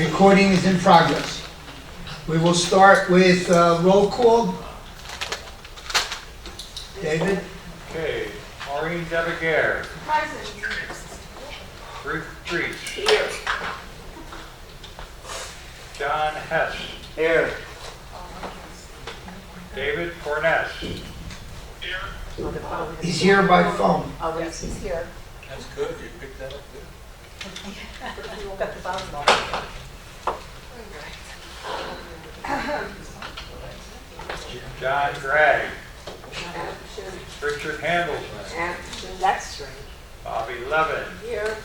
Recording is in progress. We will start with roll call. David? Okay, Maureen Debegaire, Present. Ruth Treese, Here. John Hess, Here. David Corness, He's here by phone. Oh, yes, he's here. That's good, you picked that up good. Got the bottom off. John Gregg, Action. Richard Handelsman, Action. That's right. Bobby Levin, Here.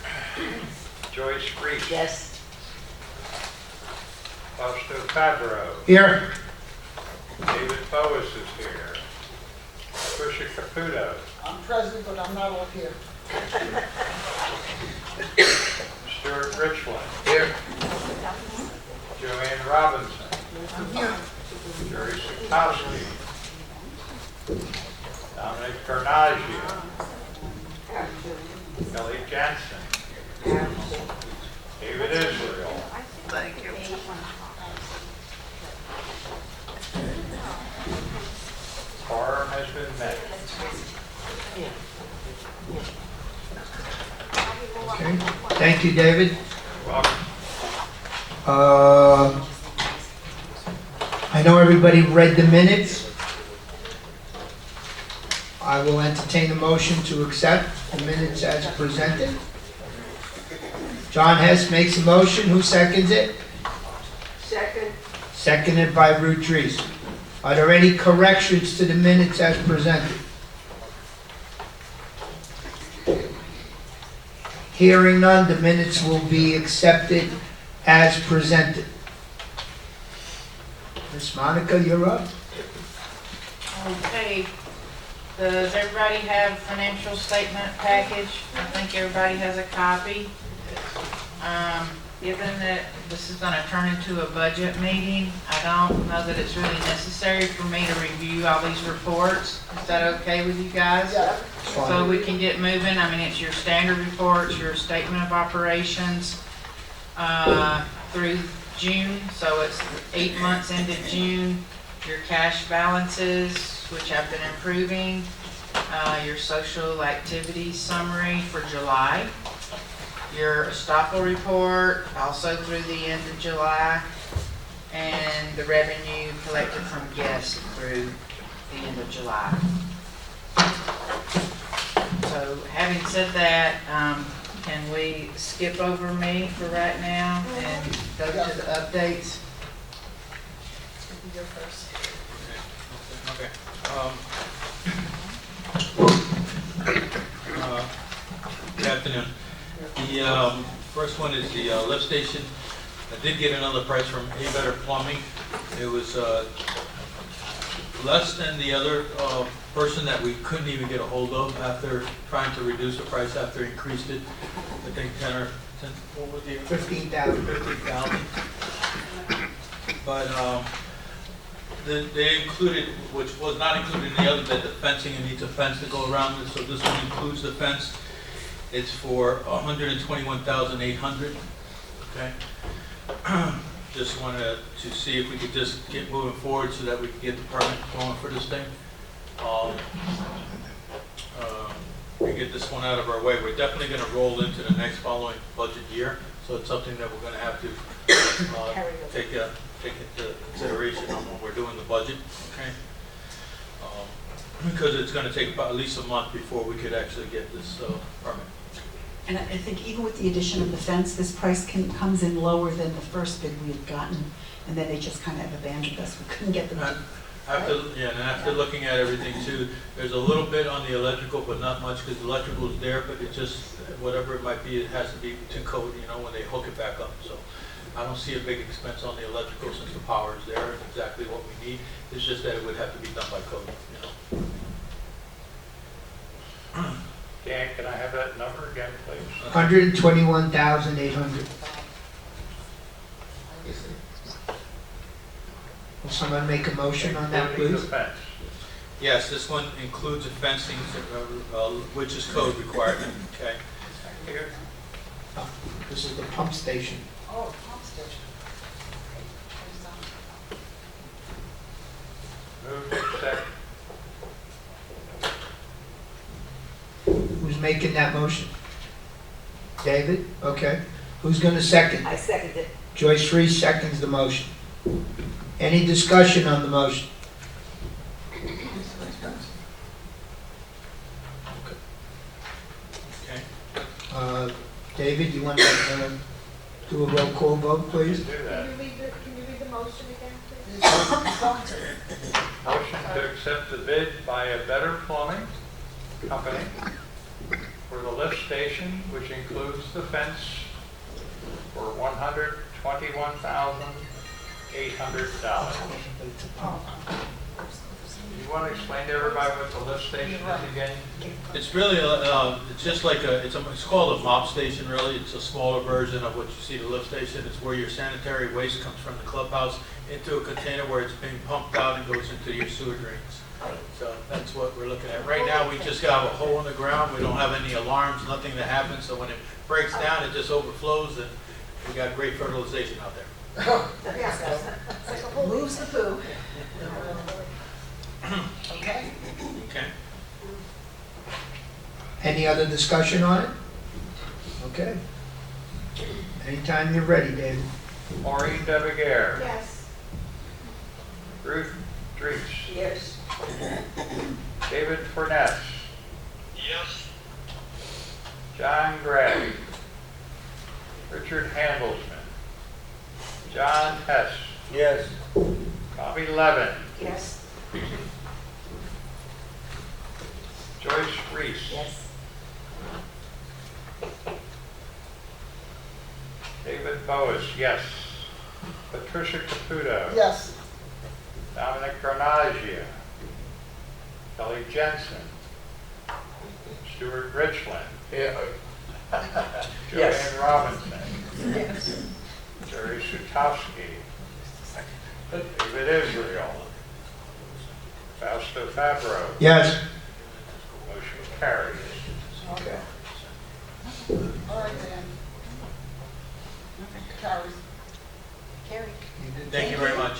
Joyce Reese, Yes. Fausto Fabro, Here. David Boas is here, Tricia Caputo, I'm present, but I'm not all here. Stuart Richland, Here. Joanne Robinson, I'm here. Jerry Sikowski, Dominic Carnaggio, Action. Kelly Jansen, Action. David Israel, Thank you. quorum has been met. Okay. Thank you, David. Welcome. I know everybody read the minutes. I will entertain a motion to accept the minutes as presented. John Hess makes a motion. Who seconds it? Second. Seconded by Ruth Treese. Are there any corrections to the minutes as presented? Hearing none, the minutes will be accepted as presented. Miss Monica, you're up. Okay, does everybody have a financial statement package? I think everybody has a copy. Given that this is gonna turn into a budget meeting, I don't know that it's really necessary for me to review all these reports. Is that okay with you guys? Yeah. So we can get moving. I mean, it's your standard reports, your statement of operations through June. So it's 8 months into June. Your cash balances, which have been improving. Your social activity summary for July. Your estoppel report, also through the end of July. And the revenue collected from guests through the end of July. So having said that, can we skip over me for right now and go to the updates? You go first. Okay. Good afternoon. The first one is the lift station. I did get another price from A Better Plumbing. It was less than the other person that we couldn't even get a hold of after trying to reduce the price after increased it. I think 10 or 10, what was the 15,000. 15,000. But they included, which was not included in the other, that the fencing, it needs a fence to go around it, so this one includes the fence. It's for $121,800, okay? Just wanted to see if we could just get moving forward so that we can get the permit going for this thing. We get this one out of our way. We're definitely gonna roll into the next following budget year, so it's something that we're gonna have to take into consideration on when we're doing the budget, okay? Because it's gonna take about at least a month before we could actually get this permit. And I think even with the addition of the fence, this price comes in lower than the first bid we had gotten, and then they just kind of abandoned us. We couldn't get them to. After looking at everything too, there's a little bit on the electrical, but not much, because the electrical is there, but it just, whatever it might be, it has to be to code, you know, when they hook it back up. So I don't see a big expense on the electrical since the power is there and exactly what we need. It's just that it would have to be done by code, you know. Dan, can I have that number again, please? 121,800. Will someone make a motion on that, Including the please? fence. Yes, this one includes a fencing, which is code requirement, okay? Here. This is the pump station. Oh, pump station. Move to accept. Who's making that motion? David? Okay. Who's gonna second? I second it. Joyce Reese seconds the motion. Any discussion on the motion? Okay. David, you want to do a roll call vote, Please please? do that. Can you read the motion again, please? Motion to accept the bid by a Better Plumbing Company for the lift station, which includes the fence, for $121,800. You want to explain to everybody what the lift station is again? It's really, it's just like it's called a mop station, really. It's a smaller version of what you see the lift station. It's where your sanitary waste comes from the clubhouse into a container where it's being pumped out and goes into your sewer drains. So that's what we're looking at. Right now, we just got a hole in the ground. We don't have any alarms, nothing that happens. So when it breaks down, it just overflows, and we got great fertilization out there. Moves the poo. Okay. Okay? Any other discussion on it? Okay. Anytime you're ready, David. Maureen DeBeguer. Yes. Ruth Dries. Yes. David Furness. Yes. John Gray. Richard Handelsman. John Hess. Yes. Bobby Levin. Yes. Joyce Reese. Yes. David Boas, yes. Patricia Caputo. Yes. Dominic Garnagia. Kelly Jensen. Stuart Richland. Joanne Robinson. Yes. Jerry Sutowski. David Israel. Fausto Fabro. Yes. Motion carries. Okay. All right, Dan. Carries. Carrie. Thank you very much.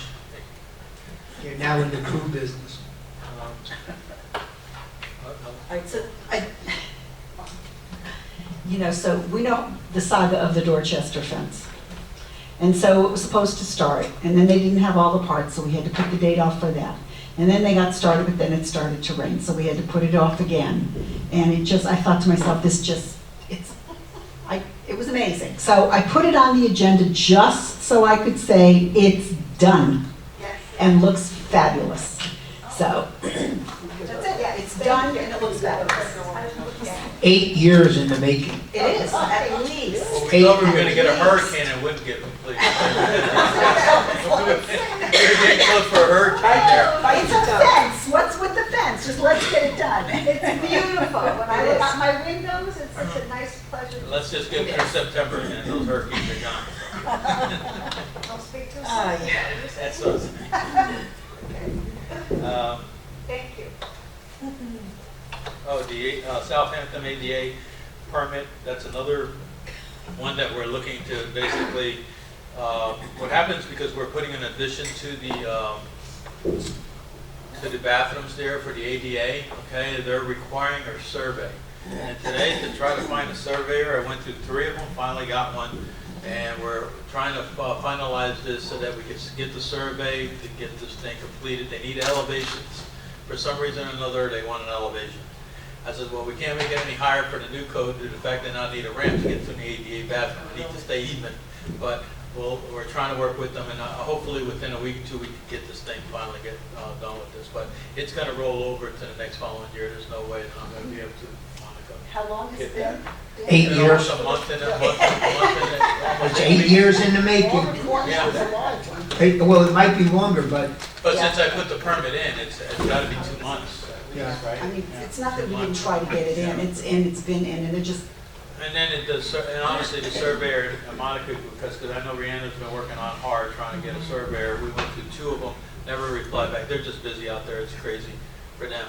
You're now in the crew business. All right, so so we know the saga of the Dorchester fence. And so it was supposed to start, and then they didn't have all the parts, so we had to put the date off for that. And then they got started, but then it started to rain, so we had to put it off again. And I thought to myself, it was amazing. So I put it on the agenda just so I could say it's done Yes. and looks fabulous. So, that's it, yeah, it's done and it looks fabulous. 8 years in the making. It is, at least. Well, we thought we were gonna get a hurricane and wouldn't get complete. We're getting close for a hurricane there. It's a fence, what's with the fence? Just let's get it done. It's beautiful. When I look out my windows, it's such a nice pleasure. Let's just get through September and those hurricanes are gone. I'll speak to you Ah, soon. yeah. That's us. Thank you. Oh, the Southampton ADA permit, that's another one that we're looking to basically, what happens because we're putting an addition to the bathrooms there for the ADA, okay, they're requiring a survey. And today, to try to find a surveyor, I went through 3 of them, finally got one, and we're trying to finalize this so that we can get the survey to get this thing completed. They need elevations. For some reason or another, they want an elevation. I said, well, we can't make it any higher for the new code due to the fact they now need a ramp to get to the ADA bathroom. We need to stay even, but we're trying to work with them, and hopefully within a week or 2 we can get this thing finally done with this. But it's going to roll over to the next following year. There's no way that I'm going to be able to, Monica. How long has it been? 8 years. A month and a month and It's 8 years in the making. Yeah. Well, it might be longer, but But since I put the permit in, it's got to be 2 months, Yeah. right? I mean, it's not that we didn't try to get it in, it's been in, and it just, And then and honestly, the surveyor, Monica, because I know Rihanna's been working on hard trying to get a surveyor. We went through 2 of them, never replied back. They're just busy out there. It's crazy for them,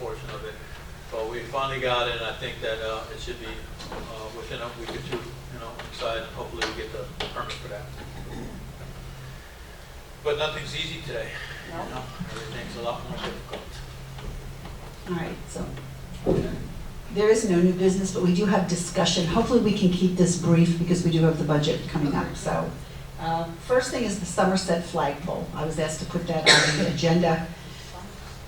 portion of it. But we finally got it, and I think that it should be within a week or 2, inside, and hopefully we get the permit for that. But nothing's easy today. No, everything's a lot more difficult. All right, so there is no new business, but we do have discussion. Hopefully, we can keep this brief because we do have the budget coming up. So, first thing is the Somerset flagpole. I was asked to put that on the agenda.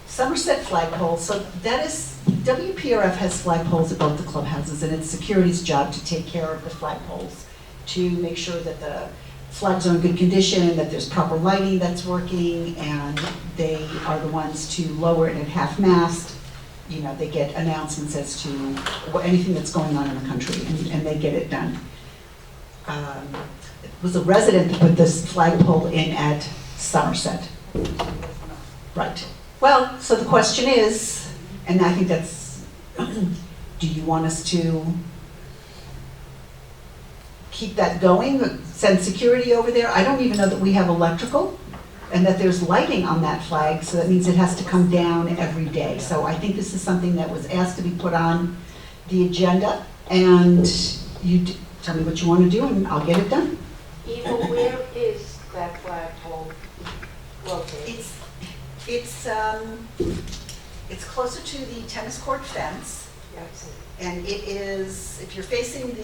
Somerset flagpole, so that is, WPRF has flagpoles at both the clubhouses, and it's security's job to take care of the flagpoles, to make sure that the flags are in good condition, that there's proper lighting that's working, and they are the ones to lower it at half-mast. You know, they get announcements as to anything that's going on in the country, and they get it done. It was a resident that put this flagpole in at Somerset. Right. Well, so the question is, and I think that's, do you want us to keep that going, send security over there? I don't even know that we have electrical and that there's lighting on that flag, so that means it has to come down every day. So I think this is something that was asked to be put on the agenda, and you tell me what you want to do and I'll get it done. Eva, where is that flagpole located? It's closer to the tennis court fence, Yes. and it is, if you're facing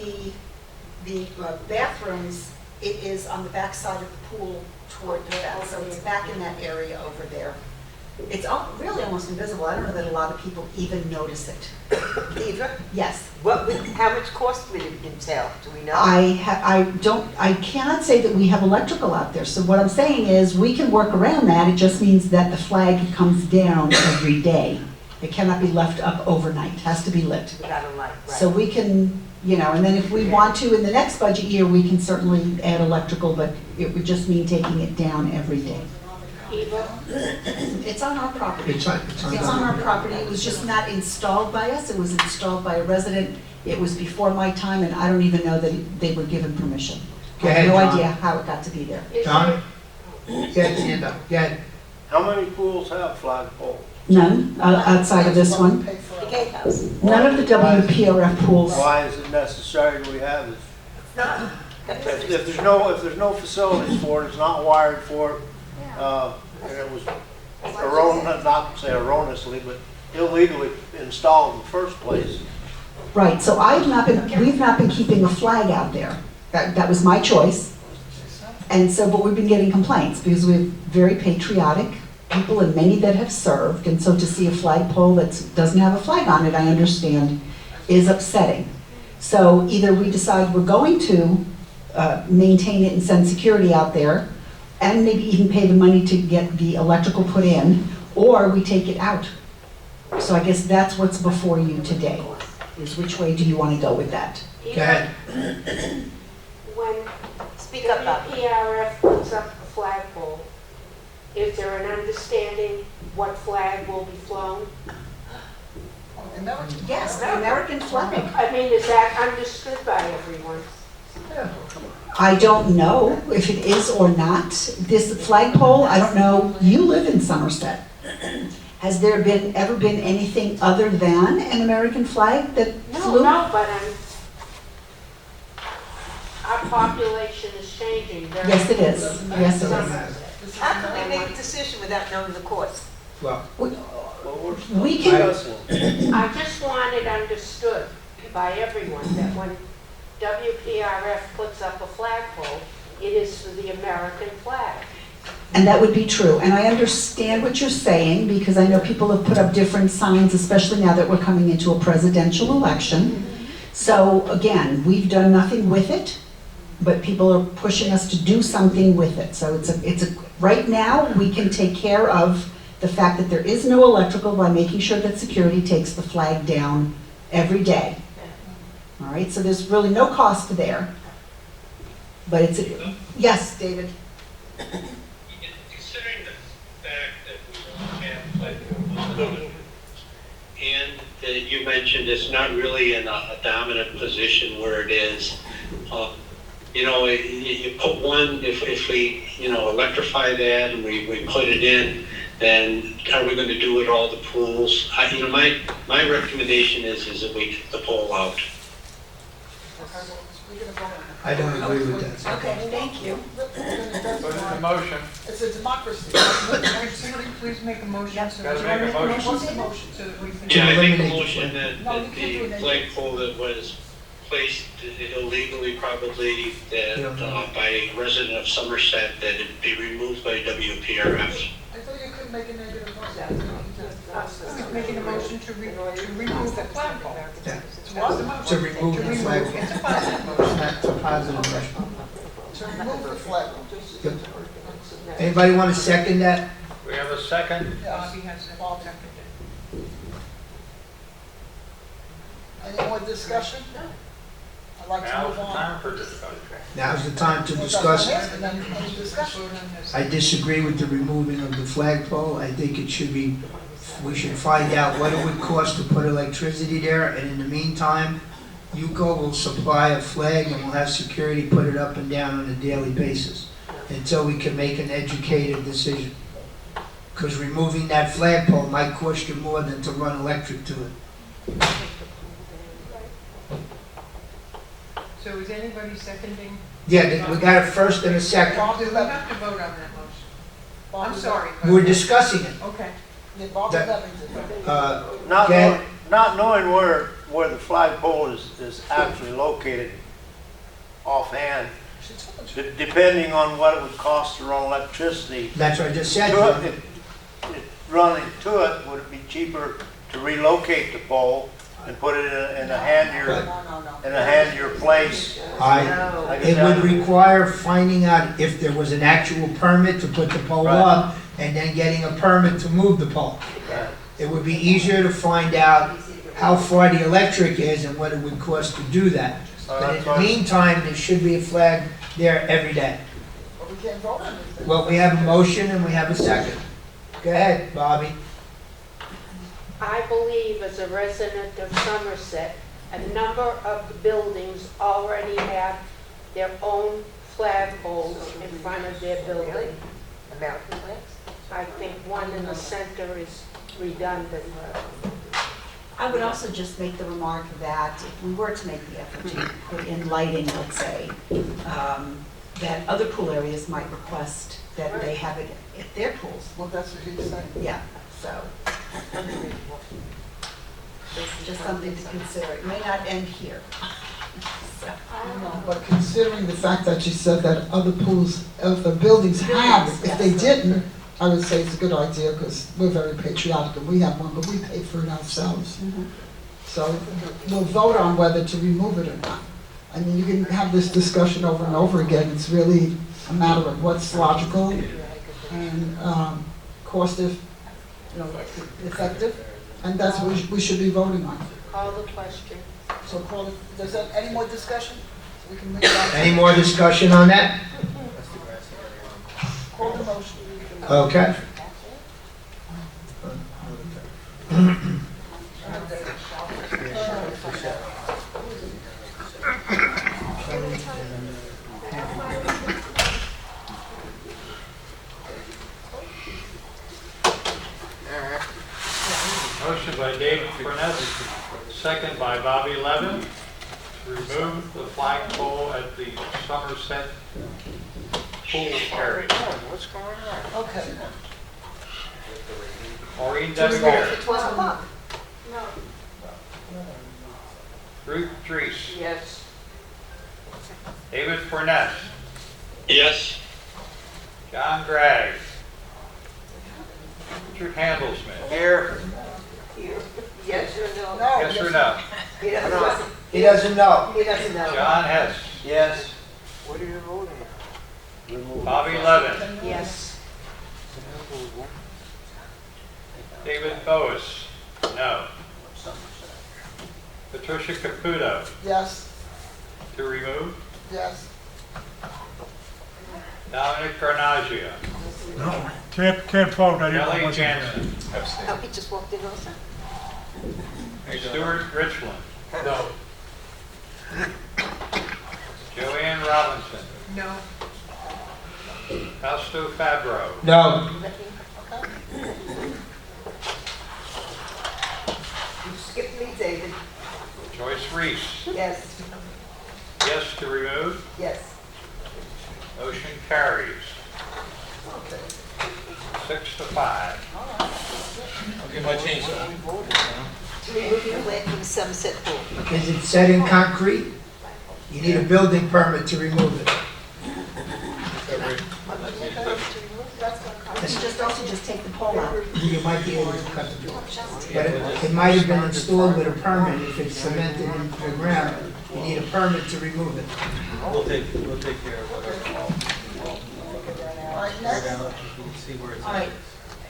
the bathrooms, it is on the back side of the pool toward the fence, so it's back in that area over there. It's really almost invisible. I don't know that a lot of people even notice it. Eva, Yes. how much cost would it entail? Do we know? I cannot say that we have electrical out there, so what I'm saying is, we can work around that. It just means that the flag comes down every day. It cannot be left up overnight, it has to be lit. Without a light, right? So we can, you know, and then if we want to, in the next budget year, we can certainly add electrical, but it would just mean taking it down every day. Eva, It's on our property. It's on our property. It was just not installed by us. It was installed by a resident. It was before my time, and I don't even know that they were given permission. Go I ahead, have no John. idea how it got to be there. is John? there, Get stand up, get. How many pools have flagpoles? None, outside of this one. the gatehouse? None of the WPRF pools. Why is it necessary we have it? None. If there's no facilities for it, it's not wired for it, and it was not to say erroneously, but illegally installed in the first place. Right, so we've not been keeping a flag out there. That was my choice. And so, but we've been getting complaints because we're very patriotic people and many that have served. And so to see a flagpole that doesn't have a flag on it, I understand, is upsetting. So either we decide we're going to maintain it and send security out there, and maybe even pay the money to get the electrical put in, or we take it out. So I guess that's what's before you today, is which way do you want to go with that? Go ahead. When Speak up, Bob. WPRF puts up a flagpole, is there an understanding what flag will be flown? Yes, the American flag. I mean, is that understood by everyone? I don't know if it is or not. This flagpole, I don't know, you live in Somerset. Has there ever been anything other than an American flag that flew? No, but our population is changing. Yes, it is. Yes, it is. How can we make a decision without knowing the cost? Well, Well, we're still We can- discussing. I just want it understood by everyone that when WPRF puts up a flagpole, it is for the American flag. And that would be true. And I understand what you're saying, because I know people have put up different signs, especially now that we're coming into a presidential election. So again, we've done nothing with it, but people are pushing us to do something with it. So right now, we can take care of the fact that there is no electrical by making sure that security takes the flag down every day. All right, so there's really no cost there. But yes, David? Considering the fact that we don't have like, and that you mentioned it's not really in a dominant position where it is, you put one, if we, electrify that and we put it in, then are we going to do it all the pools? My recommendation is that we take the pole out. We're gonna vote on it. I don't agree with that. Okay, thank you. Put in the motion. It's a democracy. Somebody please make a motion. Gotta make a motion. What's the motion? So that we can. Yeah, I make eliminate a the motion flag. that No, you that can't do the it. flagpole that was placed illegally, probably that by a resident of Somerset, that it be removed by WPRF. I thought you couldn't make a negative motion. Making a motion to remove the flagpole. Yeah. What's the motion? To remove the flag. It's a positive motion. That's a positive motion. To remove the flag. Anybody want to second that? We have a second. Bobby has a seconded. Any more discussion? I'd like to Now's move the on. time for discussion. Now's the time to discuss it. And then any discussion? I disagree with the removing of the flagpole. I think it should be, we should find out what it would cost to put electricity there, and in the meantime, UCO will supply a flag and we'll have security put it up and down on a daily basis until we can make an educated decision. Because removing that flagpole might cost you more than to run electric to it. So is anybody seconding? Yeah, we got a first and a second. Bob Do we Levington. have to vote on that motion? Bob I'm sorry. We're discussing it. Okay. Yeah, Bob That- Levington. Not knowing where the flagpole is actually located offhand, She told you. depending on what it would cost to run electricity, That's what I just said. to John. it, running to it, would it be cheaper to relocate the pole and put it in a handier place? It would require finding out if there was an actual permit to put the pole Right. up and then getting a permit to move the pole. It would be easier to find out how far the electric is and what it would cost to do that. But in the meantime, there should be a flag there every day. But we can't vote on it. Well, we have a motion and we have a second. Go ahead, Bobby. I believe as a resident of Somerset, a number of the buildings already have their own flagpoles in front of their building. American flags? I think one in the center is redundant. I would also just make the remark that if we were to make the effort to put in lighting, let's say, that other pool areas might request that they have it at their pools. Well, that's what he said. Yeah, so, just something to consider. It may not end here. So, No, but considering the fact that you said that other pools, other buildings have, if they didn't, I would say it's a good idea because we're very patriotic and we have one, but we pay for it ourselves. So we'll vote on whether to remove it or not. I mean, you can have this discussion over and over again. It's really a matter of what's logical and cost effective, and that's what we should be voting on. Call the question. So call it, does that, any more discussion? So we can move on. Any more discussion on that? Call the motion. Okay. Motion by David Furness, second by Bobby Levin, to remove the flagpole at the Somerset pool area. What's going on? Okay. Maureen To remove Dunbar, it. 12 o'clock. Ruth Dries, Yes. David Furness, Yes? John Gregg, Richard Handelsmith. Here, Yes or no? No. Yes or no? He doesn't know. He doesn't know. He doesn't know. John Hess, yes. Bobby Levin, Yes. David Boas, no. Patricia Caputo, Yes, to remove. yes. Dominic Carnaglia, Can't vote, I didn't know Kelly what's in there. Jansen, Oh, he just walked in also. Stuart Richland. No. Joanne Robinson, No. Fausto Fabro, No. You skipped me, David. Joyce Reese, Yes. yes to remove? Yes. Motion carries. 6-5. I'll get my chainsaw. To remove the flag from the Somerset Pool. Is it set in concrete? You need a building permit to remove it. You just also just take the pole out. You might be able to cut the door. But it might have been installed with a permit. If it's cemented into the ground, you need a permit to remove it. We'll take care of whatever. All right, next. You can see where it's All right.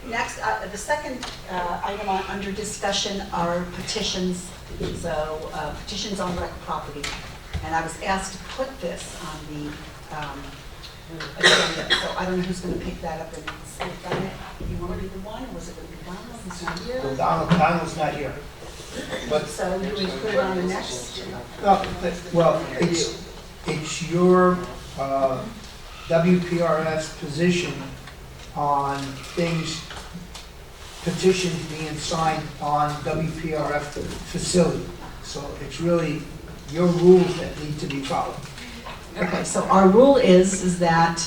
Next, the second item under discussion are petitions. So petitions on wrecked property. And I was asked to put this on the agenda. So I don't know who's going to pick that up and say, you want to be the one, or was it going to be Donald? He's not here. Donald's not here. But, So do we put it on the next? no, well, it's your WPRS position on things, petitions being signed on WPRF facility. So it's really your rules that need to be followed. Okay, so our rule is that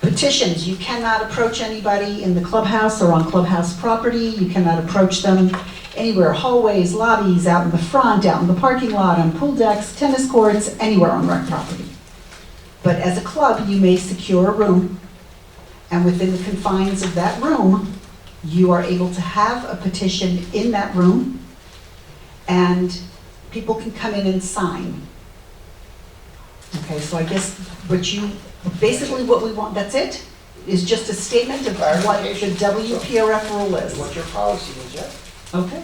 petitions, you cannot approach anybody in the clubhouse or on clubhouse property. You cannot approach them anywhere, hallways, lobbies, out in the front, out in the parking lot, on pool decks, tennis courts, anywhere on rec property. But as a club, you may secure a room, and within the confines of that room, you are able to have a petition in that room, and people can come in and sign. Okay, so I guess basically what we want, that's it? Is just a statement of what the WPRF rule is. What your policy is, yeah? Okay.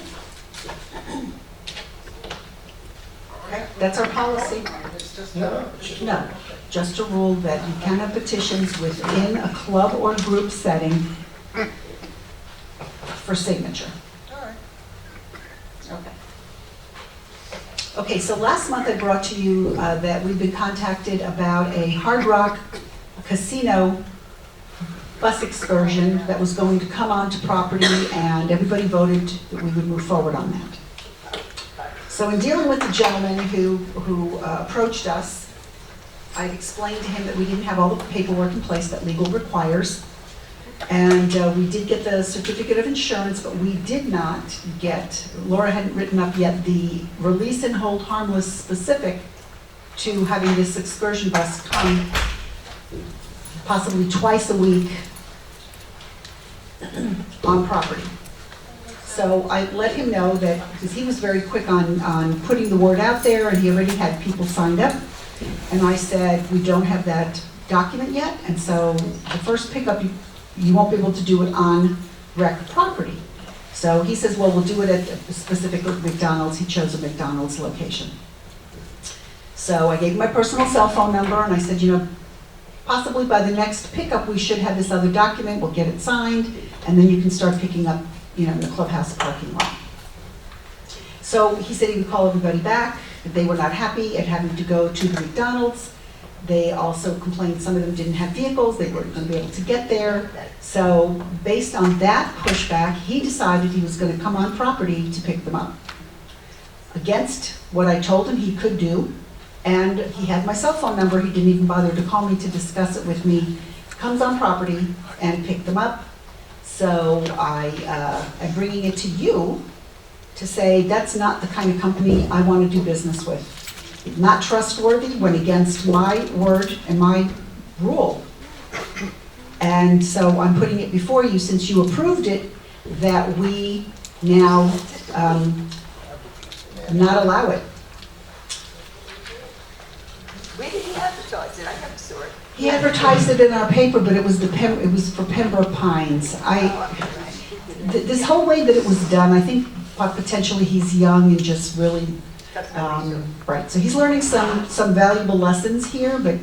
Okay, that's our policy. No, No, just a rule that you can have petitions within a club or group setting for signature. Okay. Okay, so last month I brought to you that we've been contacted about a Hard Rock Casino bus excursion that was going to come onto property, and everybody voted that we would move forward on that. So in dealing with the gentleman who approached us, I explained to him that we didn't have all the paperwork in place that legal requires, and we did get the certificate of insurance, but we did not get, Laura hadn't written up yet, the release and hold harmless specific to having this excursion bus come possibly twice a week on property. So I let him know that, because he was very quick on putting the word out there, and he already had people signed up. And I said, we don't have that document yet, and so the first pickup, you won't be able to do it on rec property. So he says, well, we'll do it at specifically McDonald's. He chose a McDonald's location. So I gave him my personal cell phone number, and I said, possibly by the next pickup, we should have this other document. We'll get it signed, and then you can start picking up, in the clubhouse parking lot. So he said he would call everybody back. They were not happy at having to go to the McDonald's. They also complained some of them didn't have vehicles, they weren't going to be able to get there. So based on that pushback, he decided he was going to come on property to pick them up. Against what I told him he could do, and he had my cell phone number, he didn't even bother to call me to discuss it with me. Comes on property and picked them up. So I am bringing it to you to say that's not the kind of company I want to do business with. Not trustworthy, went against my word and my rule. And so I'm putting it before you, since you approved it, that we now not allow it. Where did he advertise it? I never saw it. He advertised it in our paper, but it was it was for Pembroke Pines. This whole way that it was done, I think potentially he's young and just really, right. So he's learning some valuable lessons here, but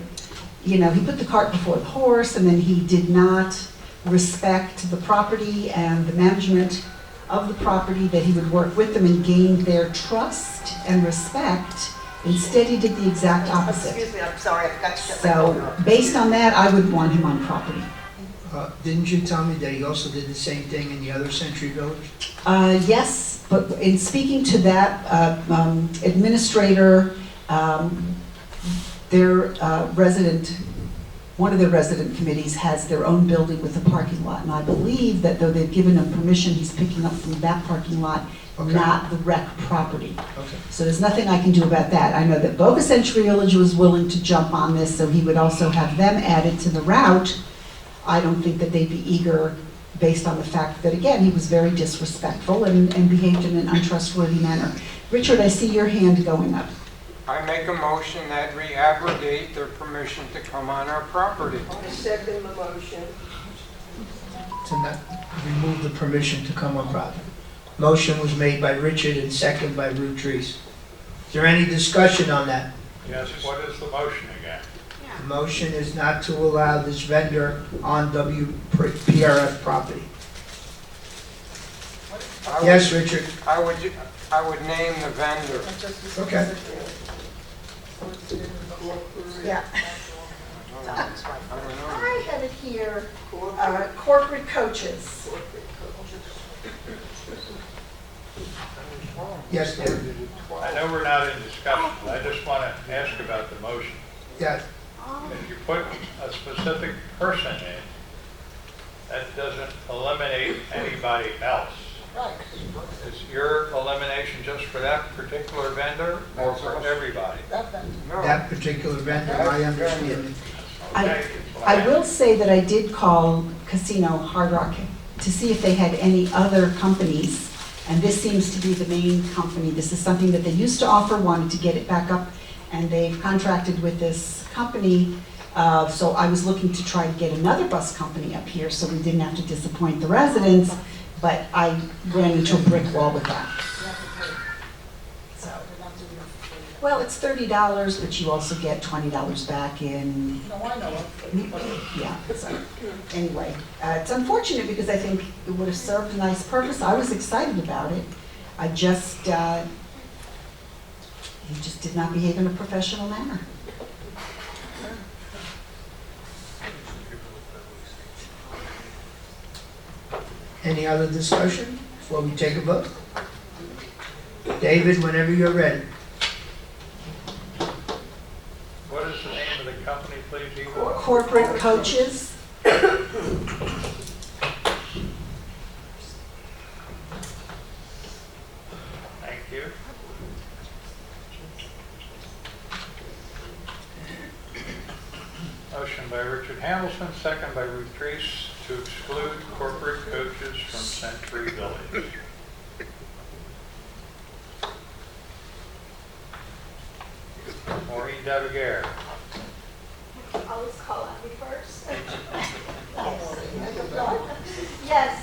he put the cart before the horse, and then he did not respect the property and the management of the property, that he would work with them and gain their trust and respect. Instead, he did the exact opposite. Excuse me, I'm sorry, I forgot to shut my So, phone off. based on that, I would want him on property. Didn't you tell me that he also did the same thing in the other Century Village? Yes, but in speaking to that administrator, their resident, one of their resident committees has their own building with a parking lot. And I believe that though they've given him permission, he's picking up from that parking lot, Okay. not the rec property. Okay. So there's nothing I can do about that. I know that Boca Century Village was willing to jump on this, so he would also have them added to the route. I don't think that they'd be eager, based on the fact that, again, he was very disrespectful and behaved in an untrustworthy manner. Richard, I see your hand going up. I make a motion that we abrogate their permission to come on our property. I second the motion. To not remove the permission to come on property. Motion was made by Richard and second by Ruth Treese. Is there any discussion on that? Yes, what is the motion again? The motion is not to allow this vendor on WPRF property. I would- Yes, Richard? I would name the vendor. Okay. Yeah, I don't know. I have it here, corporate coaches. Yes, David? I know we're not in discussion, but I just want to ask about the motion. Yes. If you put a specific person in, that doesn't eliminate anybody else. Is your elimination just for that particular vendor or for everybody? No. That particular vendor, I understand. Okay, that's what I will say that I did call Casino Hard Rock to see if they had any other companies, and this seems to be the main company. This is something that they used to offer, wanted to get it back up, and they've contracted with this company. So I was looking to try to get another bus company up here so we didn't have to disappoint the residents, but I ran into a brick wall with that. Well, it's $30, but you also get $20 back in. No, I know it. Yeah, so, anyway, it's unfortunate because I think it would have served a nice purpose. I was excited about it. I just, he just did not behave in a professional manner. Any other discussion before we take a vote? David, whenever you're ready. What is the name of the company, please, Igor? Corporate coaches, Thank you. Motion by Richard Hamilton, second by Ruth Treese, to exclude corporate coaches from Century Village. Maureen Devigaire. Always call on me first. Yes.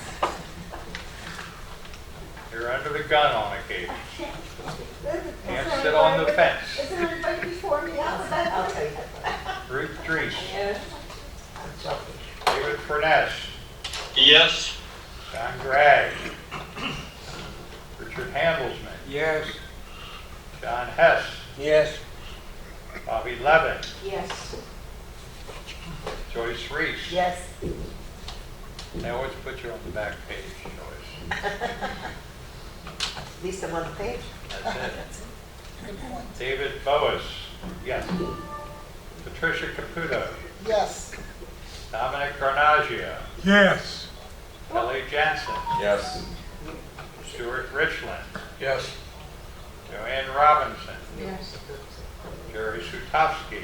You're under the gun on occasion. Isn't Can't sit on the fence. Isn't everybody before me alphabetically? Ruth Treese. Yes. David Furness. Yes. John Gregg. Richard Handelsman. Yes. John Hess. Yes. Bobby Levin. Yes. Joyce Reese. Yes. They always put you on the back page, Joyce. At least I'm on the page. That's it. David Boas. Yes. Patricia Caputo. Yes. Dominic Garnagio. Yes. Kelly Jansen. Yes. Stuart Richland. Yes. Joanne Robinson. Yes. Jerry Sutowski.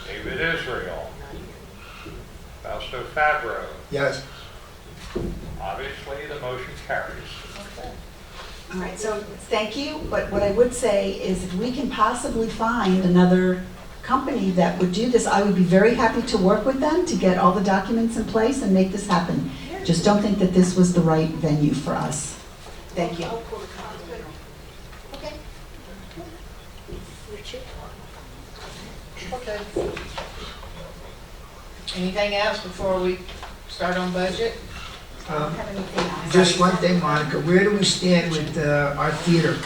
David Israel. Fausto Fabro. Yes. Obviously, the motion carries. all right, so thank you, but what I would say is if we can possibly find another company that would do this, I would be very happy to work with them to get all the documents in place and make this happen. Just don't think that this was the right venue for us. Thank you. Okay. Richard? Okay. Anything else before we start on budget? Just one thing, Monica, where do we stand with our theater?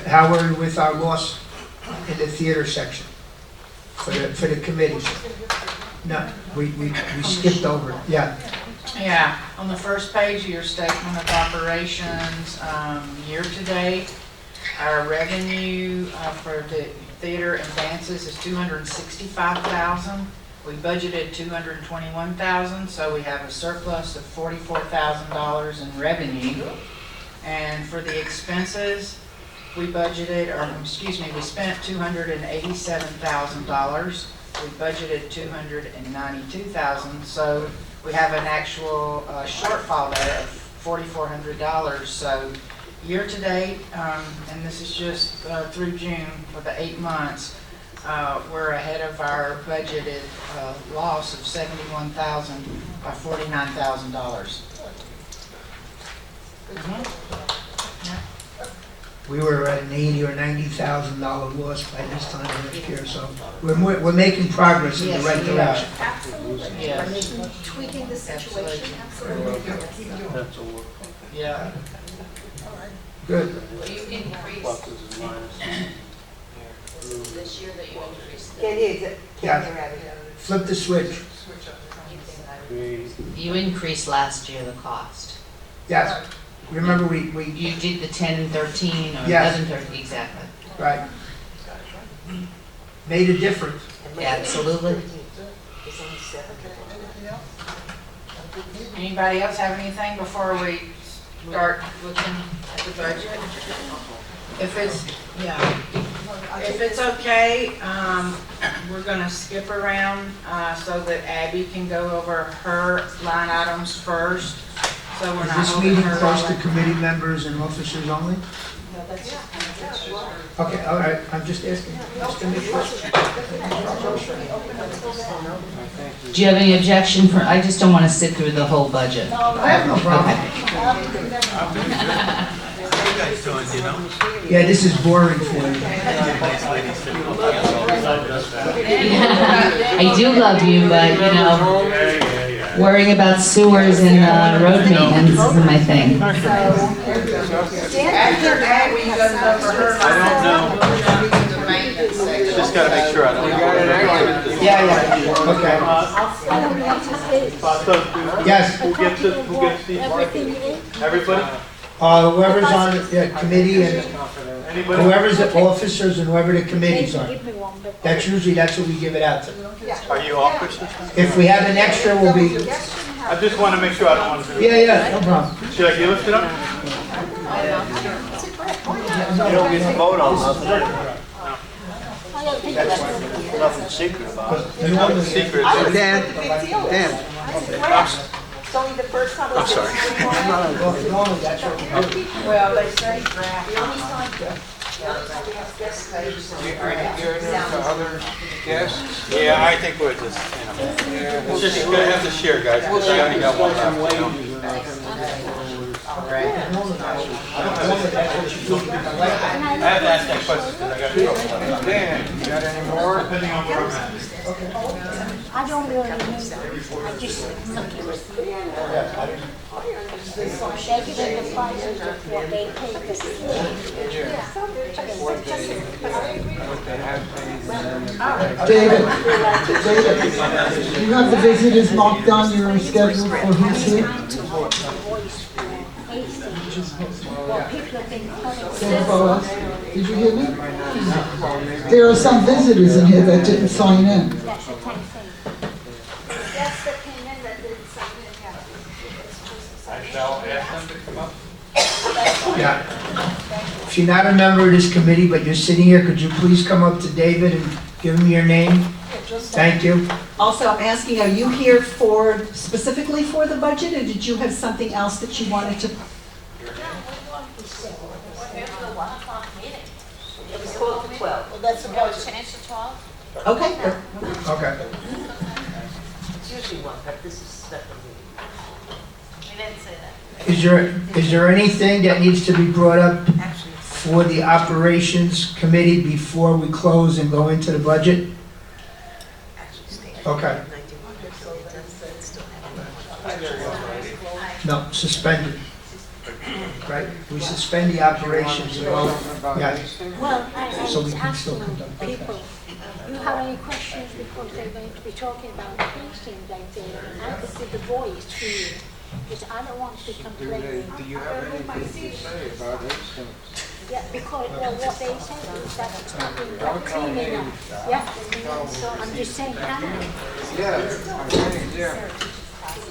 How are we with our loss in the theater section for the committee? No, we skipped over it, yeah. Yeah, on the first page of your statement of operations, year-to-date, our revenue for theater and dances is $265,000. We budgeted $221,000, so we have a surplus of $44,000 in revenue. And for the expenses, we budgeted, we spent $287,000. We budgeted $292,000, so we have an actual shortfall there of $4,400. So year-to-date, and this is just through June for the 8 months, we're ahead of our budgeted loss of $71,000 by $49,000. We were at an $80,000 or $90,000 loss by this time last year, so we're making progress in the Yes, right we are. direction. Absolutely. Yes. Tweaking the situation, absolutely. That's a work. Yeah. Good. You increase Pluses and minuses. this year that you increased. Can't hear Abby. Flip the switch. You increased last year the cost. Yes. Remember, we You did the 10, 13, or Yes. 11, 13, exactly. right. Made a difference. Absolutely. Anybody else have anything before we start looking at the budget? If it's okay, we're gonna skip around, so that Abby can go over her line items first, so we're Is not this holding meeting her closed to all- committee members and officers only? Okay, all right, I'm just asking. Just to make sure. Do you have any objection for, I just don't want to sit through the whole budget. I have no problem. You guys doing, you know? Yeah, this is boring for you. I do love you, but, you know, worrying about sewers and road maintenance isn't my thing. After Abby goes over her line I don't know. item, the maintenance section. Just gotta make sure I don't. Yeah, okay. Yes, Who gets these? Everybody? whoever's on the committee and Anybody? whoever's the officers and whoever the committees are. That's what we give it out to. Are you officers? If we have an extra, we'll be, I just want to make sure I don't want to do it. yeah, no problem. Should I give it to them? You don't get to vote on nothing. That's nothing secret about it. There's nothing secret. Dan. It's only the first time. I'm sorry. Well, they say draft. Are you giving them to other guests? Yeah, I think we're just, it's just, you're gonna have to share, guys, because I only got one left, you know? All right. I have to ask that question, because I got in trouble. Dan, you got any more? Depending on where I'm at. I don't really know. I just. They give them the prices of what they pay for the What they have paid. David, you have the visitors marked on your schedule for who's here? David Boaz, did you hear me? There are some visitors in here that didn't sign in. That's the same thing. That's the opinion that didn't sign it, I shall ask them to come up. Yeah. If you're not a member of this committee, but you're sitting here, could you please come up to David and give him your name? Thank you. Also, I'm asking, are you here specifically for the budget, or did you have something else that you wanted to? It was 12 to 12. That's about 10 to 12? Okay. Okay. It's usually one, but this is special meeting. We didn't say that. Is there anything that needs to be brought up for the operations committee before we close and go into the budget? Okay. No, suspended. Right? We suspend the operations and go, yeah. Well, I So we was can still asking conduct. people, you have any questions because they're going to be talking about these things like that. I could give the voice to you, because I don't want to be Do complaining. you have anything to say about those things? Yeah, because, well, what they said is that it's not been clean enough. Yeah, so I'm just saying, can I? Yeah, I'm saying, yeah.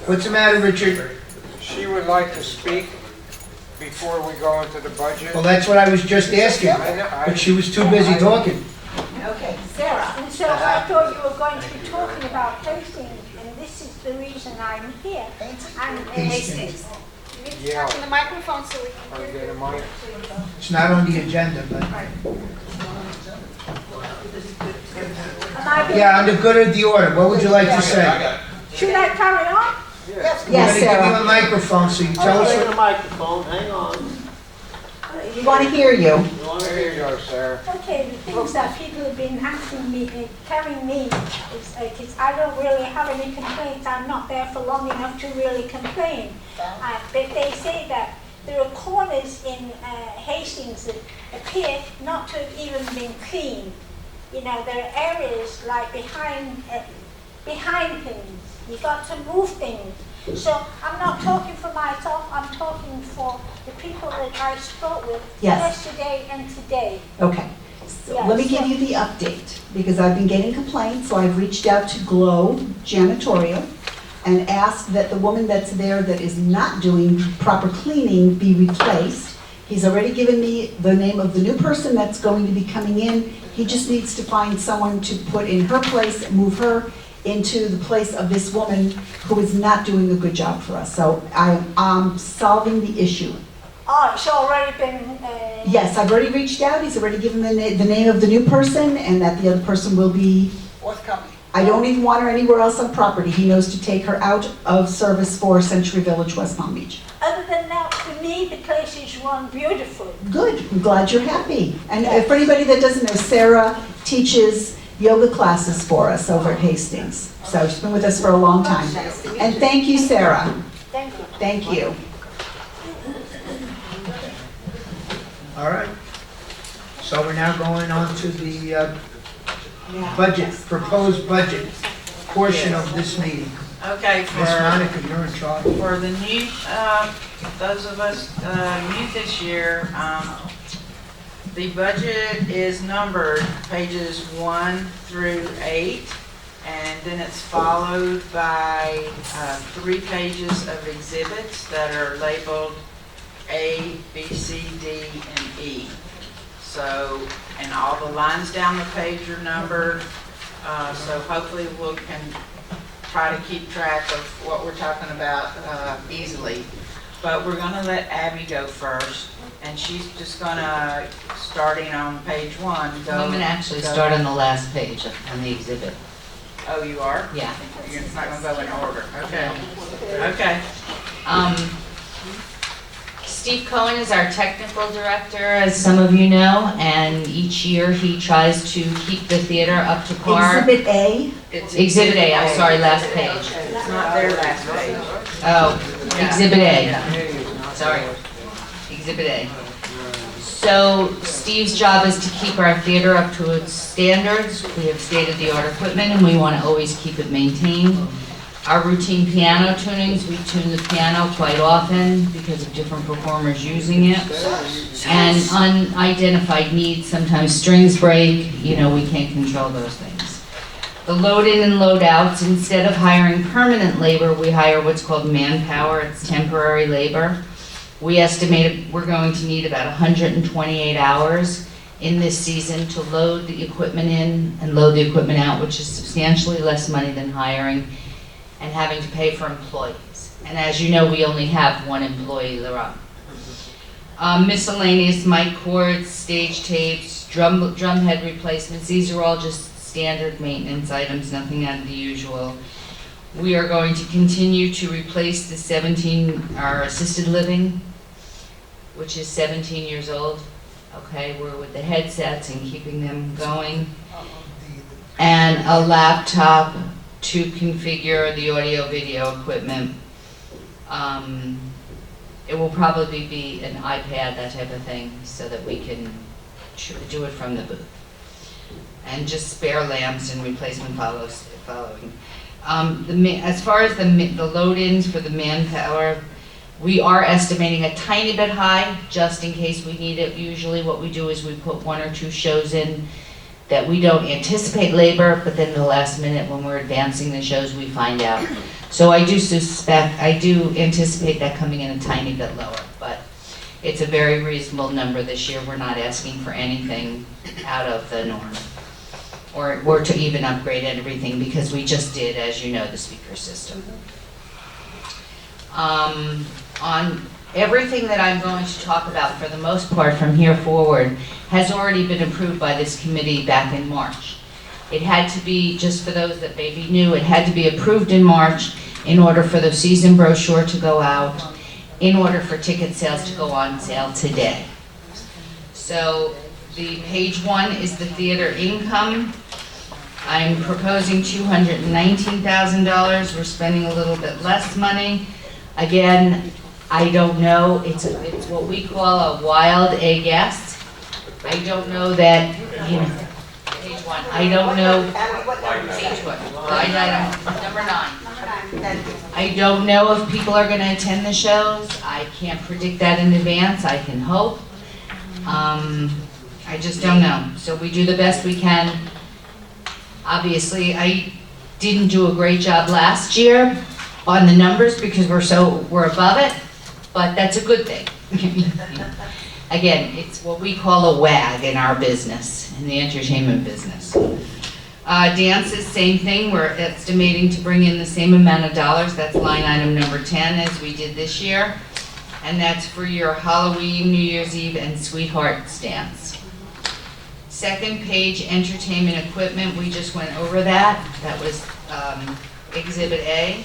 What's the matter, Richard? She would like to speak before we go into the budget. Well, that's what I was just asking, I know, but she was too busy talking. Okay, Sarah. And so I thought you were going to be talking about Hastings, and this is the reason I'm here. I'm Hastings. Yeah, the microphone so we I'll get a mic. It's not on the agenda, but, yeah, under good of the order, what would you like to say? Should I carry on? Yes, We're gonna give you Sarah. a microphone, so you tell us Bring what... the microphone, hang on. We want to hear you. You wanna There hear you go, Sarah. Okay, the things that people have been asking me, telling me, is I don't really have any complaints. I'm not there for long enough to really complain. But they say that there are corners in Hastings that appear not to have even been cleaned. You know, there are areas like behind things. You've got to move things. So I'm not talking for myself, I'm talking for the people that I spoke with Yes. yesterday and today. Okay. So let me give you the update, because I've been getting complaints, so I've reached out to Glow Janitorial and asked that the woman that's there that is not doing proper cleaning be replaced. He's already given me the name of the new person that's going to be coming in. He just needs to find someone to put in her place, move her into the place of this woman who is not doing a good job for us. So I'm solving the issue. Oh, it's already been, Yes, I've already reached out, he's already given the name of the new person, and that the other person will be Forthcoming. I don't even want her anywhere else on property. He knows to take her out of service for Century Village, West Palm Beach. other than that, for me, the place is run beautifully. Good, I'm glad you're happy. And for anybody that doesn't know, Sarah teaches yoga classes for us over at Hastings. So she's been with us for a long time. And thank you, Sarah. Thank you. Thank you. All right. So we're now going on to the budget, proposed budget portion of this meeting. Okay, Miss for, Monica, you're in charge. for the new, those of us, new this year, the budget is numbered pages 1 through 8, and then it's followed by 3 pages of exhibits that are labeled A, B, C, D, and E. So, and all the lines down the page are numbered, so hopefully we can try to keep track of what we're talking about easily. But we're gonna let Abby go first, and she's just gonna, starting on page 1, go. I'm gonna actually start on the last page on the exhibit. Oh, you are? Yeah. You're not gonna go in order, okay. Okay. Steve Cohen is our technical director, as some of you know, and each year he tries to keep the theater up to par. Exhibit A. It's Exhibit A, I'm sorry, last page. It's not their last page. Oh, Exhibit A. Sorry, Exhibit A. So Steve's job is to keep our theater up to its standards. We have state-of-the-art equipment and we want to always keep it maintained. Our routine piano tunings, we tune the piano quite often because of different performers using it. And unidentified needs, sometimes strings break, you know, we can't control those things. The load in and load outs, instead of hiring permanent labor, we hire what's called manpower, it's temporary labor. We estimate we're going to need about 128 hours in this season to load the equipment in and load the equipment out, which is substantially less money than hiring and having to pay for employees. And as you know, we only have one employee, Laurent. Miscellaneous mic cords, stage tapes, drum head replacements, these are all just standard maintenance items, nothing out of the usual. We are going to continue to replace the our assisted living, which is 17 years old. Okay, we're with the headsets and keeping them going. And a laptop to configure the audio video equipment. It will probably be an iPad, that type of thing, so that we can do it from the booth. And just spare lamps and replacement following. As far as the load-ins for the manpower, We are estimating a tiny bit high, just in case we need it. Usually what we do is we put 1 or 2 shows in that we don't anticipate labor, but then the last minute when we're advancing the shows, we find out. So I do anticipate that coming in a tiny bit lower, but it's a very reasonable number this year. We're not asking for anything out of the norm, or to even upgrade everything, because we just did, as you know, the speaker system. On everything that I'm going to talk about, for the most part from here forward, has already been approved by this committee back in March. It had to be, just for those that maybe knew, it had to be approved in March in order for the season brochure to go out, in order for ticket sales to go on sale today. So the page 1 is the theater income. I'm proposing $219,000. We're spending a little bit less money. Again, I don't know, it's what we call a wild a guess. I don't know that, you know, page 1, I don't know, page 1, line item number 9. I don't know if people are gonna attend the shows. I can't predict that in advance, I can hope. I just don't know. So we do the best we can. Obviously, I didn't do a great job last year on the numbers because we're above it, but that's a good thing. Again, it's what we call a WAG in our business, in the entertainment business. Dances, same thing. We're estimating to bring in the same amount of dollars. That's line item number 10, as we did this year. And that's for your Halloween, New Year's Eve, and Sweethearts dance. Second page, entertainment equipment. We just went over that. That was Exhibit A.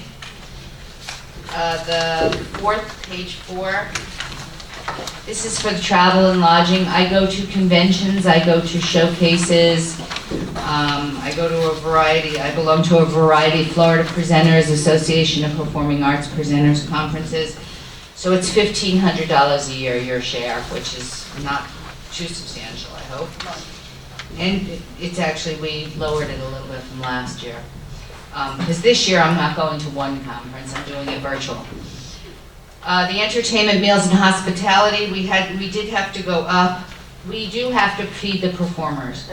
The page 4, this is for the travel and lodging. I go to conventions, I go to showcases, I go to a variety, I belong to a variety of Florida Presenters, Association of Performing Arts Presenters conferences. So it's $1,500 a year, your share, which is not too substantial, I hope. And it's actually, we lowered it a little bit from last year. Because this year I'm not going to one conference, I'm doing it virtual. The entertainment, meals, and hospitality, we did have to go up. We do have to feed the performers.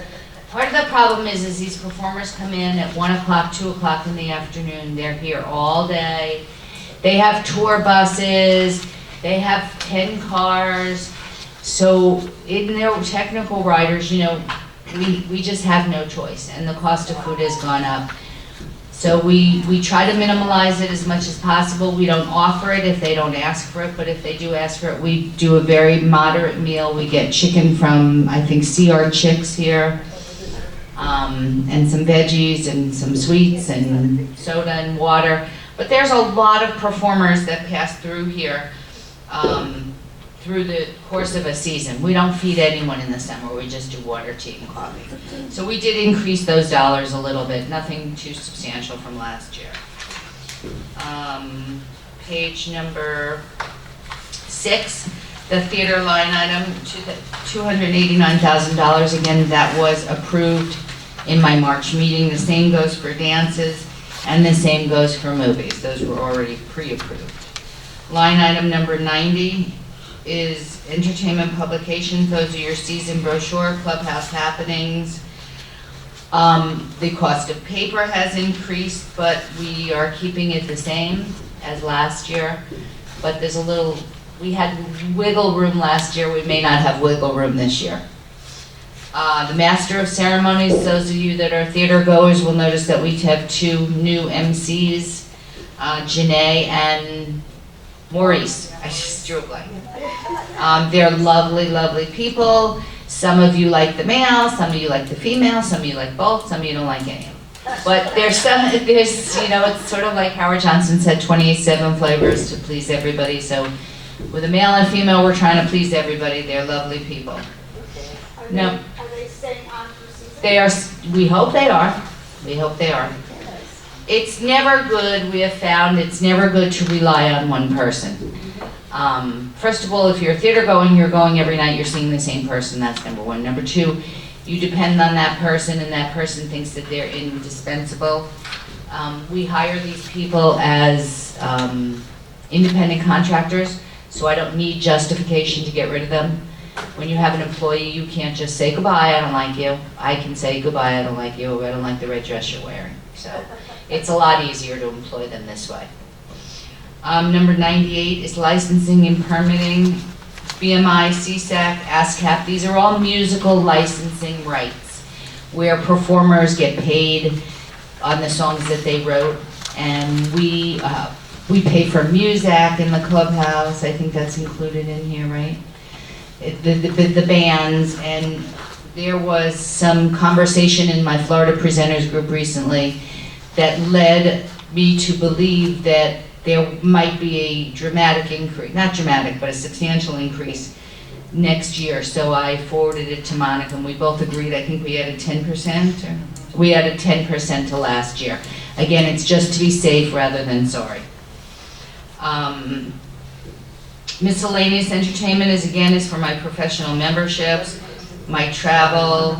Part of the problem is these performers come in at 1 o'clock, 2 o'clock in the afternoon. They're here all day. They have tour buses. They have 10 cars. So in their technical riders, you know, we just have no choice, and the cost of food has gone up. So we try to minimize it as much as possible. We don't offer it if they don't ask for it, but if they do ask for it, we do a very moderate meal. We get chicken from, I think, CR Chicks here, and some veggies and some sweets and soda and water. But there's a lot of performers that pass through here through the course of a season. We don't feed anyone in the summer, we just do water, tea, and coffee. So we did increase those dollars a little bit, nothing too substantial from last year. Page number 6, the theater line item, $289,000. Again, that was approved in my March meeting. The same goes for dances, and the same goes for movies. Those were already pre-approved. Line item number 90 is entertainment publications. Those are your season brochure, clubhouse happenings. The cost of paper has increased, but we are keeping it the same as last year. But there's a little, we had wiggle room last year, we may not have wiggle room this year. The Master of Ceremonies, those of you that are theater goers will notice that we have 2 new MCs, Janae and Maurice. I just drew a blank. They're lovely, lovely people. Some of you like the male, some of you like the female, some of you like both, some of you don't like any of them. But there's, you know, it's sort of like Howard Johnson said, 28 flavors to please everybody. So with a male and female, we're trying to please everybody. They're lovely people. No. Are they staying on for season? They are, we hope they are. We hope they are. It's never good, we have found, it's never good to rely on one person. First of all, if you're theater going, you're going every night, you're seeing the same person, that's number 1. Number 2, you depend on that person and that person thinks that they're indispensable. We hire these people as independent contractors, so I don't need justification to get rid of them. When you have an employee, you can't just say, goodbye, I don't like you. I can say, goodbye, I don't like you, I don't like the red dress you're wearing. So it's a lot easier to employ them this way. Number 98 is licensing and permitting, BMI, CSAC, ASCAP. These are all musical licensing rights where performers get paid on the songs that they wrote. And we pay for Muzak in the clubhouse. I think that's included in here, right? The bands, and there was some conversation in my Florida presenters group recently that led me to believe that there might be a dramatic increase, not dramatic, but a substantial increase next year. So I forwarded it to Monica, and we both agreed. I think we added 10%, or we added 10% to last year. Again, it's just to be safe rather than sorry. Miscellaneous entertainment is for my professional memberships, my travel,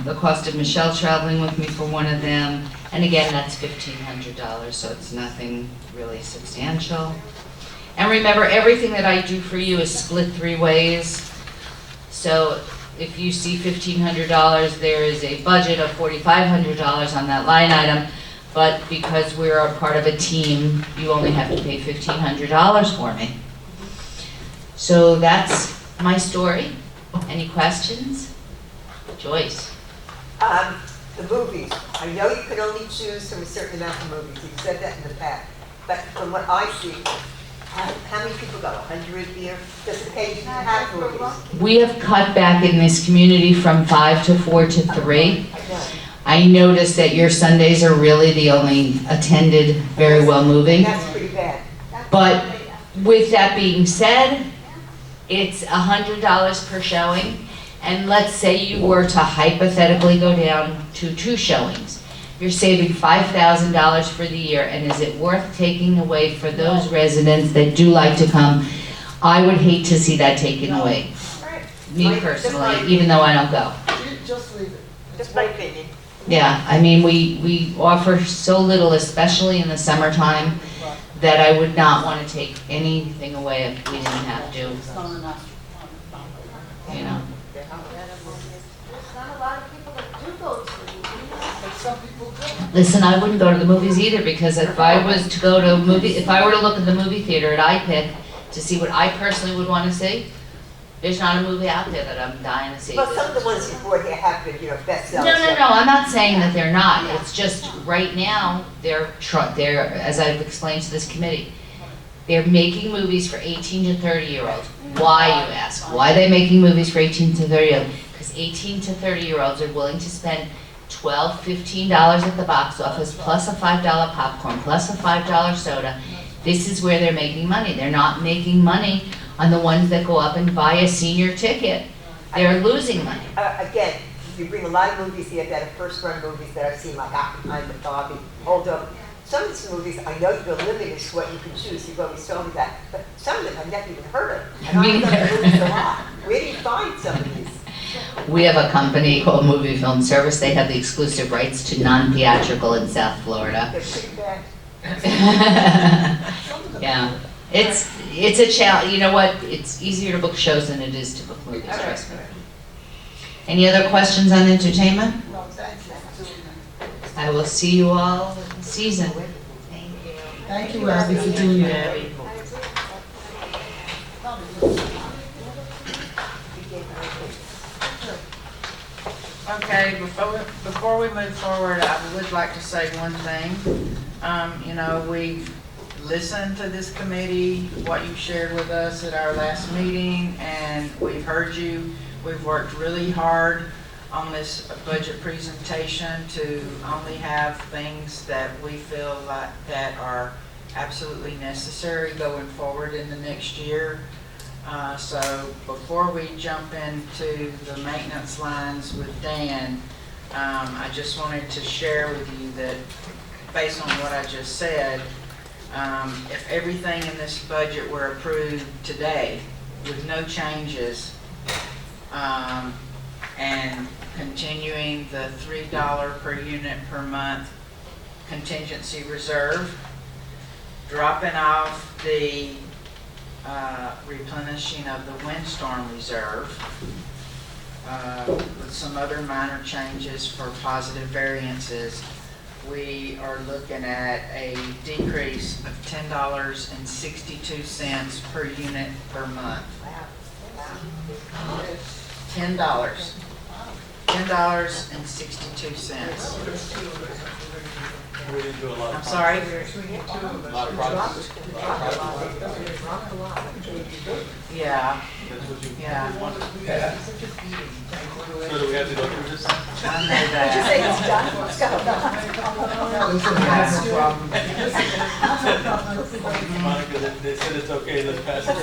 the cost of Michelle traveling with me for one of them, and again, that's $1,500, so it's nothing really substantial. And remember, everything that I do for you is split 3 ways. So if you see $1,500, there is a budget of $4,500 on that line item, but because we're a part of a team, you only have to pay $1,500 for me. So that's my story. Any questions? Joyce? The movies, I know you can only choose from a certain amount of movies, you've said that in the past, but from what I see, how many people go, 100 a year? Does it pay you to have movies? We have cut back in this community from 5 to 4 to 3. I noticed that your Sundays are really the only attended, very well movie. That's pretty bad. But with that being said, it's $100 per showing. And let's say you were to hypothetically go down to 2 showings. You're saving $5,000 for the year, and is it worth taking away for those residents that do like to come? I would hate to see that taken away. Me personally, even though I don't go. Just leave it. Just my opinion. Yeah, I mean, we offer so little, especially in the summertime, that I would not want to take anything away if we didn't have to. You know. There's not a lot of people that do go to the movies, but some people do. Listen, I wouldn't go to the movies either, because if I was to go to a movie, if I were to look at the movie theater at iPick to see what I personally would want to see, there's not a movie out there that I'm dying to see. But some of the ones you brought here have been, bestsellers. No, I'm not saying that they're not. It's just right now, they're, as I've explained to this committee, they're making movies for 18 to 30-year-olds. Why, you ask? Why are they making movies for 18 to 30-year-olds? Because 18 to 30-year-olds are willing to spend $12, $15 at the box office, plus a $5 popcorn, plus a $5 soda. This is where they're making money. They're not making money on the ones that go up and buy a senior ticket. They're losing money. Again, you bring a lot of movies here that are first-run movies that I've seen, like Oppenheimer, Barbie, Hold Up. Some of these movies, I know you're limited to what you can choose. You've always told me that. But some of them I've never even heard of. And I love the movies a lot. Where do you find some of these? We have a company called Movie Film Service. They have the exclusive rights to non-theatrical in South Florida. They're pretty bad. Yeah, it's a challenge. You know what? It's easier to book shows than it is to book movies. Trust me. Any other questions on entertainment? I will see you all in season. Thank you. Thank you, Abby, for doing that. Abby. Okay, before we move forward, I would like to say one thing. We've listened to this committee, what you shared with us at our last meeting, and we've heard you. We've worked really hard on this budget presentation to only have things that we feel like that are absolutely necessary going forward in the next year. So before we jump into the maintenance lines with Dan, I just wanted to share with you that based on what I just said, if everything in this budget were approved today with no changes, and continuing the $3 per unit per month contingency reserve, dropping off the replenishing of the windstorm reserve, with some other minor changes for positive variances. We are looking at a decrease of $10.62 per unit per month. $10.62. We didn't do a lot of. I'm sorry? A lot of projects. Yeah, That's what you. yeah, So do we have to go through this? I know that. Monica, they said it's okay, let's pass it.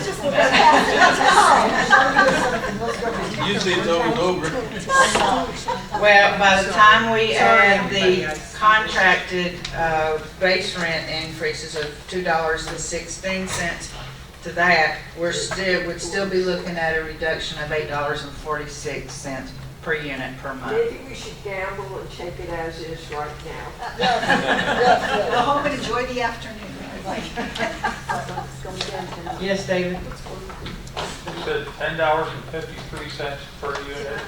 Usually it's always over. Well, by the time we add the contracted base rent increases of $2.16 to that, would still be looking at a reduction of $8.46 per unit per month. Maybe we should gamble and take it as is right now. Go home and enjoy the afternoon. Yes, David? You said $10.53 per unit,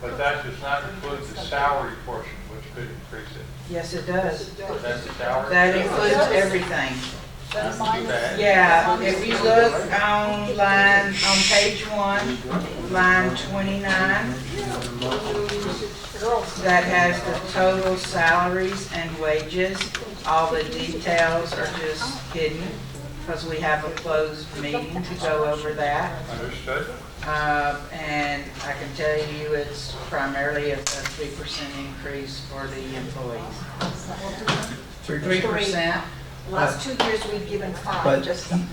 but that does not include the salary portion, which could increase it. Yes, it does. So that's the salary? That includes everything. Not too bad. Yeah, if you look on page 1, line 29, that has the total salaries and wages. All the details are just hidden because we have a closed meeting to go over that. Understood? And I can tell you it's primarily a 3% increase for the employees. 3%. Last 2 years, we've given 5. But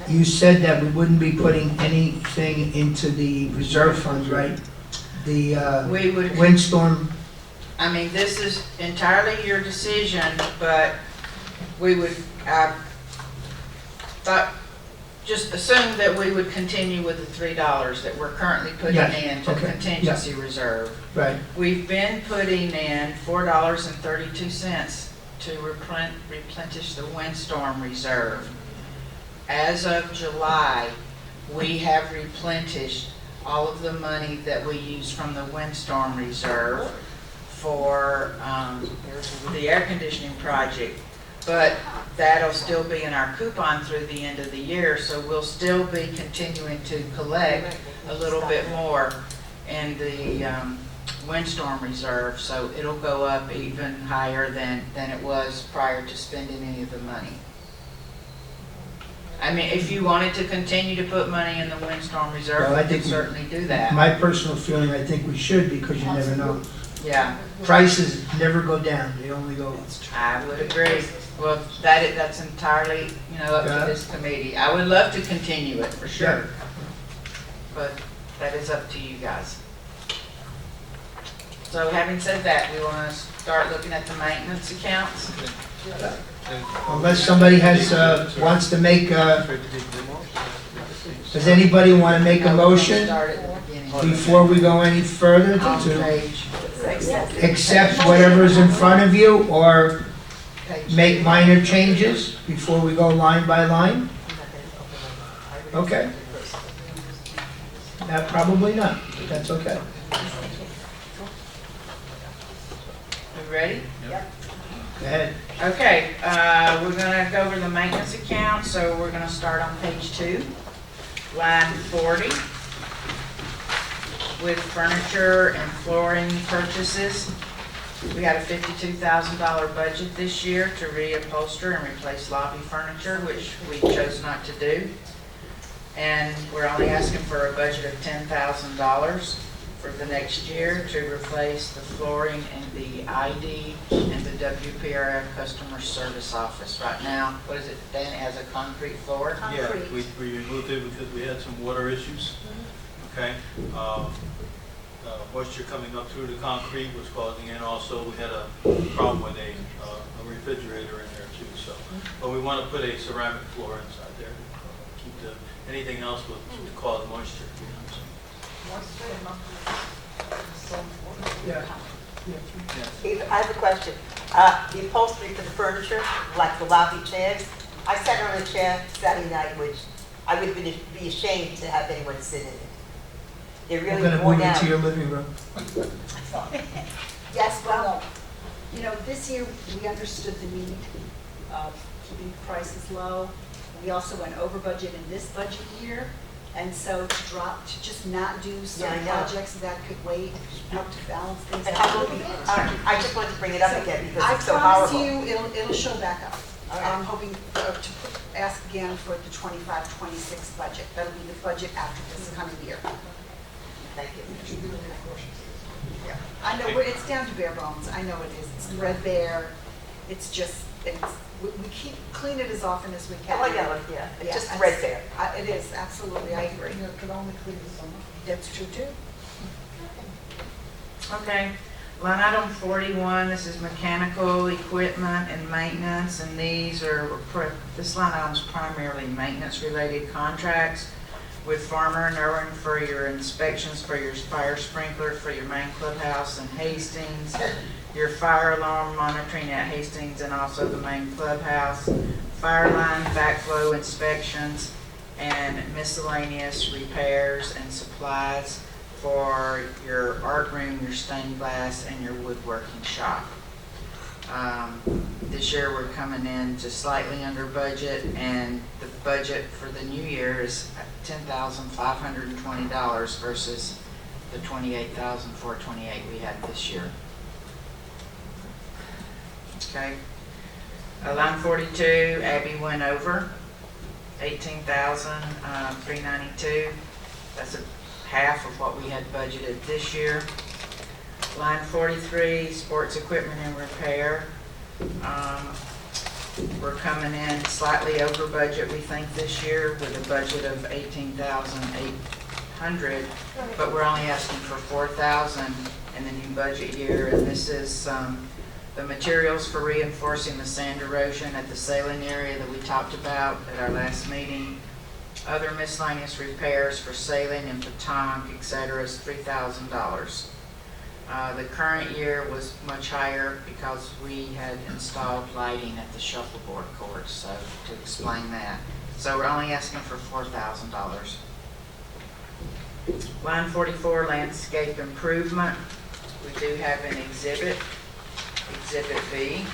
you said that we wouldn't be putting anything into the reserve fund, right? The We would, windstorm, I mean, this is entirely your decision, but we would, just assume that we would continue with the $3 that we're currently putting Yes, in to okay, contingency reserve. right? We've been putting in $4.32 to replenish the windstorm reserve. As of July, we have replenished all of the money that we use from the windstorm reserve for the air conditioning project. But that'll still be in our coupon through the end of the year, so we'll still be continuing to collect a little bit more in the windstorm reserve, so it'll go up even higher than it was prior to spending any of the money. I mean, if you wanted to continue to put money in the windstorm reserve, Well, I you think could certainly do that. My personal feeling, I think we should, because you never know. Yeah, Prices never go down, they only go up. I would agree. Well, that's entirely, up to this committee. I would love to continue it, for sure. But that is up to you guys. So having said that, we want to start looking at the maintenance accounts. Unless somebody wants to make, does anybody want to make a motion Start at the beginning. before we go any further On to page accept whatever's in front of you, or page make minor changes before we go line by line? Okay. Probably not, but that's okay. We ready? Go ahead. Okay, we're gonna go over the maintenance account, so we're gonna start on page 2, line 40, with furniture and flooring purchases. We had a $52,000 budget this year to reupholster and replace lobby furniture, which we chose not to do. And we're only asking for a budget of $10,000 for the next year to replace the flooring in the ID and the WPRF customer service office. Right now, what is it, Dan, it has a concrete floor? Yeah, we removed it because we had some water issues, okay? Moisture coming up through the concrete was causing it. Also, we had a problem with a refrigerator in there too, so. But we want to put a ceramic floor inside there, keep anything else would cause moisture. Yeah. Eva, I have a question. The upholstery for the furniture, like the lobby chairs, I sat on a chair Saturday night, which I would be ashamed to have anyone sit in it. They're We're really gonna worn move out. into your living room. Yes, well, you know, this year, we understood the need of keeping prices low. We also went over budget in this budget year, and so to just not do some Yeah, I know. projects that could wait, help to balance things And out how a will little we, bit. I just wanted to bring it up again because it's so I promise horrible. you, it'll show back up. All right. I'm hoping ask again for the 25-26 budget. That'll be the budget after this coming year. Thank you. I know, it's down to bare bones, I know it is, it's threadbare, it's just, we keep, clean it as often as we can. Oh, I know, yeah, it's Yeah, just that's- threadbare. It is, absolutely, I agree. You can only clean the summer. That's true too. Okay, line item 41, this is mechanical equipment and maintenance, and these are, this line item's primarily maintenance-related contracts with Farmer and Irwin for your inspections for your fire sprinkler, for your main clubhouse in Hastings, your fire alarm monitoring at Hastings and also the main clubhouse, fire line backflow inspections, and miscellaneous repairs and supplies for your art room, your stained glass, and your woodworking shop. This year we're coming in just slightly under budget, and the budget for the new year is $10,520 versus the $28,428 we had this year. Okay. Line 42, Abby went over, $18,392. That's half of what we had budgeted this year. Line 43, sports equipment and repair. We're coming in slightly over budget, we think, this year with a budget of $18,800, but we're only asking for $4,000 in the new budget year, and this is the materials for reinforcing the sand erosion at the sailing area that we talked about at our last meeting. Other miscellaneous repairs for sailing and petanque, etc. is $3,000. The current year was much higher because we had installed lighting at the shuffleboard courts, so to explain that. So we're only asking for $4,000. Line 44, landscape improvement. We do have an exhibit, Exhibit B,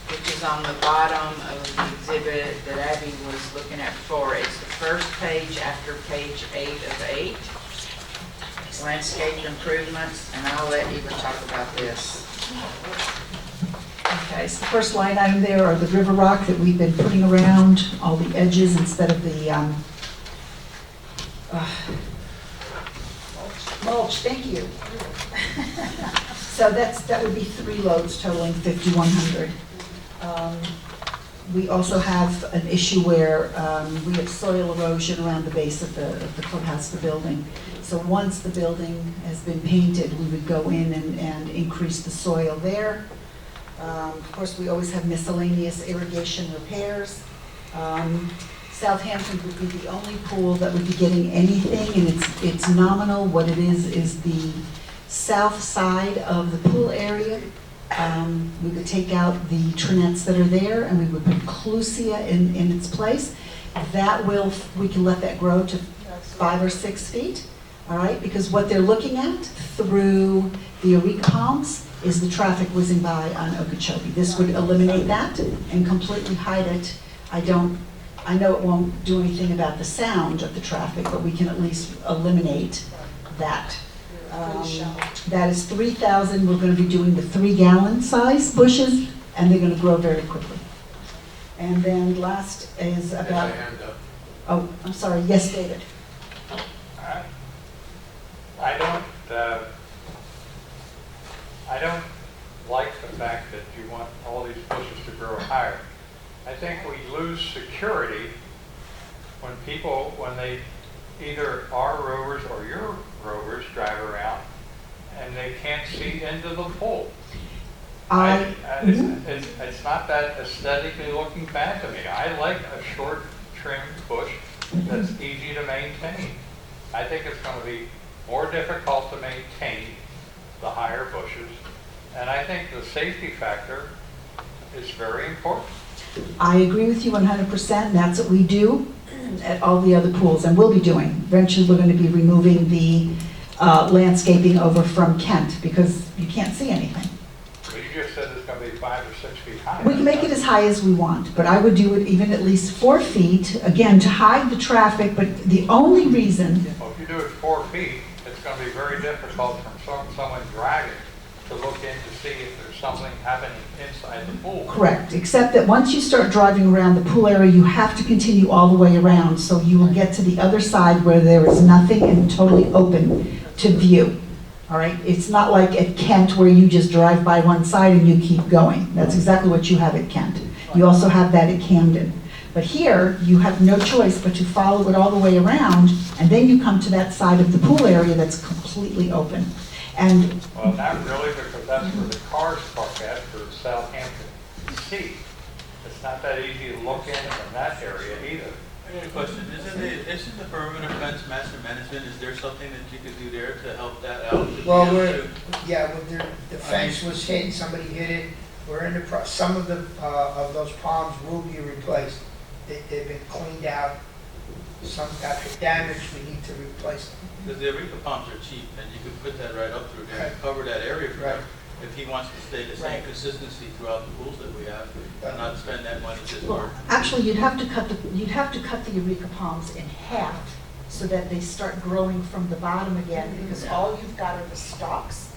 which is on the bottom of the exhibit that Abby was looking at before. It's the first page after page 8 of 8. Landscape improvements, and I'll let Eva talk about this. Okay, so the first line item there are the river rock that we've been putting around all the edges instead of the mulch, thank you. So that would be 3 loads totaling 5,100. We also have an issue where we have soil erosion around the base of the clubhouse, the building. So once the building has been painted, we would go in and increase the soil there. Of course, we always have miscellaneous irrigation repairs. Southampton would be the only pool that would be getting anything, and it's nominal. What it is the south side of the pool area. We would take out the trinettes that are there, and we would put clusia in its place. We can let that grow to 5 or 6 feet, all right? Because what they're looking at through the Eureka palms is the traffic whizzing by on Okeechobee. This would eliminate that and completely hide it. I know it won't do anything about the sound of the traffic, but we can at least eliminate that. That is 3,000. We're going to be doing the 3-gallon size bushes, and they're going to grow very quickly. And then last is about. Oh, I'm sorry. Yes, David. I don't like the fact that you want all these bushes to grow higher. I think we lose security when they either our rovers or your rovers drive around and they can't see into the pool. It's not that aesthetically looking bad to me. I like a short trimmed bush that's easy to maintain. I think it's going to be more difficult to maintain the higher bushes. And I think the safety factor is very important. I agree with you 100%, and that's what we do at all the other pools, and we'll be doing. Eventually, we're going to be removing the landscaping over from Kent, because you can't see anything. But you just said it's going to be 5 or 6 feet high. We can make it as high as we want, but I would do it even at least 4 feet, again, to hide the traffic, but the only reason, Well, if you do it 4 feet, it's going to be very difficult from someone driving to look in to see if there's something happening inside the pool. correct, except that once you start driving around the pool area, you have to continue all the way around, so you will get to the other side where there is nothing and totally open to view. All right, it's not like at Kent where you just drive by one side and you keep going. That's exactly what you have at Kent. You also have that at Camden. But here, you have no choice but to follow it all the way around, and then you come to that side of the pool area that's completely open. And Well, not really, because that's where the cars park at for Southampton Sea. It's not that easy to look in from that area either. I got a question, isn't the perimeter fence master management, is there something that you could do there to help that out? To be Well, able we're, to- yeah, the fence was hit, somebody hit it. We're in the some of of those palms will be replaced. They've been cleaned out. Some got damaged, we need to replace them. Because the Areca palms are cheap, and you could put that right up through there and cover that area for him. If he wants to stay the same Right. consistency throughout the pools that we have, and not spend that money just well, for. actually, you'd have to cut the Eureka palms in half so that they start growing from the bottom again, because all you've got are the stalks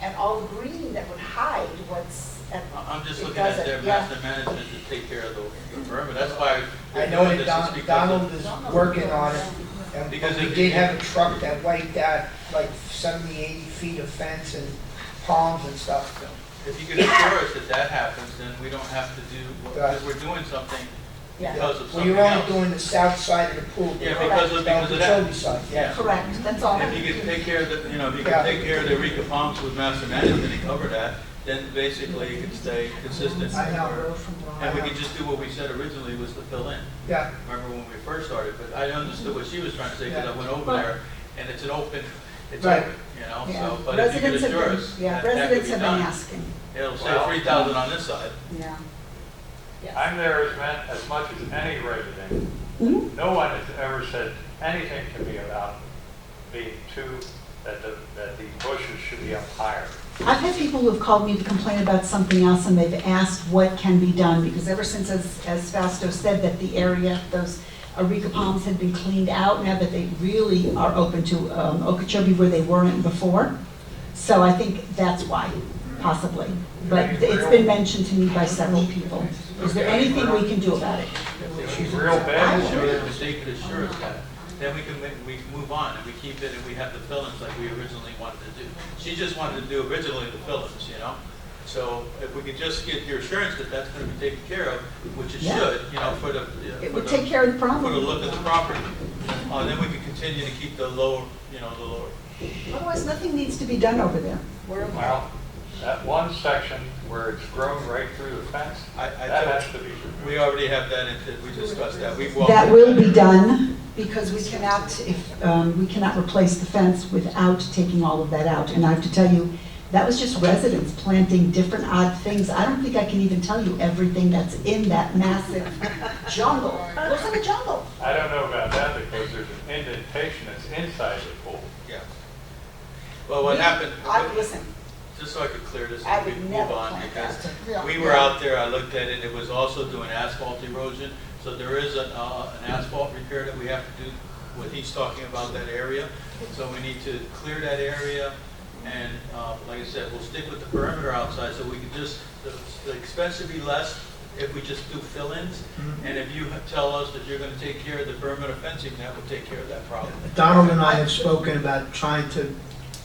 and all the green that would hide what's at. I'm just it looking at doesn't, their yeah. master management to take care of the perimeter, that's why I they're know doing that this, is because Donald of. is working on it. And Because we if did you- have a truck that wiped out like 70, 80 feet of fence and palms and stuff. If you could assure us that that happens, then we don't have to do, because we're doing something Yeah. because of Well, something you're only else. doing the south side of the pool. Yeah, because of that. Okeechobee side, yeah. Correct, that's all. If you could take care of the, if you Yeah. could take care of the Areca palms with master management and cover that, then basically it can stay consistent. I know. And we could just do what we said originally was to fill in. Yeah, Remember when we first started, but I understood what she was trying to say, because I went over Yeah. there, and it's an open, it's Right. open, Yeah. so, but if you could Residents have assure been- us Yeah, that that could residents be have been done, asking, it'll save Well- 3,000 on this side. yeah. Yes. I'm there as much as any resident. Mhm. No one has ever said anything to me about that the bushes should be up higher. I've had people who have called me to complain about something else, and they've asked what can be done, because ever since, as Fausto said, that the area, those Areca palms had been cleaned out, now that they really are open to Okeechobee where they weren't before. So I think that's why, possibly. But it's been mentioned to me by several people. Is there anything we can do about it? She's real bad. If they could assure us that, then we move on, and we keep it, and we have the fill-ins like we originally wanted to do. She just wanted to do originally the fill-ins, So if we could just get your assurance that that's gonna be taken care of, which it Yeah. should, for the. It would take care of the For the problem. look of the property. Then we can continue to keep the lower, the lower. Otherwise, nothing needs to be done over there. We're okay. Well, that one section where it's grown right through the fence, that has to be removed. We already have that, we discussed that. That will be done, because we cannot, we cannot replace the fence without taking all of that out. And I have to tell you, that was just residents planting different odd things. I don't think I can even tell you everything that's in that massive jungle. It looks like a jungle. I don't know about that because there's an indentation that's inside the pool. Yeah. Well, what happened, Listen, just so I could clear this I and we would move never on, plant because that. we were out there, I looked at it, it was also doing asphalt erosion. So there is an asphalt repair that we have to do, what he's talking about, that area. So we need to clear that area, and like I said, we'll stick with the perimeter outside, so we can just, the expense should be less if we just do fill-ins. And if you tell us that you're gonna take care of the perimeter fencing, that will take care of that problem. Donald and I have spoken about trying to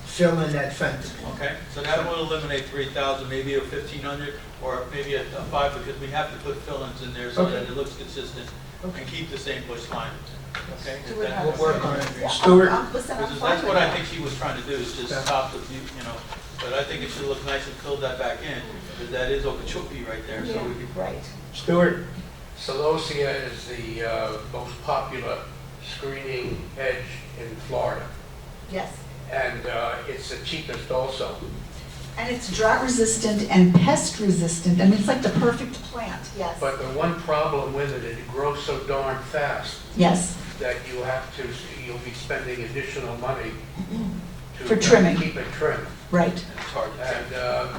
fill in that fence. Okay, so that will eliminate 3,000, maybe a 1,500, or maybe a 5, because we have to put fill-ins in there so that it looks consistent and keep the same bush line. Okay? Is that- We'll work on it. Yeah, Stuart? listen, I'm Because fine that's with what I that. think she was trying to do, is just top the view, but I think it should look nice and fill that back in, because that is Okeechobee right there, so we can. Right. Stuart? Celosia is the most popular screening hedge in Florida. Yes. and it's the cheapest also. And it's drought resistant and pest resistant. I mean, it's like the perfect plant, yes. But the one problem with it, it grows so darn fast Yes, that you'll be spending additional money to For trimming. keep it trim. right. It's hard to And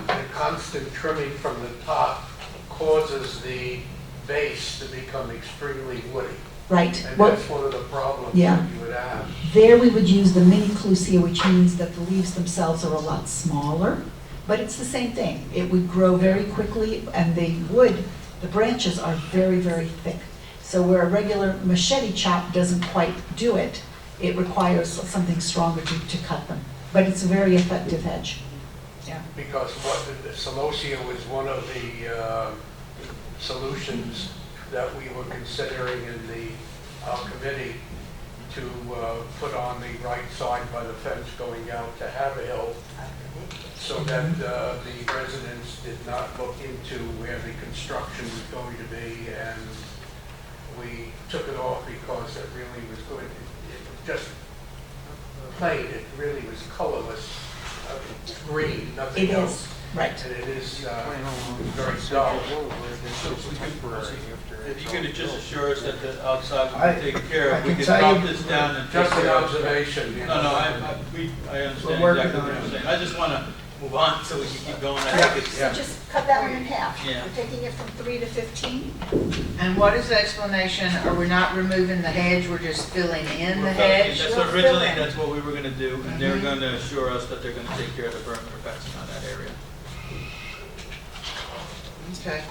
the constant trimming from the top causes the base to become extremely woody. Right. And Well, that's one of the problems Yeah. that you would have. there we would use the mini clusia, which means that the leaves themselves are a lot smaller, but it's the same thing. It would grow very quickly, and the branches are very, very thick. So where a regular machete chop doesn't quite do it, it requires something stronger to cut them. But it's a very effective hedge. Because what the celosia was one of the solutions that we were considering in the committee to put on the right side by the fence going out to Haverhill, so that the residents did not look into where the construction was going to be, and we took it off because it really was good. It was just plain, it really was colorless, green, nothing It else. is, right. And it is very dull. If you could just assure us that the outside will I- be taken care I of, we can can tell drop you- this down and take Just an care of it. observation. you No, know. I understand We're working exactly what on you're it. saying. I just want to move on so we can keep going. I think it's, Yeah. Just cut that one in half. Yeah. We're taking it from 3 to 15. And what is the explanation? Are we not removing the hedge, we're just filling in the we're filling in. hedge? That's We're originally, filling. that's what we were going to do, and they're going to assure us that they're going to take care of the perimeter fencing on that area. Okay.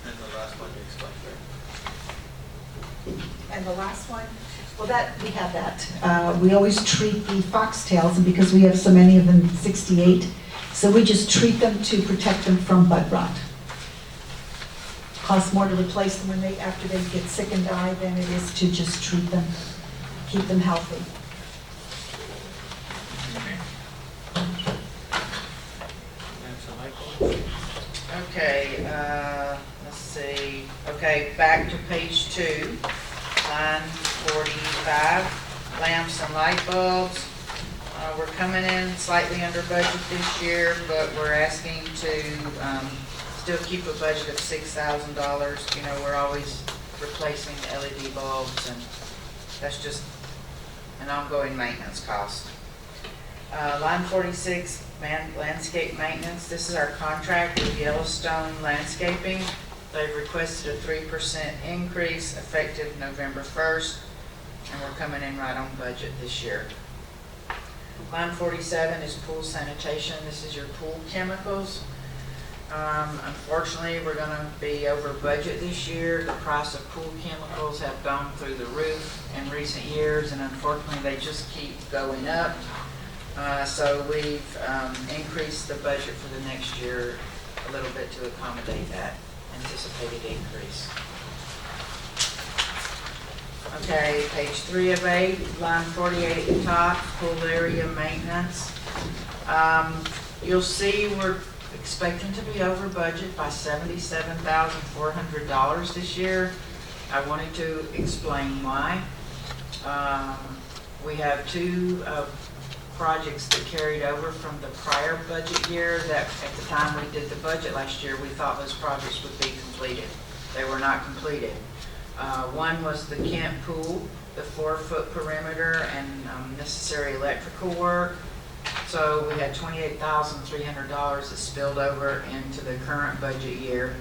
And the last one you explained, right? And the last one, well, we have that. We always treat the foxtails, and because we have so many of them, 68, so we just treat them to protect them from bud rot. Costs more to replace them after they get sick and die than it is to just treat them, keep them healthy. Okay, let's see. Okay, back to page 2, line 45, lamps and light bulbs. We're coming in slightly under budget this year, but we're asking to still keep a budget of $6,000. You know, we're always replacing LED bulbs, and that's just an ongoing maintenance cost. Line 46, landscape maintenance. This is our contract with Yellowstone Landscaping. They've requested a 3% increase effective November 1st, and we're coming in right on budget this year. Line 47 is pool sanitation. This is your pool chemicals. Unfortunately, we're going to be over budget this year. The price of pool chemicals have gone through the roof in recent years, and unfortunately, they just keep going up. So we've increased the budget for the next year a little bit to accommodate that anticipated increase. Okay, page 3 of 8, line 48 at the top, pool area maintenance. You'll see we're expecting to be over budget by $77,400 this year. I wanted to explain why. We have 2 projects that carried over from the prior budget year that at the time we did the budget last year, we thought those projects would be completed. They were not completed. One was the Kent Pool, the 4-foot perimeter and necessary electrical work. So we had $28,300 that spilled over into the current budget year.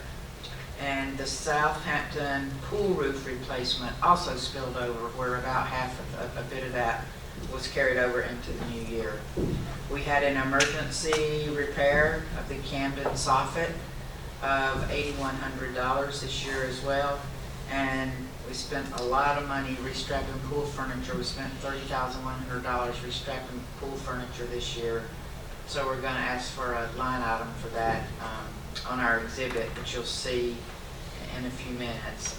And the Southampton pool roof replacement also spilled over, where about half of a bit of that was carried over into the new year. We had an emergency repair of the Camden soffit of $8,100 this year as well. And we spent a lot of money restrapping pool furniture. We spent $30,100 restrapping pool furniture this year. So we're going to ask for a line item for that on our exhibit, which you'll see in a few minutes.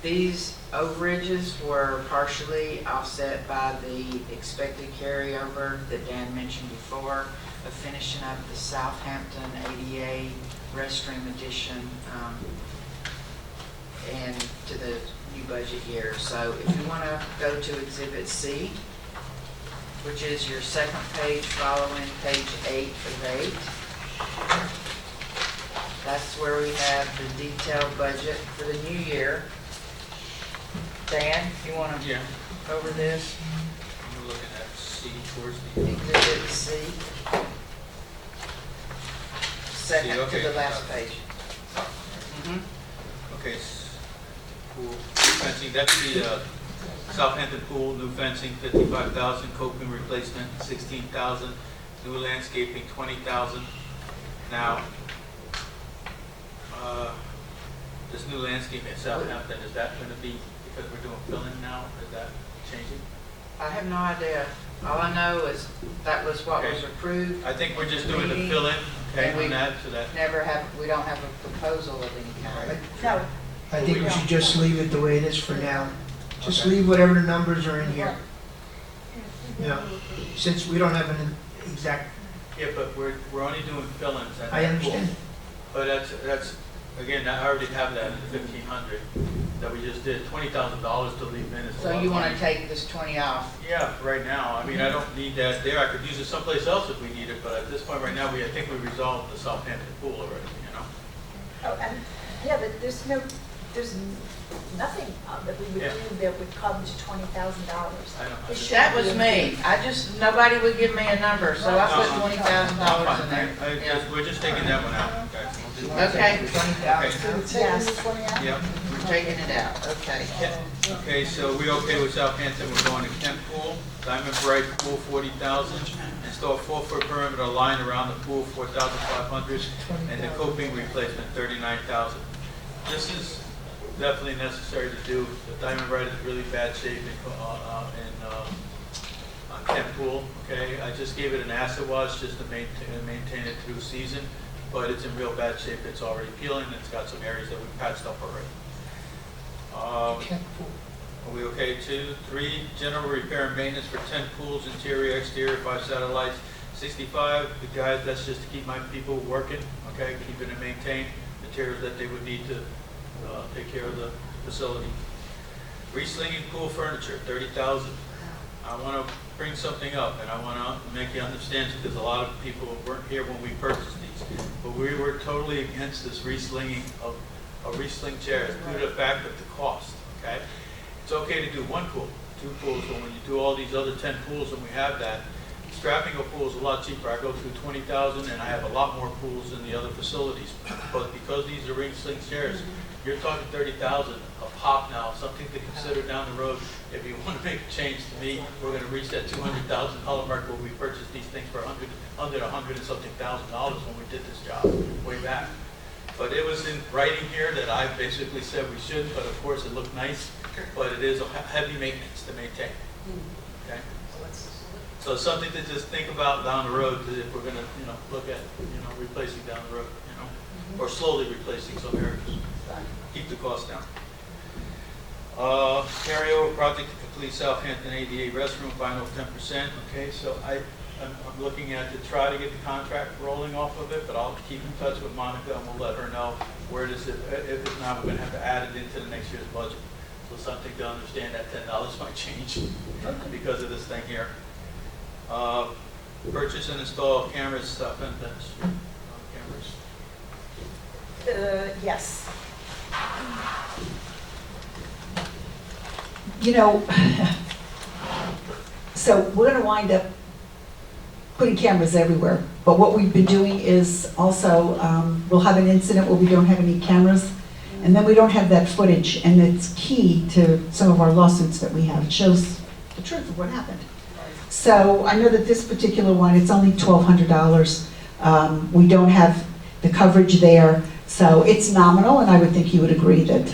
These overages were partially offset by the expected carryover that Dan mentioned before of finishing up the Southampton ADA restroom addition and to the new budget year. So if you want to go to Exhibit C, which is your second page following page 8 of 8. That's where we have the detailed budget for the new year. Dan, you want to Yeah, go over this? I'm looking at C towards the, Exhibit C. Second to okay. the last page. Mhm. okay, pool fencing, that's the Southampton pool, new fencing, 55,000, coping replacement, 16,000, new landscaping, 20,000. Now, this new landscaping at Southampton, is that going to be, because we're doing filling now, is that changing? I have no idea. All I know is that was what was Okay. approved. I think we're just doing the Meeting, fill-in, okay, and we on that, so that, we don't have a proposal of any kind. No, I think we should just leave it the way it is for now. Just leave whatever the numbers are in here. You know, since we don't have an exact, yeah, but we're only doing fill-ins at that I pool. understand. But that's, again, I already have that in the 1,500 that we just did, $20,000 to leave in. It's a So lot you of want to money. take this 20 off? Yeah, for right now. I mean, I don't need that there. I could use it someplace else if we need it, but at this point right now, I think we resolved the Southampton pool already, you know? Oh, and, yeah, but there's nothing that we would Yeah. do that would come to $20,000. I don't, That was me. Nobody would give me a number, so I put $20,000 in there. Yeah. We're just taking that one out, okay? Okay, 20,000. So we're taking the 20 out? Yep. We're taking it out, okay. Okay, so we okay with Southampton, we're going to Kent Pool, Diamond Bright Pool, 40,000, install 4-foot perimeter line around the pool, 4,500, and the coping replacement, 39,000. This is definitely necessary to do. The Diamond Bright is really bad shape on Kent Pool, okay? I just gave it an acid wash just to maintain it through season, but it's in real bad shape. It's already peeling, and it's got some areas that we patched up already. Are we okay? 2, 3, general repair and maintenance for 10 pools, interior, exterior, 5 satellites, 65. The guys, that's just to keep my people working, okay, keeping it maintained, materials that they would need to take care of the facility. Reslinging pool furniture, 30,000. I want to bring something up, and I want to make you understand, because a lot of people weren't here when we purchased these, but we were totally against this reslinging of resling chairs due to the fact of the cost, okay? It's okay to do 1 pool, 2 pools, but when you do all these other 10 pools and we have that, strapping a pool is a lot cheaper. I go through 20,000 and I have a lot more pools in the other facilities. But because these are ring-sling chairs, you're talking 30,000 a pop now, something to consider down the road. If you want to make a change, to me, we're going to reach that $200,000 mark where we purchased these things for under $100 and something thousand when we did this job way back. But it was in writing here that I basically said we should, but of course it looked nice, but it is a heavy maintenance to maintain, okay? So something to just think about down the road, that if we're gonna, look at, replacing down the road, or slowly replacing some areas. Keep the cost down. Carryover project to complete Southampton ADA restroom, final 10%, okay? So I'm looking at to try to get the contract rolling off of it, but I'll keep in touch with Monica and we'll let her know where it is. If it's not, we're gonna have to add it into the next year's budget. So something to understand that $10 might change because of this thing here. Purchase and install cameras, Southampton cameras. Yes. So we're going to wind up putting cameras everywhere. But what we've been doing is also, we'll have an incident where we don't have any cameras, and then we don't have that footage, and it's key to some of our lawsuits that we have. It shows the truth of what happened. So I know that this particular one, it's only $1,200. We don't have the coverage there, so it's nominal, and I would think you would agree that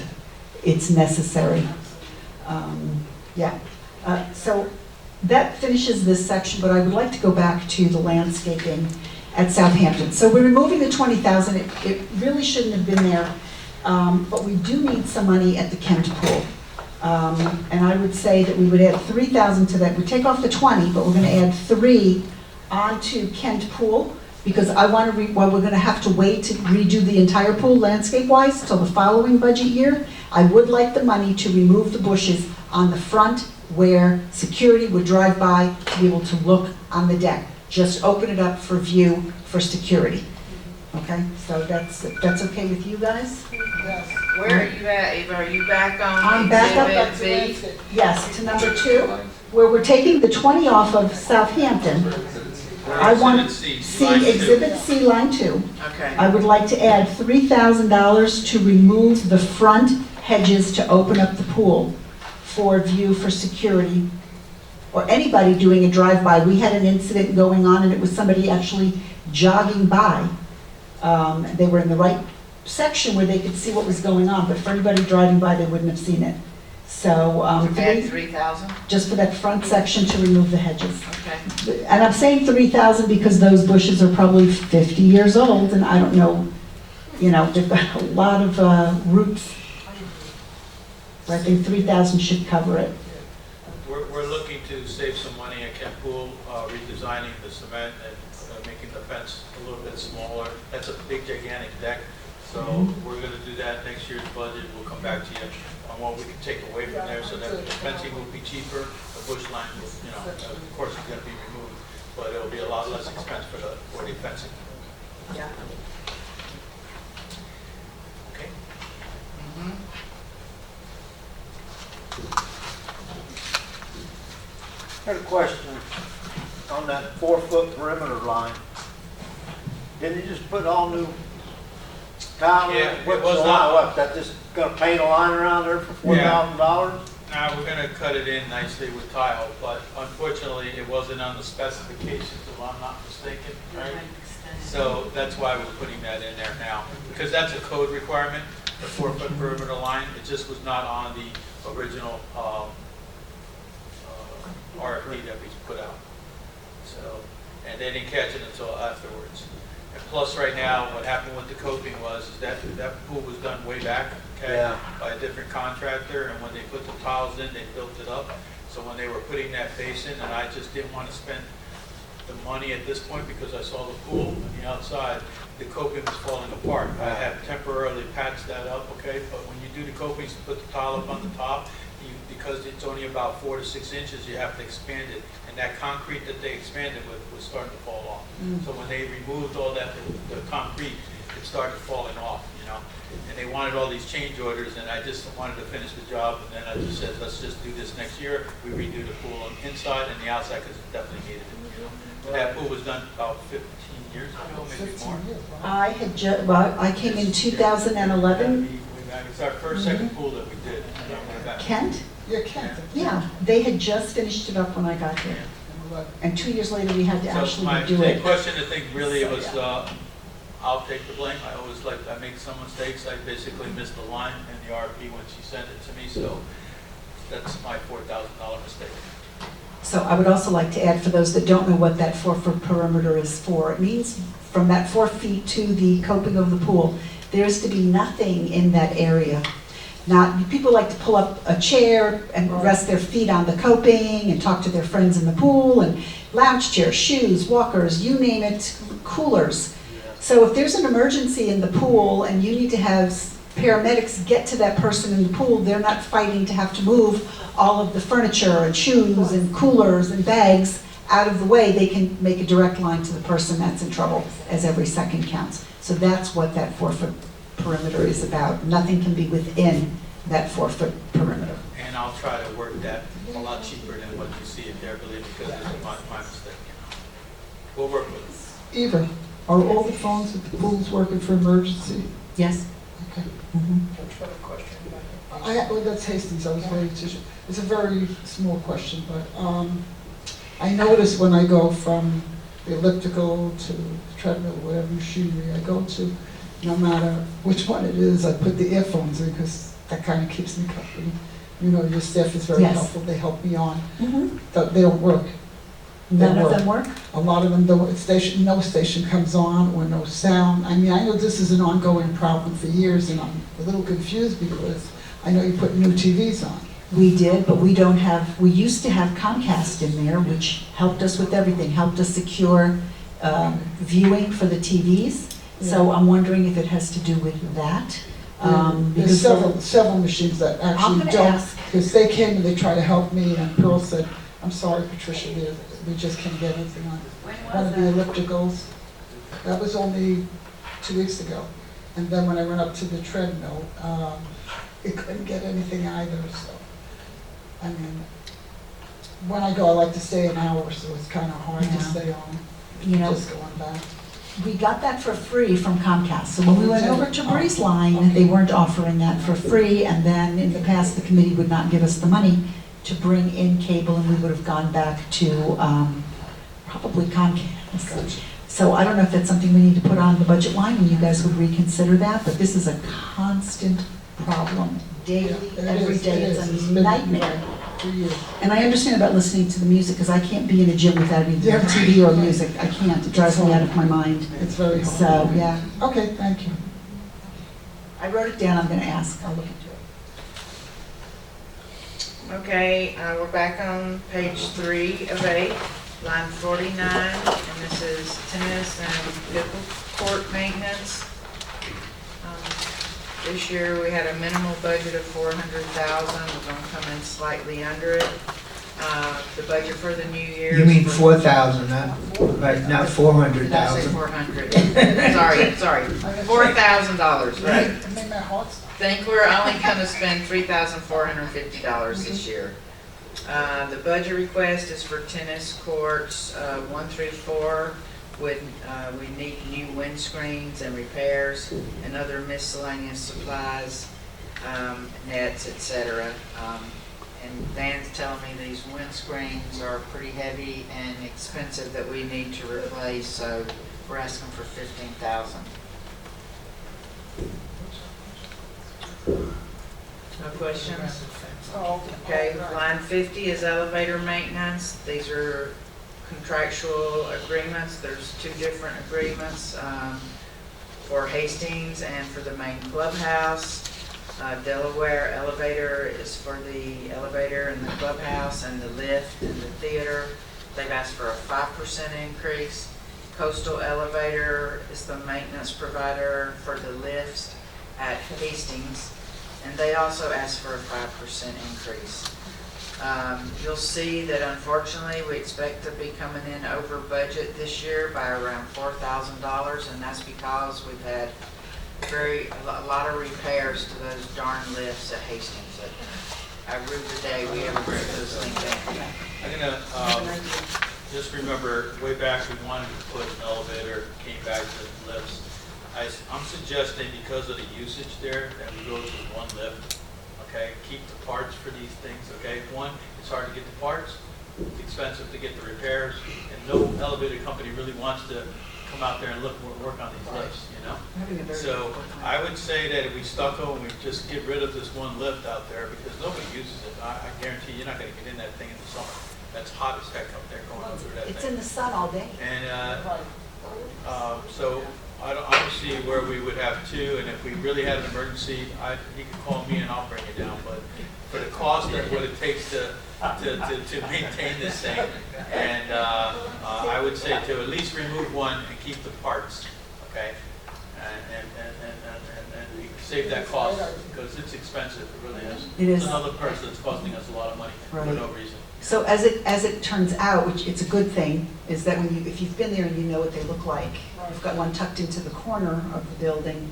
it's necessary. So that finishes this section, but I would like to go back to the landscaping at Southampton. So we're removing the 20,000. It really shouldn't have been there, but we do need some money at the Kent Pool. And I would say that we would add 3,000 to that. We take off the 20, but we're going to add 3 onto Kent Pool because I want to, well, we're going to have to wait to redo the entire pool landscape-wise till the following budget year. I would like the money to remove the bushes on the front where security would drive by to be able to look on the deck. Just open it up for view for security. Okay, so that's okay with you guys? Where are you at, Eva? Are you back on I'm back up exhibit B? Yes, to number 2, where we're taking the 20 off of Southampton. I want Exhibit C, line two. Exhibit C, line 2. Okay. I would like to add $3,000 to remove the front hedges to open up the pool for view for security, or anybody doing a drive-by. We had an incident going on, and it was somebody actually jogging by. They were in the right section where they could see what was going on, but for anybody driving by, they wouldn't have seen it. So, Add 3,000? just for that front section to remove the hedges. Okay. And I'm saying 3,000 because those bushes are probably 50 years old, and I don't know, they've got a lot of roots. I think 3,000 should cover it. We're looking to save some money at Kent Pool, redesigning the cement and making the fence a little bit smaller. That's a big, gigantic deck, so we're going to do that next year's budget. We'll come back to you on what we can take away from there, so that the fencing will be cheaper. The bush line will, of course, is going to be removed, but it'll be a lot less expense for the fencing. Yeah. Okay. I had a question on that 4-foot perimeter line. Didn't you just put all new tile? Yeah, it What's was the not- line? What, that just gonna paint a line around there for $4,000? Now, we're going to cut it in nicely with tile, but unfortunately, it wasn't on the specifications, if I'm not mistaken, right? So that's why we're putting that in there now, because that's a code requirement, the 4-foot perimeter line. It just was not on the original RFP that we put out. So, and they didn't catch it until afterwards. And plus, right now, what happened with the coping was is that pool was done way back, okay, Yeah. by a different contractor, and when they put the tiles in, they built it up. So when they were putting that basin, and I just didn't want to spend the money at this point because I saw the pool on the outside, the coping was falling apart. I had temporarily patched that up, okay, but when you do the copings, you put the tile up on the top, because it's only about 4 to 6 inches, you have to expand it. And that concrete that they expanded with was starting to fall off. So when they removed all that, the concrete, it started falling off, And they wanted all these change orders, and I just wanted to finish the job. And then I just said, let's just do this next year. We redo the pool on the inside and the outside because it definitely needed it. That pool was done about 15 years ago, maybe more. I came in 2011. It's our first, second pool that we did. Kent? Yeah, Kent. Yeah, they had just finished it up when I got here. And 2 years later, we had to So actually my do it. question, I think, really was, I'll take the blame. I make some mistakes. I basically missed the line in the RFP when she sent it to me, so that's my $4,000 mistake. So I would also like to add, for those that don't know what that 4-foot perimeter is for, it means from that 4 feet to the coping of the pool, there's to be nothing in that area. People like to pull up a chair and rest their feet on the coping and talk to their friends in the pool, and lounge chairs, shoes, walkers, you name it, coolers. So if there's an emergency in the pool and you need to have paramedics get to that person in the pool, they're not fighting to have to move all of the furniture and shoes and coolers and bags out of the way. They can make a direct line to the person that's in trouble, as every second counts. So that's what that 4-foot perimeter is about. Nothing can be within that 4-foot perimeter. And I'll try to work that a lot cheaper than what you see it there, believe me, because it's my mistake. We'll work with it. Eva, are all the phones at the pools working for emergency? Yes? Okay. Question. Well, that's Hastings, I was waiting to, it's a very small question, but I notice when I go from the elliptical to the treadmill, whatever machinery I go to, no matter which one it is, I put the earphones in because that kind of keeps me company. Your staff is very Yes. helpful, they help me on. They don't work. None of them work? A lot of them, no station comes on or no sound. I mean, I know this is an ongoing problem for years, and I'm a little confused because I know you put new TVs on. We did, but we used to have Comcast in there, which helped us with everything, helped us secure viewing for the TVs. So I'm wondering if it has to do with that. There's several machines that I'm actually gonna don't, ask. because they came and they tried to help me, and Pearl said, I'm sorry, Patricia, we just can't get anything on one of the ellipticals. That was only 2 weeks ago. And then when I went up to the treadmill, it couldn't get anything either, so. I mean, when I go, I like to stay an hour, so it's kind of hard to Yeah. stay on, You know, just going back. we got that for free from Comcast. So when we went over to Breeze Line, they weren't offering that for free. And then in the past, the committee would not give us the money to bring in cable, and we would have gone back to probably Comcast. So I don't know if that's something we need to put on the budget line, and you guys would reconsider that, but this is a constant problem, daily, Yeah, it every is, day. it It's is. a It's been nightmare. For years. And I understand about listening to the music, because I can't be in a gym without either Yeah. TV or music. I can't, it drives me out of my mind. It's very hard. So, yeah, Okay, thank you. I wrote it down, I'm gonna ask, I'll look into it. Okay, we're back on page 3 of 8, line 49, and this is tennis and pickle court maintenance. This year, we had a minimal budget of 400,000, we're gonna come in slightly under it. The budget for the new year. You is mean for- 4,000, right, not Did I say 400,000. 400? Sorry, $4,000, right? It made my heart stop. Think we're only gonna spend $3,450 this year. The budget request is for tennis courts, 1 through 4. We need new windscreens and repairs and other miscellaneous supplies, nets, etc. And Dan's telling me these windscreens are pretty heavy and expensive that we need to replace, so we're asking for $15,000. No questions? Okay, line 50 is elevator maintenance. These are contractual agreements. There's 2 different agreements for Hastings and for the main clubhouse. Delaware elevator is for the elevator in the clubhouse, and the lift in the theater. They've asked for a 5% increase. Coastal Elevator is the maintenance provider for the lifts at Hastings, and they also asked for a 5% increase. You'll see that unfortunately we expect to be coming in over budget this year by around $4,000, and that's because we've had a lot of repairs to those darn lifts at Hastings. I rue the day we ever break those things down. I'm gonna, just remember, way back we wanted to put an elevator, came back to lifts. I'm suggesting because of the usage there, that we go to 1 lift, okay? Keep the parts for these things, okay? 1, it's hard to get the parts, it's expensive to get the repairs, and no elevator company really wants to come out there and work on these lifts, you know? So I would say that if we stuck on, we just get rid of this 1 lift out there, because nobody uses it. I guarantee you're not gonna get in that thing in the summer. That's hot as heck up there going through that thing. It's in the sun all day. And so I don't see where we would have 2, and if we really had an emergency, he could call me and I'll bring it down. But for the cost of what it takes to maintain this thing, and I would say to at least remove 1 and keep the parts, okay? And we could save that cost, because it's expensive, it really is. It is. It's another person that's costing us a lot of money for Right. no reason. So as it turns out, which it's a good thing, is that if you've been there and you know what they look like, you've got one tucked into the corner of the building,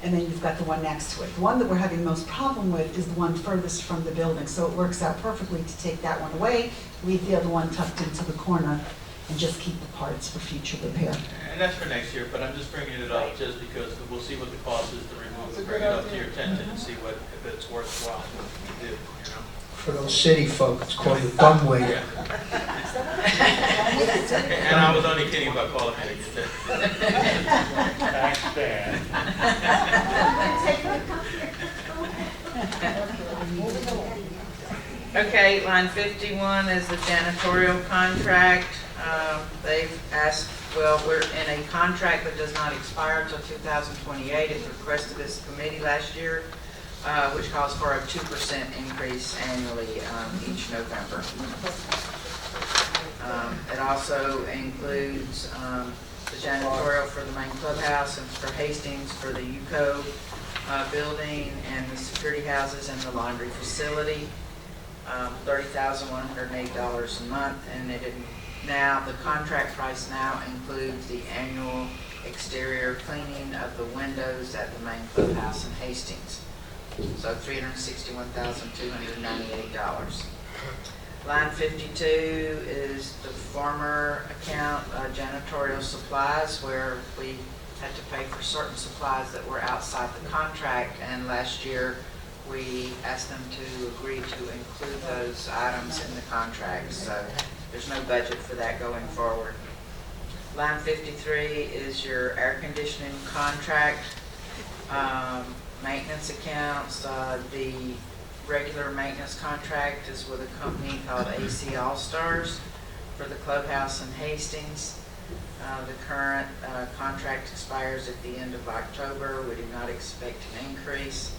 and then you've got the one next to it. The one that we're having the most problem with is the one furthest from the building, so it works out perfectly to take that one away, leave the other one tucked into the corner, and just keep the parts for future repair. And that's for next year, but I'm just bringing it up just because we'll see what the cost is to remove it, bring it up to your attention and see if it's worthwhile to do, you know? For those city folk, it's called the dumbwaiter. And I was only kidding about calling it a Thanks, Dan. Okay, line 51 is the janitorial contract. They've asked, well, we're in a contract that does not expire until 2028. It was requested this committee last year, which calls for a 2% increase annually each November. It also includes the janitorial for the main clubhouse and for Hastings for the UCO building and the security houses and the laundry facility. $30,108 a month, and now the contract price now includes the annual exterior cleaning of the windows at the main clubhouse in Hastings. So $361,298. Line 52 is the former account, janitorial supplies, where we had to pay for certain supplies that were outside the contract, and last year we asked them to agree to include those items in the contract, so there's no budget for that going forward. Line 53 is your air conditioning contract, maintenance accounts. The regular maintenance contract is with a company called AC All-Stars for the clubhouse in Hastings. The current contract expires at the end of October. We do not expect an increase.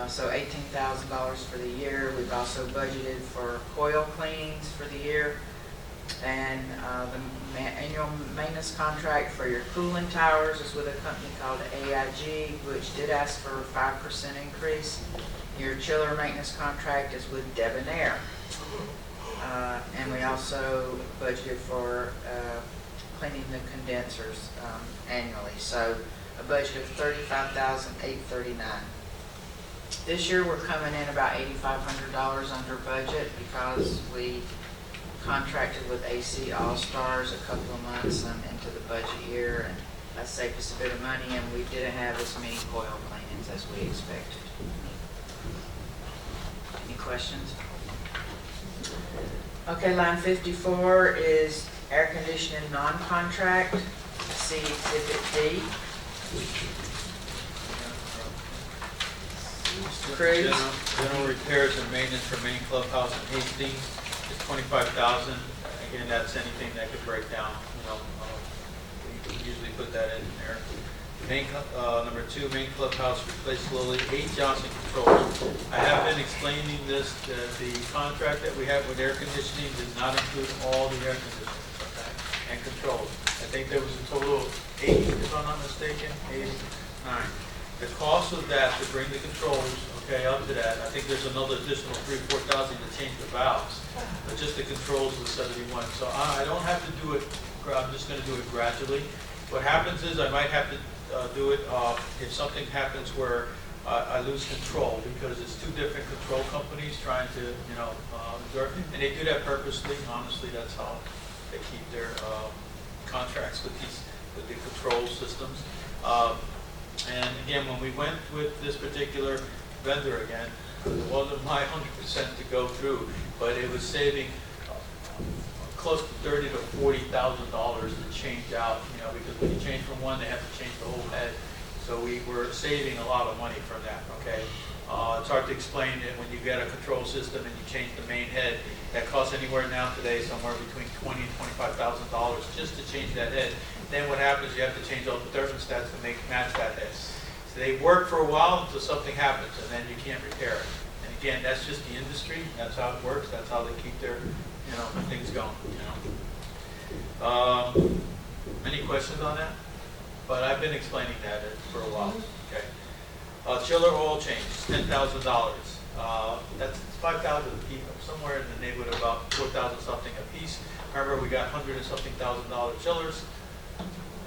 So $18,000 for the year. We've also budgeted for coil cleanings for the year. And the annual maintenance contract for your cooling towers is with a company called AIG, which did ask for a 5% increase. Your chiller maintenance contract is with Debonair. And we also budgeted for cleaning the condensers annually. So a budget of $35,839. This year we're coming in about $8,500 under budget because we contracted with AC All-Stars a couple of months into the budget year, and that saved us a bit of money, and we didn't have as many coil cleanings as we expected. Any questions? Okay, line 54 is air conditioning non-contract. See Exhibit D. Mr. Cruz? General repairs and maintenance for main clubhouse in Hastings is $25,000. Again, that's anything that could break down, we usually put that in there. Number 2, main clubhouse replace slowly 8 Johnson controls. I have been explaining this, the contract that we have with air conditioning does not include all the air conditioning, okay, and controls. I think there was a total of 8, if I'm not mistaken, 8, 9. The cost of that to bring the controls, okay, up to that, I think there's another additional $3,000 to $4,000 to change the valves, but just the controls was 71. So I don't have to do it. I'm just going to do it gradually. What happens is I might have to do it if something happens where I lose control, because it's 2 different control companies trying to, and they do that purposely. Honestly, that's how they keep their contracts with the control systems. And again, when we went with this particular vendor again, it wasn't my 100% to go through, but it was saving close to $30,000 to $40,000 to change out, because when you change from one, they have to change the whole head. So we were saving a lot of money from that, okay? It's hard to explain it when you get a control system and you change the main head. That costs anywhere now today somewhere between $20,000 and $25,000 just to change that head. Then what happens, you have to change all the thermostats to match that head. So they work for a while until something happens, and then you can't repair it. And again, that's just the industry. That's how it works. That's how they keep their, things going. Any questions on that? But I've been explaining that for a while. Okay. Chiller oil change, $10,000. That's $5,000 a piece, somewhere in the neighborhood of about $4,000 something a piece. Remember, we got $100 and something $1,000 chillers.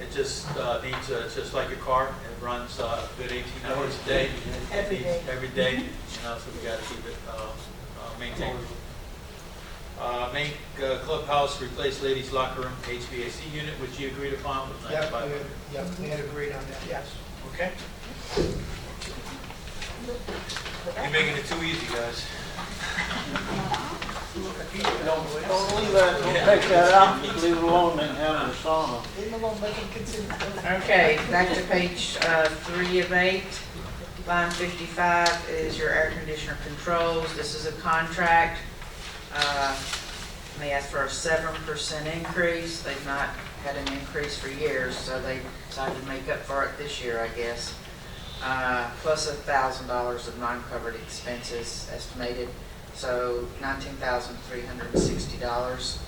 It just needs, just like a car, it runs a good 18 hours a day. Every day, so we got to keep it maintained. Main clubhouse, replace ladies' locker room HVAC unit, which you agreed upon with $9,500. Yep, we had agreed on that, yes. Okay. You're making it too easy, guys. Don't leave that, don't take that out, just leave it alone and have the sauna. Okay, back to page 3 of 8. Line 55 is your air conditioner controls. This is a contract. They asked for a 7% increase. They've not had an increase for years, so they decided to make up for it this year, I guess. Plus $1,000 of non-covered expenses estimated, so $19,360.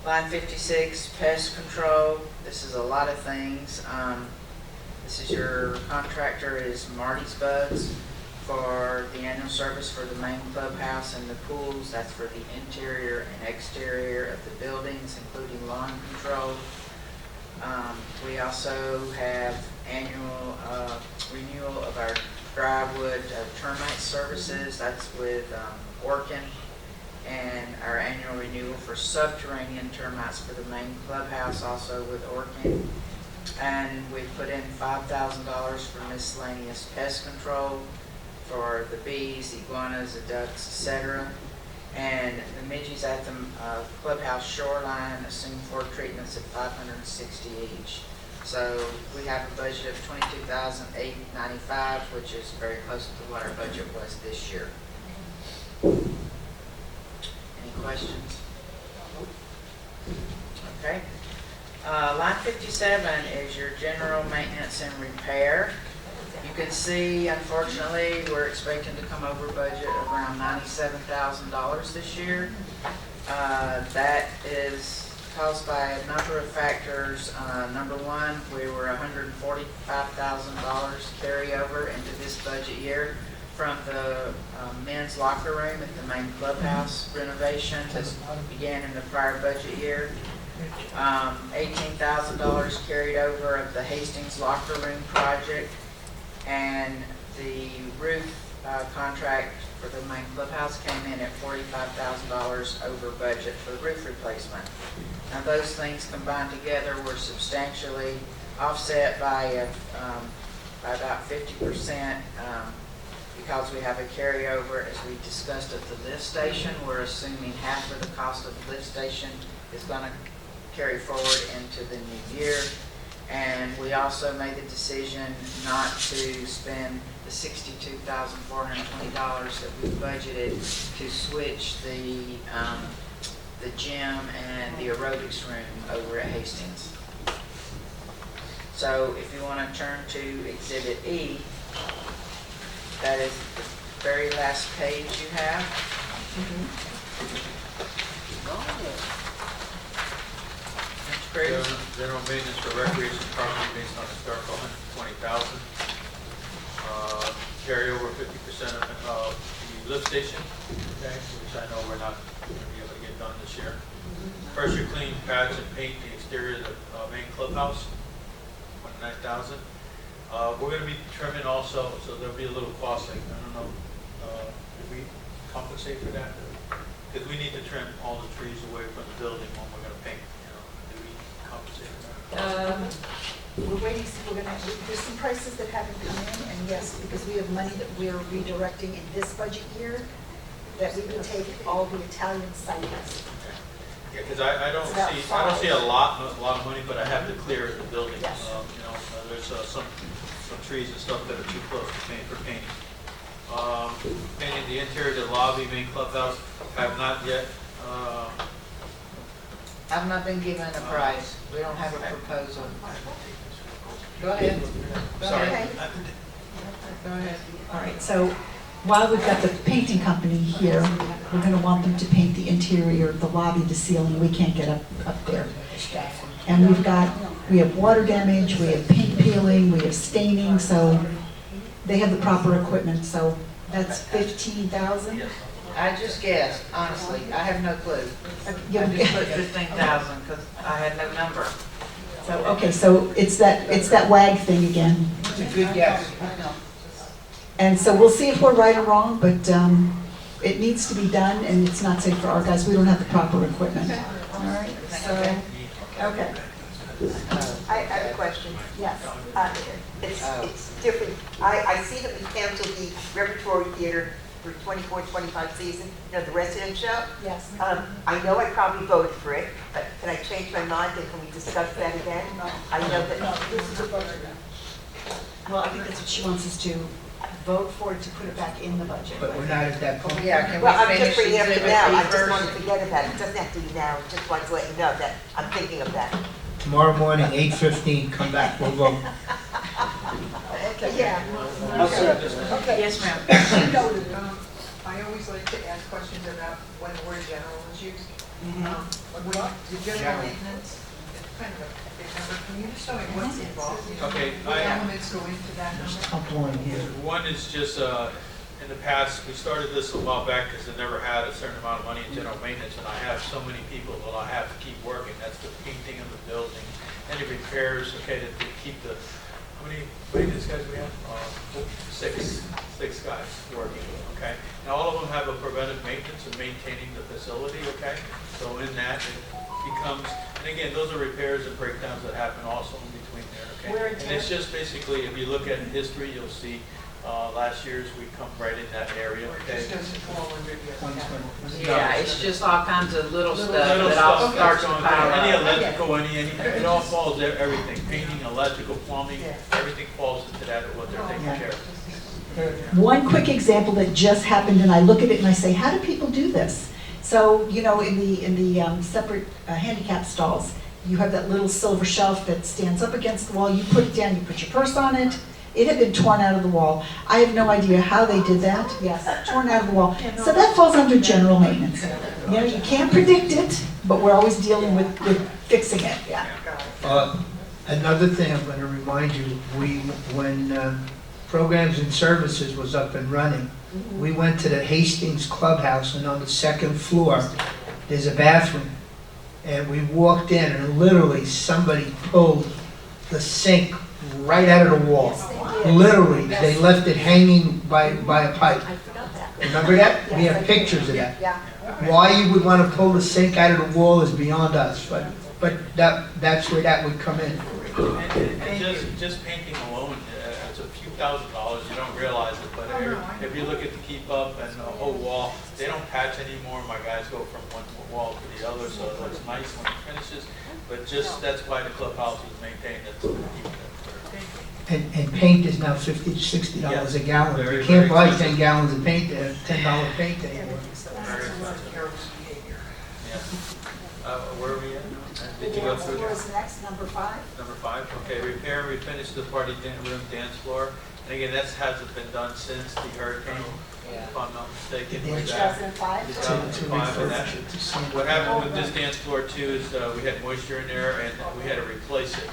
Line 56, pest control. This is a lot of things. This is your contractor is Marty's Buds for the annual service for the main clubhouse and the pools. That's for the interior and exterior of the buildings, including lawn control. We also have annual renewal of our drywood termite services. That's with Orkin. And our annual renewal for subterranean termites for the main clubhouse, also with Orkin. And we put in $5,000 for miscellaneous pest control for the bees, iguanas, the ducks, etc. And the midges at the clubhouse shoreline assume 4 treatments at $560 each. So we have a budget of $22,895, which is very close to what our budget was this year. Any questions? Okay. Line 57 is your general maintenance and repair. You can see, unfortunately, we're expecting to come over budget around $97,000 this year. That is caused by a number of factors. Number one, we were $145,000 carryover into this budget year from the men's locker room at the main clubhouse renovation that began in the prior budget year. $18,000 carried over of the Hastings locker room project, and the roof contract for the main clubhouse came in at $45,000 over budget for the roof replacement. Now those things combined together were substantially offset by about 50%. Because we have a carryover, as we discussed at the lift station, we're assuming half of the cost of the lift station is going to carry forward into the new year. And we also made the decision not to spend the $62,420 that we budgeted to switch the gym and the aerobics room over at Hastings. So if you want to turn to Exhibit E, that is the very last page you have. General maintenance for recreation property based on historical $120,000. Carry over 50% of the lift station, okay, which I know we're not going to be able to get done this year. Pressure clean pads and paint the exterior of the main clubhouse, $29,000. We're going to be trimming also, so there'll be a little costly. I don't know, if we compensate for that? Because we need to trim all the trees away from the building when we're going to paint. Do we compensate for that? We're waiting, there's some prices that haven't come in, and yes, because we have money that we're redirecting in this budget year, that we would take all the Italian sites. Yeah, because I don't see a lot of money, but I have to clear the building. Yes. There's some trees and stuff that are too close to paint for painting. Painting the interior of the lobby, main clubhouse, have not yet. I've not been given a price. We don't have a proposal. Go ahead. Sorry. Go ahead. All right, so while we've got the painting company here, we're gonna want them to paint the interior, the lobby, the ceiling. We can't get up there. And we have water damage, we have paint peeling, we have staining, so they have the proper equipment, so that's 15,000. I just guessed, honestly. I have no clue. I just put 15,000 because I had no number. So, okay, so it's that WAG thing again. It's a good guess. And so we'll see if we're right or wrong, but it needs to be done, and it's not safe for our guys. We don't have the proper equipment. All right, so, okay. I have a question. Yes. It's different. I see that we canceled the Repertory Theater for 24-25 season, the resident show. Yes. I know I probably voted for it, but can I change my mind, and can we discuss that again? I know that. This is a budget. Well, I think that's what she wants us to vote for, to put it back in the budget. But we're not at that point. Yeah, can we Well, I'm finish just bringing it up Exhibit now. E I just first? want to forget about it. It doesn't have to be now. Just wanted to let you know that I'm thinking of that. Tomorrow morning, 8:15, come back, we'll vote. Okay, yeah. Okay. Yes, ma'am. I always like to ask questions about when the word general is used. The general maintenance, it's kind of a big number. Can you just show me what's involved? Okay, What elements go into that number? Couple on here. One is just, in the past, we started this a while back because I never had a certain amount of money in general maintenance, and I have so many people that I have to keep working. That's the painting of the building, any repairs, okay, to keep the, how many maintenance guys we have? Six guys working, okay? Now, all of them have a preventive maintenance and maintaining the facility, okay? So in that, it becomes, and again, those are repairs and breakdowns that happen also in between there, okay? And it's just basically, if you look at history, you'll see last year's, we come right in that area, okay? It doesn't fall under the. Yeah, it's just all kinds of little stuff Little that all stuff starts to going pile through. Any up. electrical, it all falls, everything, painting, electrical, plumbing, everything falls into that, what they're taking care of. One quick example that just happened, and I look at it and I say, how do people do this? So, you know, in the separate handicap stalls, you have that little silver shelf that stands up against the wall. You put it down, you put your purse on it. It had been torn out of the wall. I have no idea how they did that. Yes, torn out of the wall. So that falls under general maintenance. You know, you can't predict it, but we're always dealing with fixing it, yeah. Another thing I'm going to remind you, when Programs and Services was up and running, we went to the Hastings Clubhouse, and on the second floor, there's a bathroom. And we walked in, and literally somebody pulled the sink right out of the wall. Literally, they left it hanging by a pipe. Remember that? We have pictures of that. Why you would want to pull the sink out of the wall is beyond us, but that's where that would come in. And just painting alone, it's a few $1,000s, you don't realize it, but if you look at the keep up and the whole wall, they don't patch anymore, my guys go from one wall to the other, so it's nice when it finishes, but just, that's why the clubhouse is maintained, that's to keep it. And paint is now $50 to $60 a gallon. Very, You can't very buy 10 gallons of paint, $10 paint anymore. Very expensive. Yeah. Where are we at? Did you go through there? What's next, number 5? Number 5, okay, repair and refinish the party room dance floor. And again, that hasn't been done since the hurricane, if I'm not mistaken. 2005? 2005, and that, what happened with this dance floor too is we had moisture in there and we had to replace it.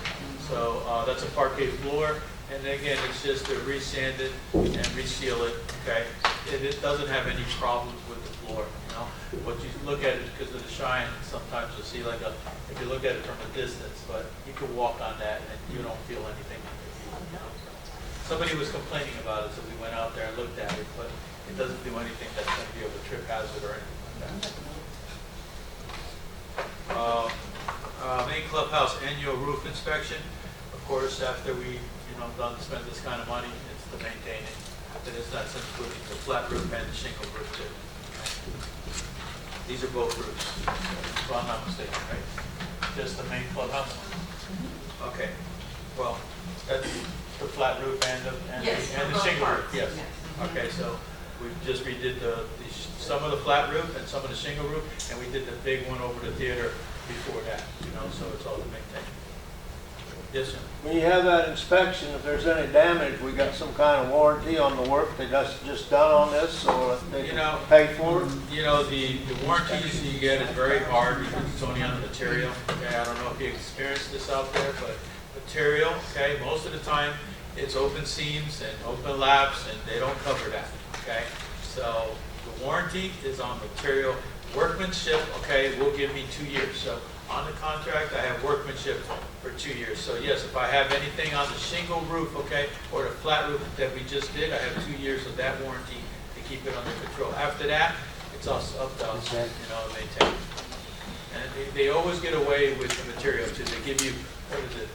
So that's a parquet floor, and again, it's just to re-sand it and reseal it, okay? It doesn't have any problems with the floor, you know? What you look at it because of the shine, sometimes you'll see like if you look at it from a distance, but you can walk on that and you don't feel anything. Somebody was complaining about it, so we went out there and looked at it, but it doesn't do anything that's going to be of a trip hazard or anything like that. Main clubhouse annual roof inspection. Of course, after we, done spend this kind of money, it's the maintaining. That's including the flat roof and the shingle roof too. These are both roofs, if I'm not mistaken, right? Just the main clubhouse? Okay. Well, that's the flat roof and the shingle roof, yes. Okay, so we just redid some of the flat roof and some of the shingle roof, and we did the big one over the theater before that, so it's all the maintained. Yes, sir. When you have that inspection, if there's any damage, we got some kind of warranty on the work they just done on this, or they can pay for it? The warranties you get is very hard because it's only on the material. Okay, I don't know if you experienced this out there, but material, okay, most of the time it's open seams and open laps, and they don't cover that, okay? So the warranty is on material. Workmanship, okay, will give me 2 years. So on the contract, I have workmanship for 2 years. So yes, if I have anything on the shingle roof, okay, or the flat roof that we just did, I have 2 years of that warranty to keep it under control. After that, it's up to us, to maintain. And they always get away with the material too. They give you,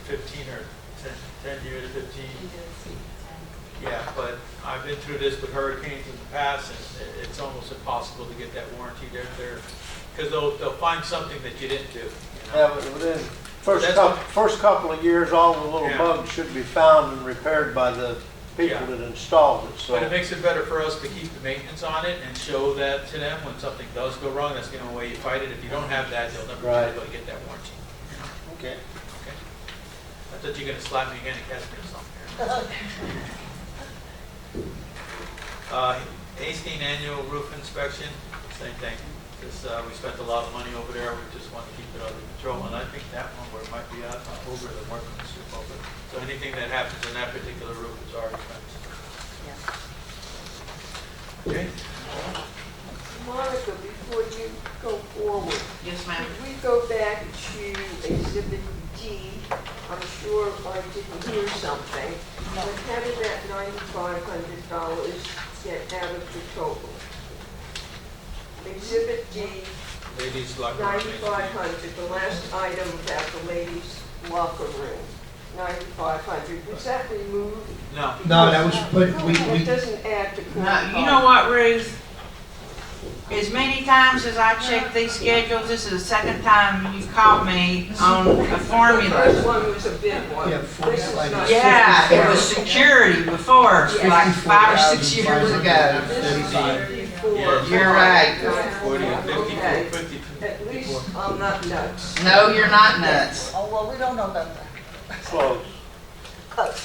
15 or 10 years, 15? Yeah, but I've been through this with hurricanes in the past, and it's almost impossible to get that warranty there, because they'll find something that you didn't do. Yeah, but within first couple of years, all the little bugs should be found and repaired by the people that installed it. So. But it makes it better for us to keep the maintenance on it and show that to them when something does go wrong. That's the only way you fight it. If you don't have that, you'll never be able to get that warranty. Okay. I thought you were going to slap me again and catch me or something. Hastings annual roof inspection, same thing. This, we spent a lot of money over there, we just want to keep it under control, and I think that one where it might be out over the workmanship over. So anything that happens in that particular roof is our expense. Okay? Monica, before you go forward, Yes, ma'am. could we go back to Exhibit D? I'm sure I didn't hear something. But how did that $9,500 get out of the total? Exhibit D, Ladies locker room. 9,500, the last item about the ladies' locker room. 9,500, was that removed? No. No, that was put, It doesn't add to. No, you know what, Ruth? As many times as I check these schedules, this is the second time you've caught me on a The first formula. one was a big one. Yeah, This is 45. not. Yeah, it was security before, like 5 or 6 years ago. This is 34. Yeah, You're right. 40 and 54, Okay. 52. At least I'm not nuts. No, you're not nuts. Oh, well, we don't know about that. Close. Close.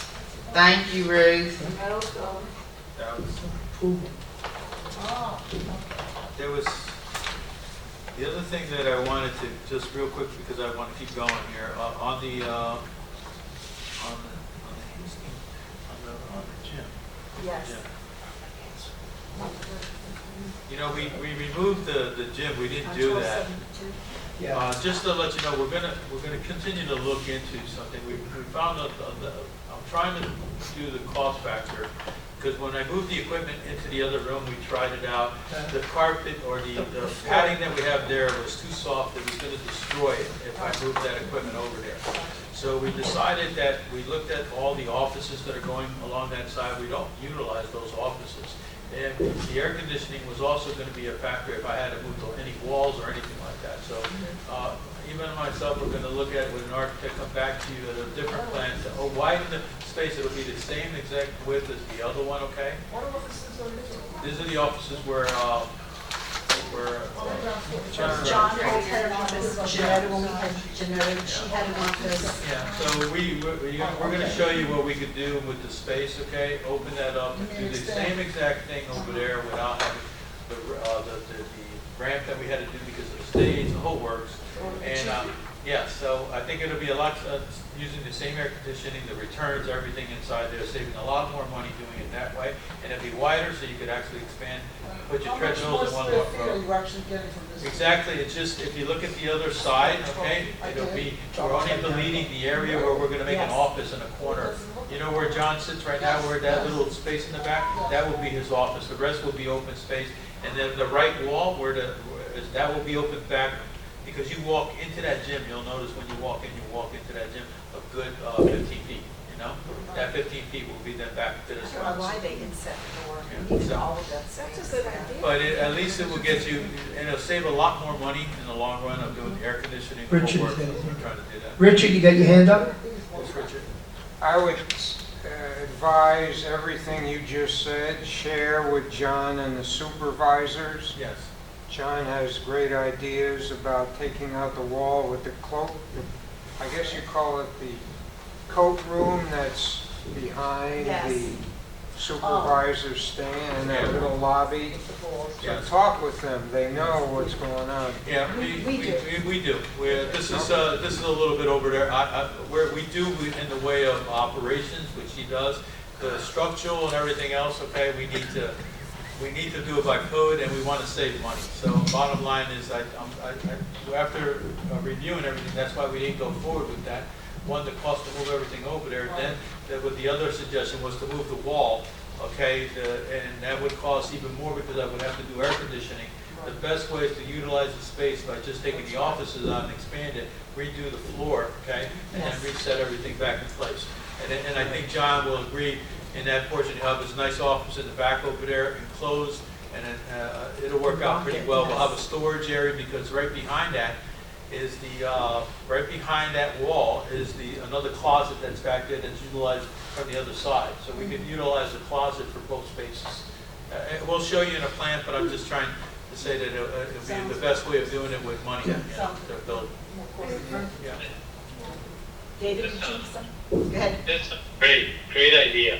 Thank you, Ruth. Welcome. That was- Oh, There was, the other thing that I wanted to, just real quick, because I want to keep going here, on the gym. Yes. Gym. You know, we removed the gym, we didn't do that. Yeah. Just to let you know, we're gonna continue to look into something. We found out, I'm trying to do the cost factor, because when I moved the equipment into the other room, we tried it out. The carpet or the padding that we have there was too soft, it was gonna destroy it if I moved that equipment over there. So we decided that, we looked at all the offices that are going along that side, we don't utilize those offices. And the air conditioning was also gonna be a factor if I had to move to any walls or anything like that. So, even myself, we're gonna look at, with an architect, come back to you at a different plan to widen the space. It'll be the same exact width as the other one, okay? what offices are these? These are the offices where John had an office, Janetta, when we had Janetta, she had an office. Yeah, so we're gonna show you what we could do with the space, okay? Open that up, and do the same exact thing over there without having the ramp that we had to do because of the stage, the whole works. And, yeah, so I think it'll be a lot, using the same air conditioning, the returns, everything inside there, saving a lot more money doing it that way. And it'll be wider, so you could actually expand, put your treadmills in one How much more row. square feet are you actually getting from this? Exactly, it's just, if you look at the other side, okay, it'll be, we're only deleting the area where we're gonna make an office in a corner. You know where John sits right now, where that little space in the back, that will be his office, the rest will be open space. And then the right wall, that will be open back, because you walk into that gym, you'll notice when you walk into that gym, a good 15 feet, you know? That 15 feet will be then back to the I don't front. know why they didn't set the door, Yeah, even so- all of that space. That's a good idea. But at least it will get you, and it'll save a lot more money in the long run of doing air conditioning. the whole Richard's works. got his We're hand. trying to do that. Richard, you got your hand up? Yes, Richard? I would advise everything you just said, share with John and the supervisors. Yes. John has great ideas about taking out the wall with the cloak, I guess you call it the coat room that's behind Yes. the supervisor's stand, and that little lobby. So Yes. talk with them, they know what's going on. Yeah, we do. This is a little bit over there. Where we do in the way of operations, which he does, the structural and everything else, okay, we need to do it by code, and we want to save money. So bottom line is, after reviewing everything, that's why we didn't go forward with that. One, the cost to move everything over there. Then, with the other suggestion was to move the wall, okay, and that would cost even more because I would have to do air conditioning. The best way is to utilize the space by just taking the offices out and expand it, redo the floor, okay, and then reset everything back in place. And I think John will agree in that portion. You have this nice office in the back over there, enclosed, and it'll work out pretty well. We'll have a storage area because right behind that is right behind that wall is another closet that's back there that's utilized from the other side. So we can utilize the closet for both spaces. We'll show you in a plan, but I'm just trying to say that it'll be the best way of doing it with money to build. Yeah. David, did you have something? Go ahead. That's a great idea.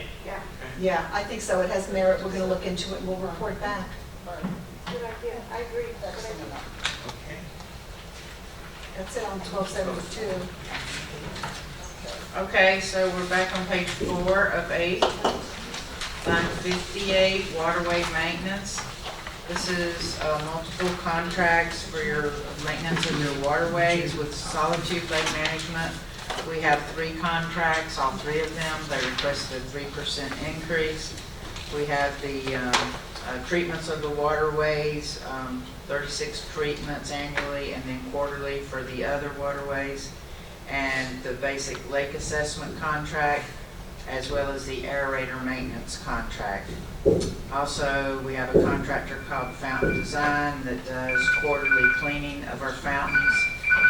Yeah, I think so. It has merit. We're going to look into it and we'll report back. Good yeah, I agree. Good idea. Okay. That's it on 1272. Okay, so we're back on page 4 of 8, line 58, waterway maintenance. This is multiple contracts for your maintenance of your waterways with Solitude Lake Management. We have 3 contracts, all 3 of them. They requested a 3% increase. We have the treatments of the waterways, 36 treatments annually and then quarterly for the other waterways, and the basic lake assessment contract, as well as the aerator maintenance contract. Also, we have a contractor called Fountain Design that does quarterly cleaning of our fountains.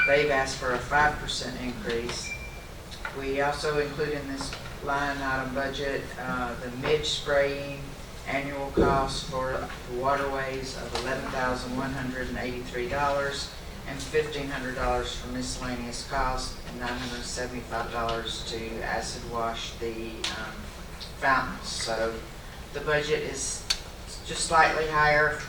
They've asked for a 5% increase. We also include in this line item budget the midge spraying annual cost for waterways of $11,183 and $1,500 for miscellaneous costs and $975 to acid wash the fountains. So the budget is just slightly higher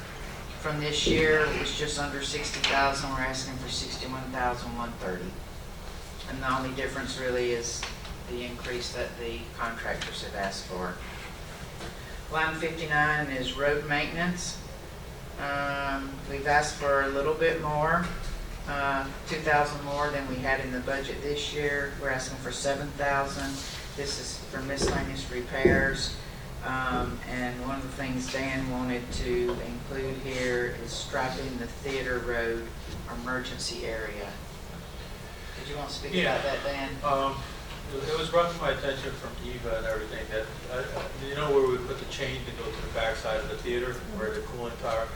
from this year. It was just under $60,000. We're asking for $61,130. And the only difference really is the increase that the contractors have asked for. Line 59 is road maintenance. We've asked for a little bit more, 2,000 more than we had in the budget this year. We're asking for 7,000. This is for miscellaneous repairs. And one of the things Dan wanted to include here is striping the Theater Road emergency area. Did you want to speak about that, Dan? It was brought to my attention from Eva and everything that, you know where we put the chain to go to the backside of the theater, where the cooling tower.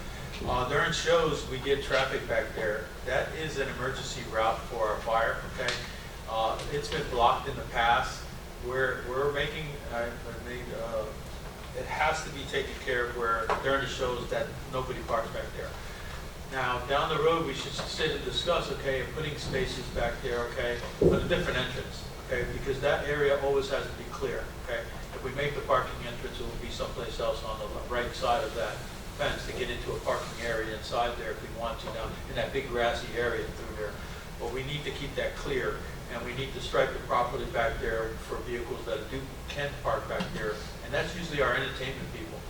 During shows, we get traffic back there. That is an emergency route for our fire, okay? It's been blocked in the past. We're making, it has to be taken care of where during the shows that nobody parks back there. Now, down the road, we should sit and discuss, okay, putting spaces back there, okay, but a different entrance, okay, because that area always has to be clear, okay? If we make the parking entrance, it will be someplace else on the right side of that fence to get into a parking area inside there if we want to, down in that big grassy area through there. But we need to keep that clear, and we need to stripe it properly back there for vehicles that can park back there, and that's usually our entertainment people.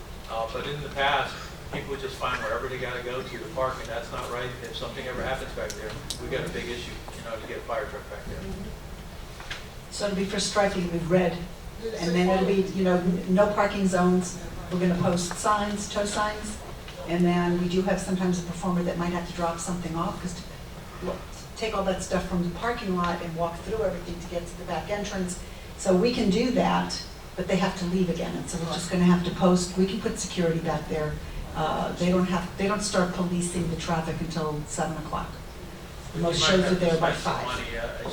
But in the past, people would just find wherever they gotta go to park, and that's not right. If something ever happens back there, we got a big issue, to get a fire truck back there. So it'll be for striping with red, and then it'll be, no parking zones. We're gonna post signs, tow signs, and then we do have sometimes a performer that might have to drop something off, because to take all that stuff from the parking lot and walk through everything to get to the back entrance. So we can do that, but they have to leave again, and so we're just gonna have to post, we can put security back there. They don't start policing the traffic until 7 o'clock. Most shows are there by 5.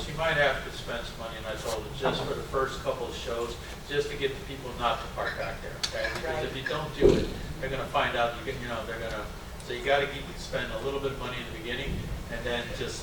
She might have to spend some money, and I told her, just for the first couple of shows, just to get the people not to park back there, okay? Because if you don't do it, they're gonna find out, so you gotta spend a little bit of money in the beginning, and then just,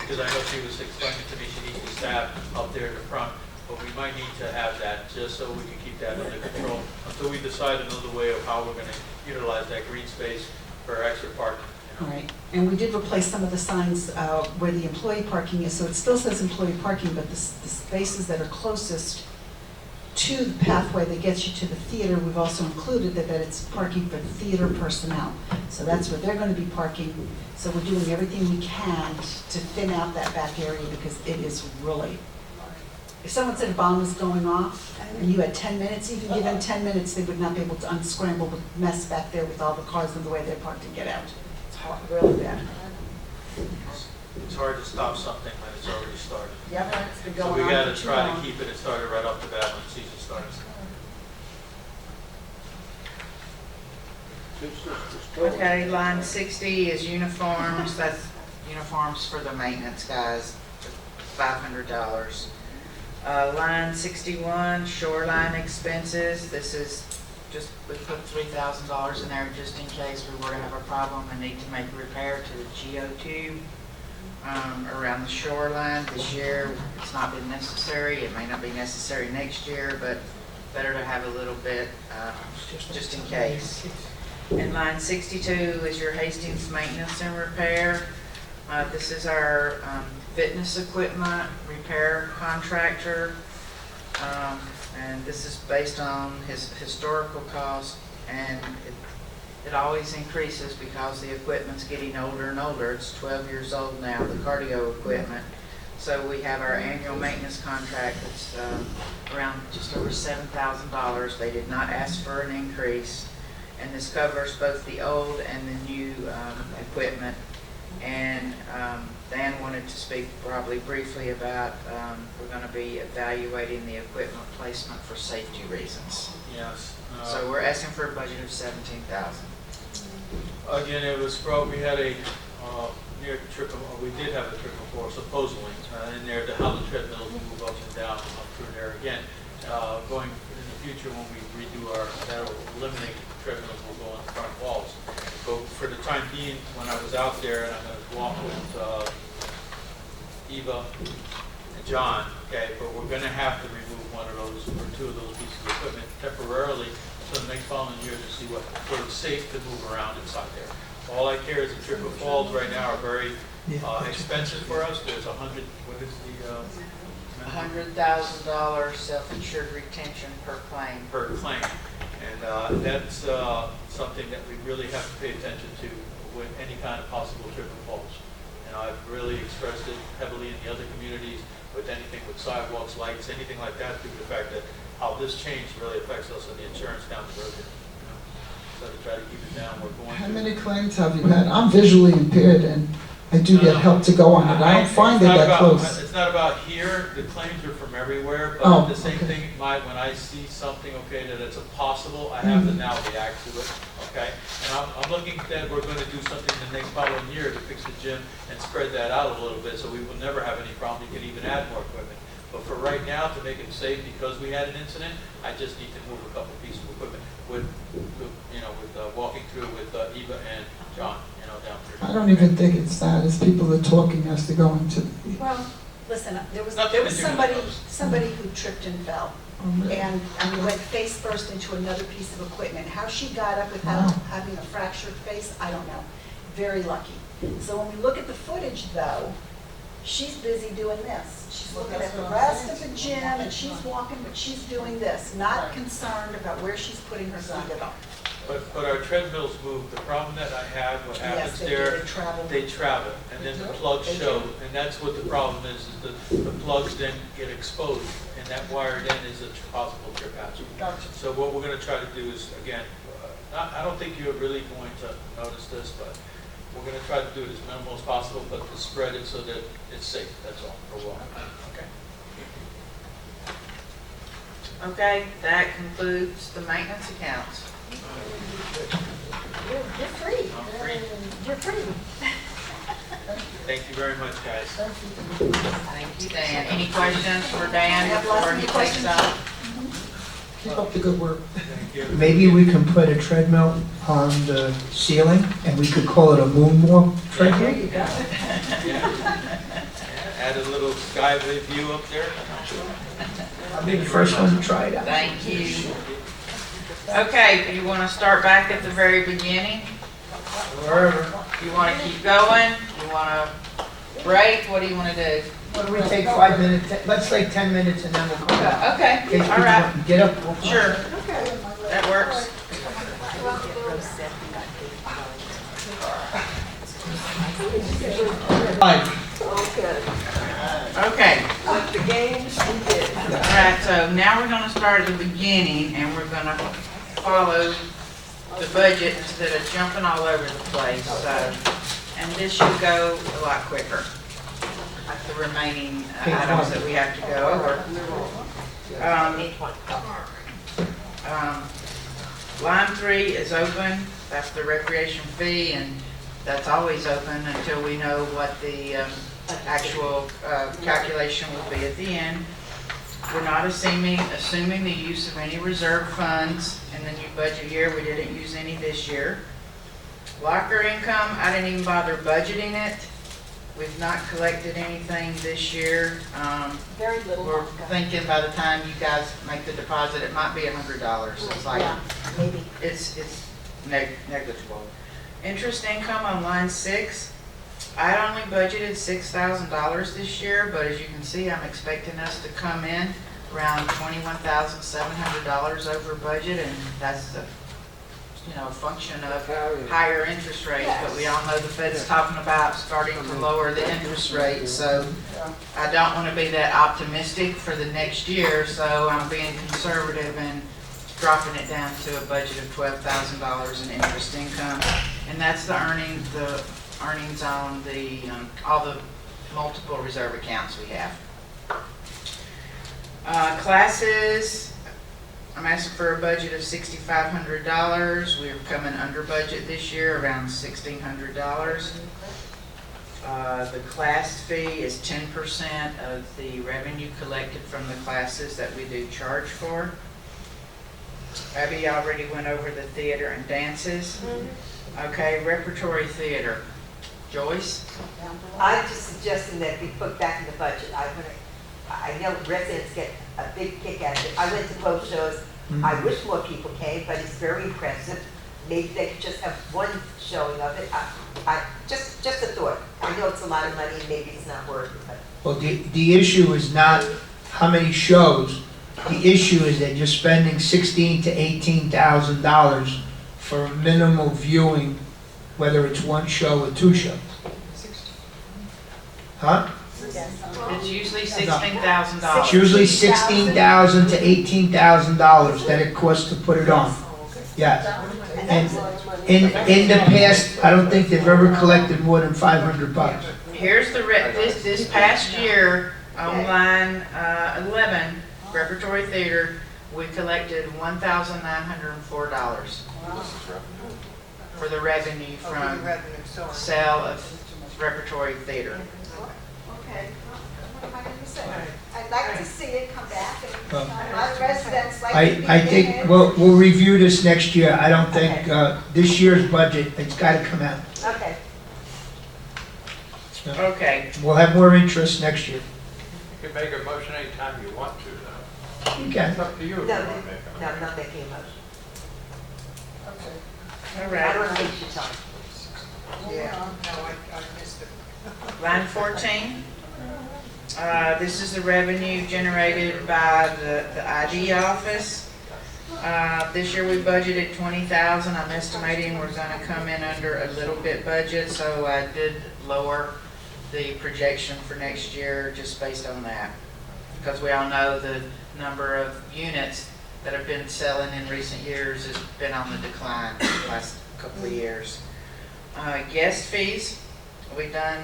because I know she was explaining to me, she needs the staff up there in the front, but we might need to have that, just so we can keep that under control, until we decide another way of how we're gonna utilize that green space for extra parking. Right, and we did replace some of the signs where the employee parking is, so it still says employee parking, but the spaces that are closest to the pathway that gets you to the theater, we've also included that it's parking for theater personnel. So that's where they're going to be parking. So we're doing everything we can to thin out that back area, because it is really, if someone said a bomb was going off and you had 10 minutes, even given 10 minutes, they would not be able to unscramble the mess back there with all the cars and the way they're parked and get out. It's really bad. It's hard to stop something when it's already started. Yeah, but it's been So going we on gotta for too try to long. keep it started right off the bat when the season starts. Okay, line 60 is uniforms. That's uniforms for the maintenance guys, $500. Line 61, shoreline expenses. This is just, we put $3,000 in there just in case we were to have a problem and need to make a repair to the GO2 around the shoreline. This year, it's not been necessary. It may not be necessary next year, but better to have a little bit just in case. And line 62 is your Hastings maintenance and repair. This is our fitness equipment repair contractor. And this is based on his historical cost, and it always increases because the equipment's getting older and older. It's 12 years old now, the cardio equipment. So we have our annual maintenance contract that's around just over $7,000. They did not ask for an increase, and this covers both the old and the new equipment. And Dan wanted to speak probably briefly about we're going to be evaluating the equipment placement for safety reasons. Yes. So we're asking for a budget of $17,000. Again, it was we had a near triple. We did have a triple floor supposedly in there to how the treadmills move up and down up through there. Again, going in the future when we redo that'll eliminate treadmills will go on the front walls. But for the time being, when I was out there, and I'm going to walk with Eva and John, okay, but we're going to have to remove one of those or two of those pieces of equipment temporarily until the next following year to see what sort of safe to move around inside there. All I care is the Triple Falls right now are very expensive for us. There's what is the $100,000 self-insured retention per claim. Per claim. And that's something that we really have to pay attention to with any kind of possible triple falls. And I've really expressed it heavily in the other communities with anything with sidewalks, lights, anything like that, due to the fact that how this change really affects us on the insurance down the road. So to try to keep it down, we're going How to. many claims have you had? I'm visually impaired and I do get help to go on it. I don't find it that close. It's not about here. The claims are from everywhere, but Oh, the same okay. thing, when I see something, okay, that it's a possible, I have to now react to it, okay? And I'm looking that we're going to do something the next following year to fix the gym and spread that out a little bit so we will never have any problem. You can even add more equipment. But for right now, to make it safe, because we had an incident, I just need to move a couple pieces of equipment with walking through with Eva and John, down through. I don't even think it's that. It's people that are talking as to go into. Well, listen, there was Nothing to do with somebody who tripped and fell. And went face first into another piece of equipment. How she got up without having a fractured face, I don't know. Very lucky. So when we look at the footage though, she's busy doing this. She's looking at the rest of the gym and she's walking, but she's doing this, not concerned about where she's putting her feet at all. But our treadmills move. The problem that I have, what happens Yes, they do. there, They travel. they travel, and then the plugs They show, do. and that's what the problem is the plugs then get exposed, and that wire then is a possible trip hazard. Gotcha. So what we're going to try to do is, again, I don't think you're really going to notice this, but we're going to try to do it as minimal as possible, but to spread it so that it's safe, that's all, for a while. Okay. Okay, that concludes the maintenance accounts. You're free. I'm free. You're free. Thank you very much, guys. Thank you, Dan. Any questions for Dan Have lots before of he questions. takes off? Keep up the good work. Thank you. Maybe we can put a treadmill on the ceiling and we could call it a moonwalk treadmill. There you go. Yeah. Add a little skyway view up there. I'll be the first one to try it out. Thank you. Okay, do you want to start back at the very beginning? Wherever. You want to keep going? You want to break? What do you want to do? What do we take 5 minutes? Let's take 10 minutes and then we'll come back. Okay, In case all people right, want to Get up. sure. That works. Okay, Okay. with the games we did. All right, so now we're going to start at the beginning and we're going to follow the budget instead of jumping all over the place. So, and this should go a lot quicker. Like the remaining items that we have to go over. Line 3 is open. That's the recreation fee, and that's always open until we know what the actual calculation will be at the end. We're not assuming the use of any reserve funds in the new budget year. We didn't use any this year. Locker income, I didn't even bother budgeting it. We've not collected anything this year. Very little. We're thinking by the time you guys make the deposit, it might be $100. It's like, Yeah, maybe. it's negligible. Interest income on line 6, I only budgeted $6,000 this year, but as you can see, I'm expecting us to come in around $21,700 over budget, and that's a function of higher interest rates, but we all know the Fed's talking about starting to lower the interest rate, so I don't want to be that optimistic for the next year, so I'm being conservative and dropping it down to a budget of $12,000 in interest income, and that's the earnings on the all the multiple reserve accounts we have. Classes. I'm asking for a budget of $6,500. We're coming under budget this year, around $1,600. The class fee is 10% of the revenue collected from the classes that we do charge for. Abby already went over the theater and dances. Okay, repertory theater. Joyce? I'm just suggesting that we put back in the budget. I know residents get a big kick out of it. I went to both shows. I wish more people came, but it's very impressive. Maybe they could just have one showing of it. Just a thought. I know it's a lot of money and maybe it's not worth it, but. Well, the issue is not how many shows. The issue is that you're spending $16,000 to $18,000 for minimal viewing, whether it's one show or two shows. Huh? It's usually $16,000. It's usually $16,000 to $18,000 that it costs to put it on. Yes. And in the past, I don't think they've ever collected more than $500. Here's the this past year on line 11, repertory theater, we collected $1,904 for the revenue from sale of repertory theater. Okay. I'd like to see it come back, and a lot of residents like to be in I think it. we'll review this next year. I don't think this year's budget, it's got to come out. Okay. Okay. We'll have more interest next year. You can make a motion anytime you want to, though. You can. It's up to you if you No, want to make a motion. I'm not making a motion. All I right. don't waste your time. Yeah, no, I missed it. Line 14. This is the revenue generated by the ID office. This year we budgeted $20,000. I'm estimating we're going to come in under a little bit budget, so I did lower the projection for next year just based on that. Because we all know the number of units that have been selling in recent years has been on the decline the last couple of years. Guest fees. We've done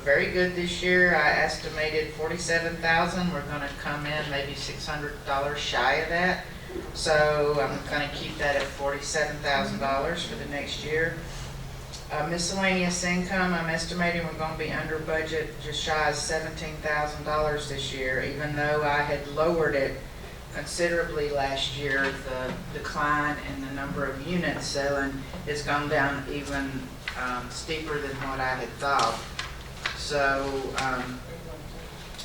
very good this year. I estimated $47,000. We're going to come in maybe $600 shy of that. So I'm going to keep that at $47,000 for the next year. Miscellaneous income, I'm estimating we're going to be under budget just shy of $17,000 this year, even though I had lowered it considerably last year. The decline in the number of units selling has gone down even steeper than what I had thought. So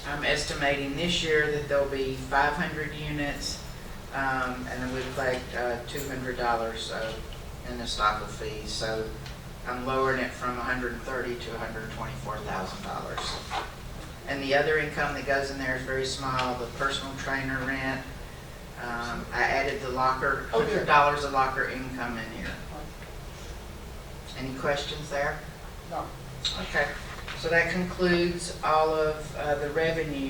I'm estimating this year that there'll be 500 units, and then we collect $200 in the stopple fees. So I'm lowering it from $130,000 to $124,000. And the other income that goes in there is very small. The personal trainer rent. I added the locker, $100 of locker income in here. Any questions there? No. Okay, so that concludes all of the revenue.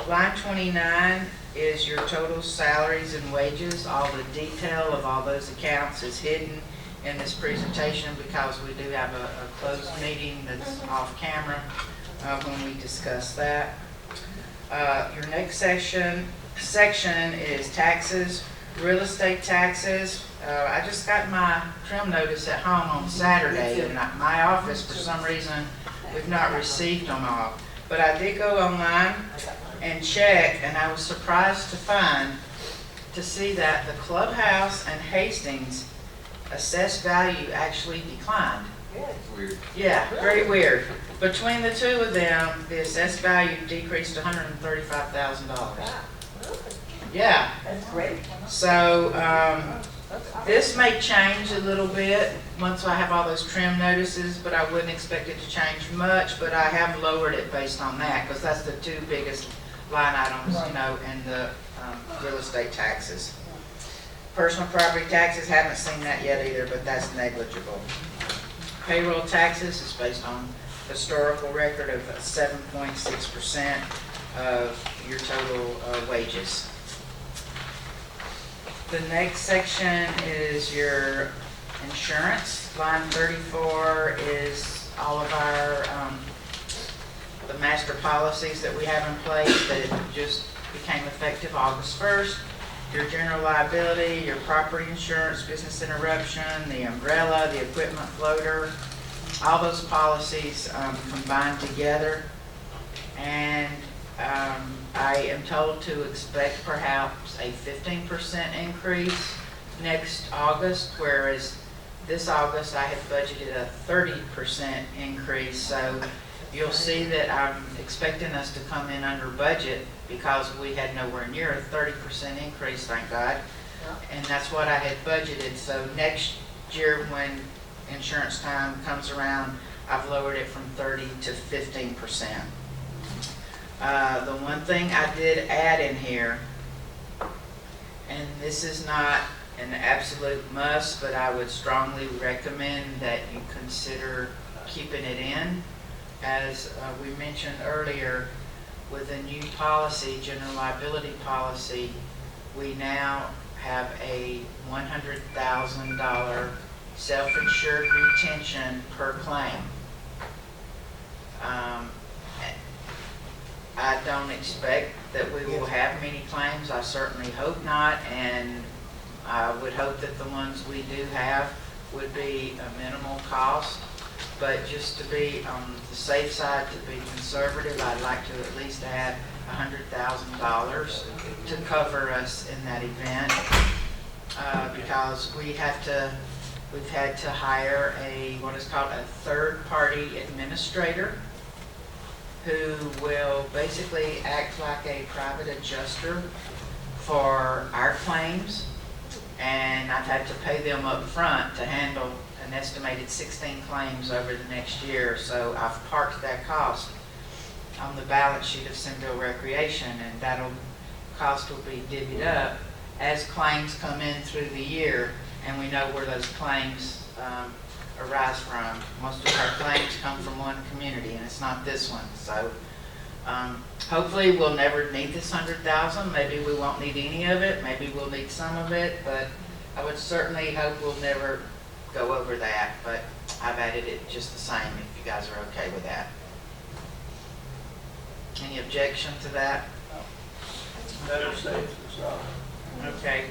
Line 29 is your total salaries and wages. All the detail of all those accounts is hidden in this presentation because we do have a closed meeting that's off camera when we discuss that. Your next section is taxes, real estate taxes. I just got my trim notice at home on Saturday, and my office, for some reason, we've not received them all. But I did go online and check, and I was surprised to see that the clubhouse and Hastings assessed value actually declined. Weird. Yeah, very weird. Between the two of them, the assessed value decreased to $135,000. Yeah. That's great. So This may change a little bit once I have all those trim notices, but I wouldn't expect it to change much, but I have lowered it based on that, because that's the two biggest line items, you know, in the real estate taxes. Personal property taxes, haven't seen that yet either, but that's negligible. Payroll taxes is based on historical record of 7.6% of your total wages. The next section is your insurance. Line 34 is all of our, the master policies that we have in place that just became effective August 1st. Your general liability, your property insurance, business interruption, the umbrella, the equipment floater, all those policies combined together. And I am told to expect perhaps a 15% increase next August, whereas this August I had budgeted a 30% increase. So you'll see that I'm expecting us to come in under budget because we had nowhere near a 30% increase, thank God. And that's what I had budgeted. So next year when insurance time comes around, I've lowered it from 30 to 15%. The one thing I did add in here, and this is not an absolute must, but I would strongly recommend that you consider keeping it in. As we mentioned earlier, with a new policy, general liability policy, we now have a $100,000 self-insured retention per claim. I don't expect that we will have many claims. I certainly hope not, and I would hope that the ones we do have would be a minimal cost. But just to be on the safe side, to be conservative, I'd like to at least add $100,000 to cover us in that event, because we've had to hire what is called a third-party administrator who will basically act like a private adjuster for our claims, and I've had to pay them up front to handle an estimated 16 claims over the next year. So I've parked that cost on the balance sheet of Centerville Recreation, and that'll cost will be divvied up as claims come in through the year, and we know where those claims arise from. Most of our claims come from one community, and it's not this one. So hopefully we'll never need this $100,000. Maybe we won't need any of it. Maybe we'll need some of it, but I would certainly hope we'll never go over that. But I've added it just the same if you guys are okay with that. Any objection to that? Better safe than sorry. Okay.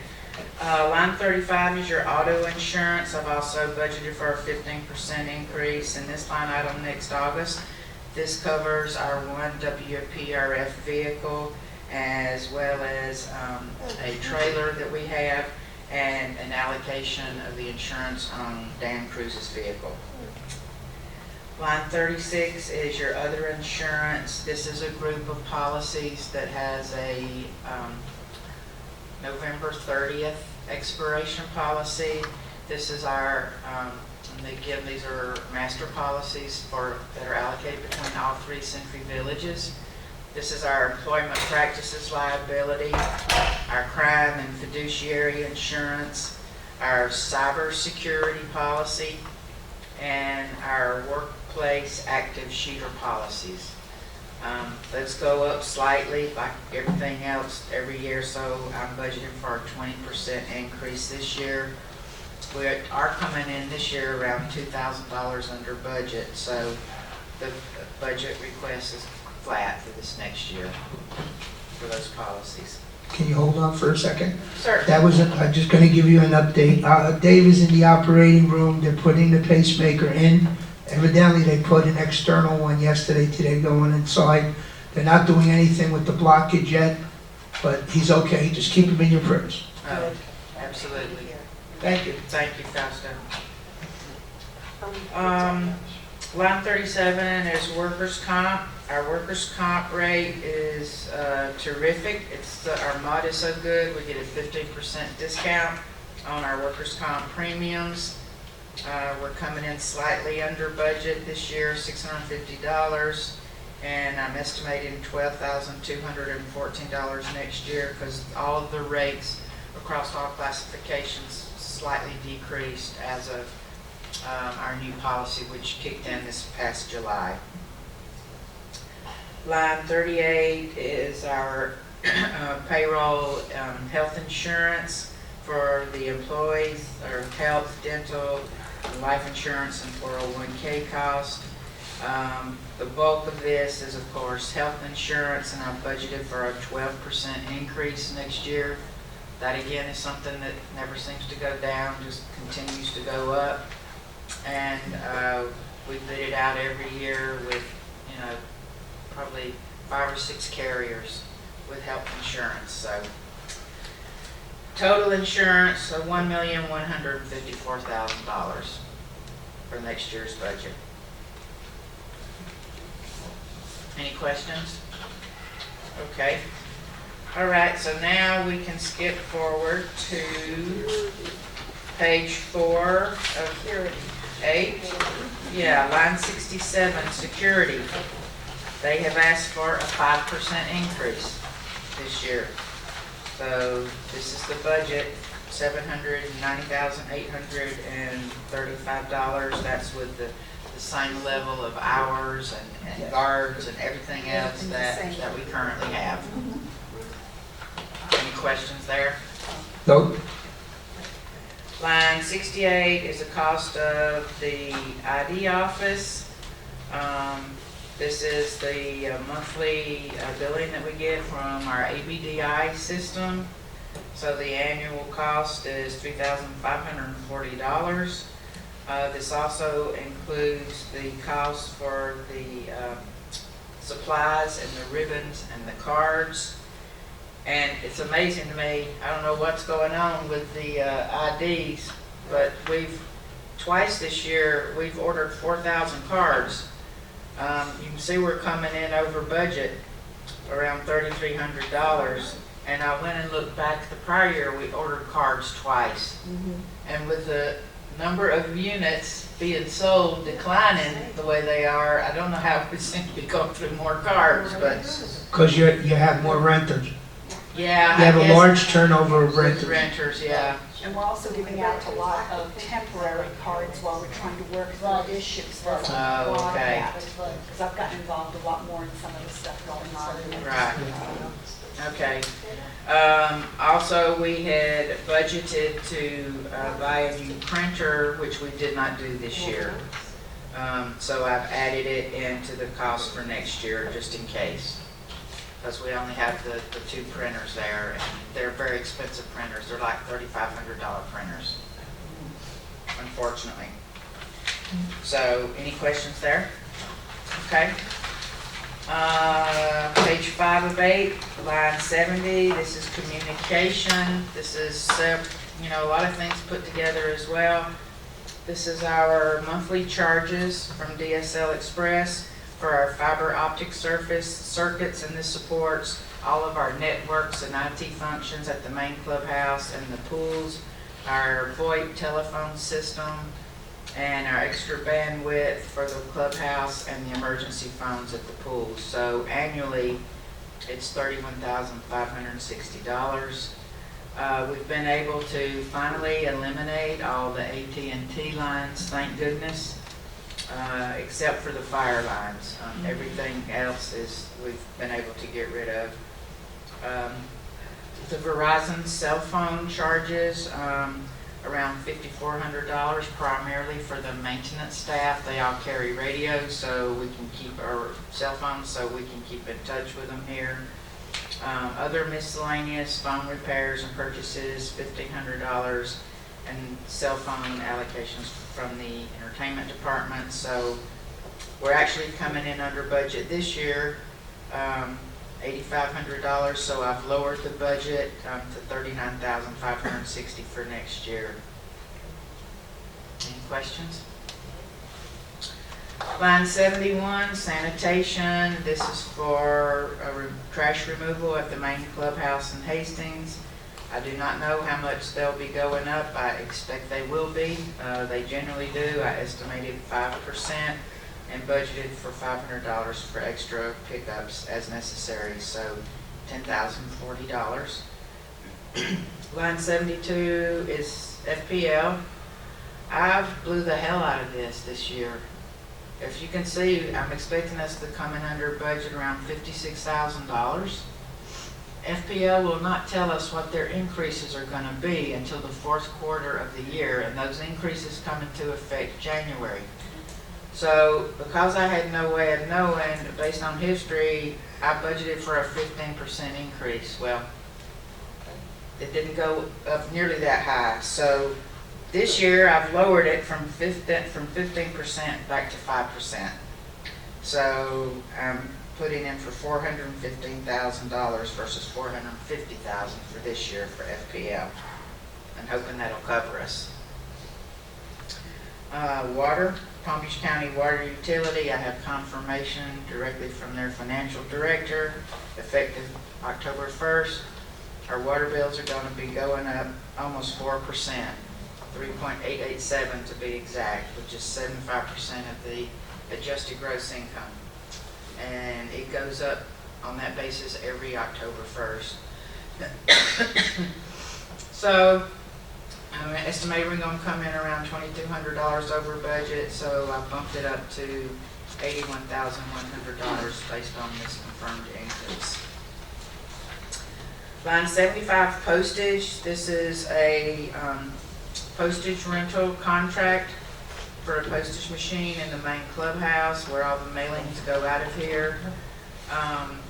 Line 35 is your auto insurance. I've also budgeted for a 15% increase in this line item next August. This covers our one WPRF vehicle, as well as a trailer that we have, and an allocation of the insurance on Dan Cruz's vehicle. Line 36 is your other insurance. This is a group of policies that has a November 30th expiration policy. This is our, and again, these are master policies that are allocated between all three Century Villages. This is our employment practices liability, our crime and fiduciary insurance, our cyber security policy, and our workplace active shooter policies. Those go up slightly like everything else every year, so I'm budgeting for a 20% increase this year. We are coming in this year around $2,000 under budget, so the budget request is flat for this next year for those policies. Can you hold on for a second? Sure. That was, I'm just gonna give you an update. Dave is in the operating room, they're putting the pacemaker in. Evidently, they put an external one yesterday, today going inside. They're not doing anything with the blockage yet, but he's okay, just keep him in your prayers. Oh, absolutely. Thank you. Thank you, Fausto. Line 37 is workers' comp. Our workers' comp rate is terrific. Our mod is so good, we get a 15% discount. on our workers' comp premiums. We're coming in slightly under budget this year, $650, and I'm estimating $12,214 next year because all of the rates across all classifications slightly decreased as of our new policy, which kicked in this past July. Line 38 is our payroll health insurance for the employees, or health, dental, life insurance, and 401k cost. The bulk of this is, of course, health insurance, and I've budgeted for a 12% increase next year. That again is something that never seems to go down, just continues to go up. And we bid it out every year with, probably 5 or 6 carriers with health insurance. So total insurance of $1,154,000 for next year's budget. Any questions? Okay. All right, so now we can skip forward to page 4 of 8. Yeah, line 67, security. They have asked for a 5% increase this year. So this is the budget, $790,835. That's with the same level of hours and guards and everything else that we currently have. Any questions there? Nope. Line 68 is the cost of the ID office. This is the monthly billing that we get from our ABDI system. So the annual cost is $3,540. This also includes the cost for the supplies and the ribbons and the cards. And it's amazing to me, I don't know what's going on with the IDs, but twice this year, we've ordered 4,000 cards. You can see we're coming in over budget, around $3,300. And I went and looked back the prior year, we ordered cards twice. And with the number of units being sold declining the way they are, I don't know how we seem to be going through more cards, but. Because you have more renters. Yeah. You have a large turnover of renters. Renters, yeah. And we're also giving out a lot of temporary cards while we're trying to work through issues. There's a lot of that. Because I've gotten involved a lot more in some of the stuff going on. Right. Okay. Also, we had budgeted to buy a new printer, which we did not do this year. So I've added it into the cost for next year, just in case. Because we only have the 2 printers there, and they're very expensive printers. They're like $3,500 printers, unfortunately. So, any questions there? Okay. Page 5 of 8, line 70, this is communication. This is, a lot of things put together as well. This is our monthly charges from DSL Express for our fiber optic circuits, and this supports all of our networks and IT functions at the main clubhouse and the pools, our VoIP telephone system, and our extra bandwidth for the clubhouse and the emergency phones at the pools. So annually, it's $31,560. We've been able to finally eliminate all the AT&T lines, thank goodness, except for the fire lines. Everything else we've been able to get rid of. The Verizon cell phone charges, around $5,400, primarily for the maintenance staff. They all carry radios, so we can keep our cell phones, so we can keep in touch with them here. Other miscellaneous phone repairs and purchases, $1,500, and cell phone allocations from the entertainment department. So we're actually coming in under budget this year, $8,500, so I've lowered the budget to $39,560 for next year. Any questions? Line 71, sanitation. This is for trash removal at the main clubhouse in Hastings. I do not know how much they'll be going up. I expect they will be. They generally do. I estimated 5% and budgeted for $500 for extra pickups as necessary, so $10,040. Line 72 is FPL. I blew the hell out of this year. If you can see, I'm expecting us to come in under budget around $56,000. FPL will not tell us what their increases are going to be until the fourth quarter of the year, and those increases come into effect January. So because I had no way of knowing, based on history, I budgeted for a 15% increase. Well, it didn't go up nearly that high. So this year I've lowered it from 15% back to 5%. So I'm putting in for $415,000 versus $450,000 for this year for FPL, and hoping that'll cover us. Water, Palm Beach County Water Utility, I have confirmation directly from their financial director, effective October 1st. Our water bills are going to be going up almost 4%, 3.887 to be exact, which is 75% of the adjusted gross income. And it goes up on that basis every October 1st. So I estimate we're going to come in around $2,200 over budget, so I bumped it up to $81,100 based on this confirmed increase. Line 75, postage. This is a postage rental contract for a postage machine in the main clubhouse where all the mailings go out of here,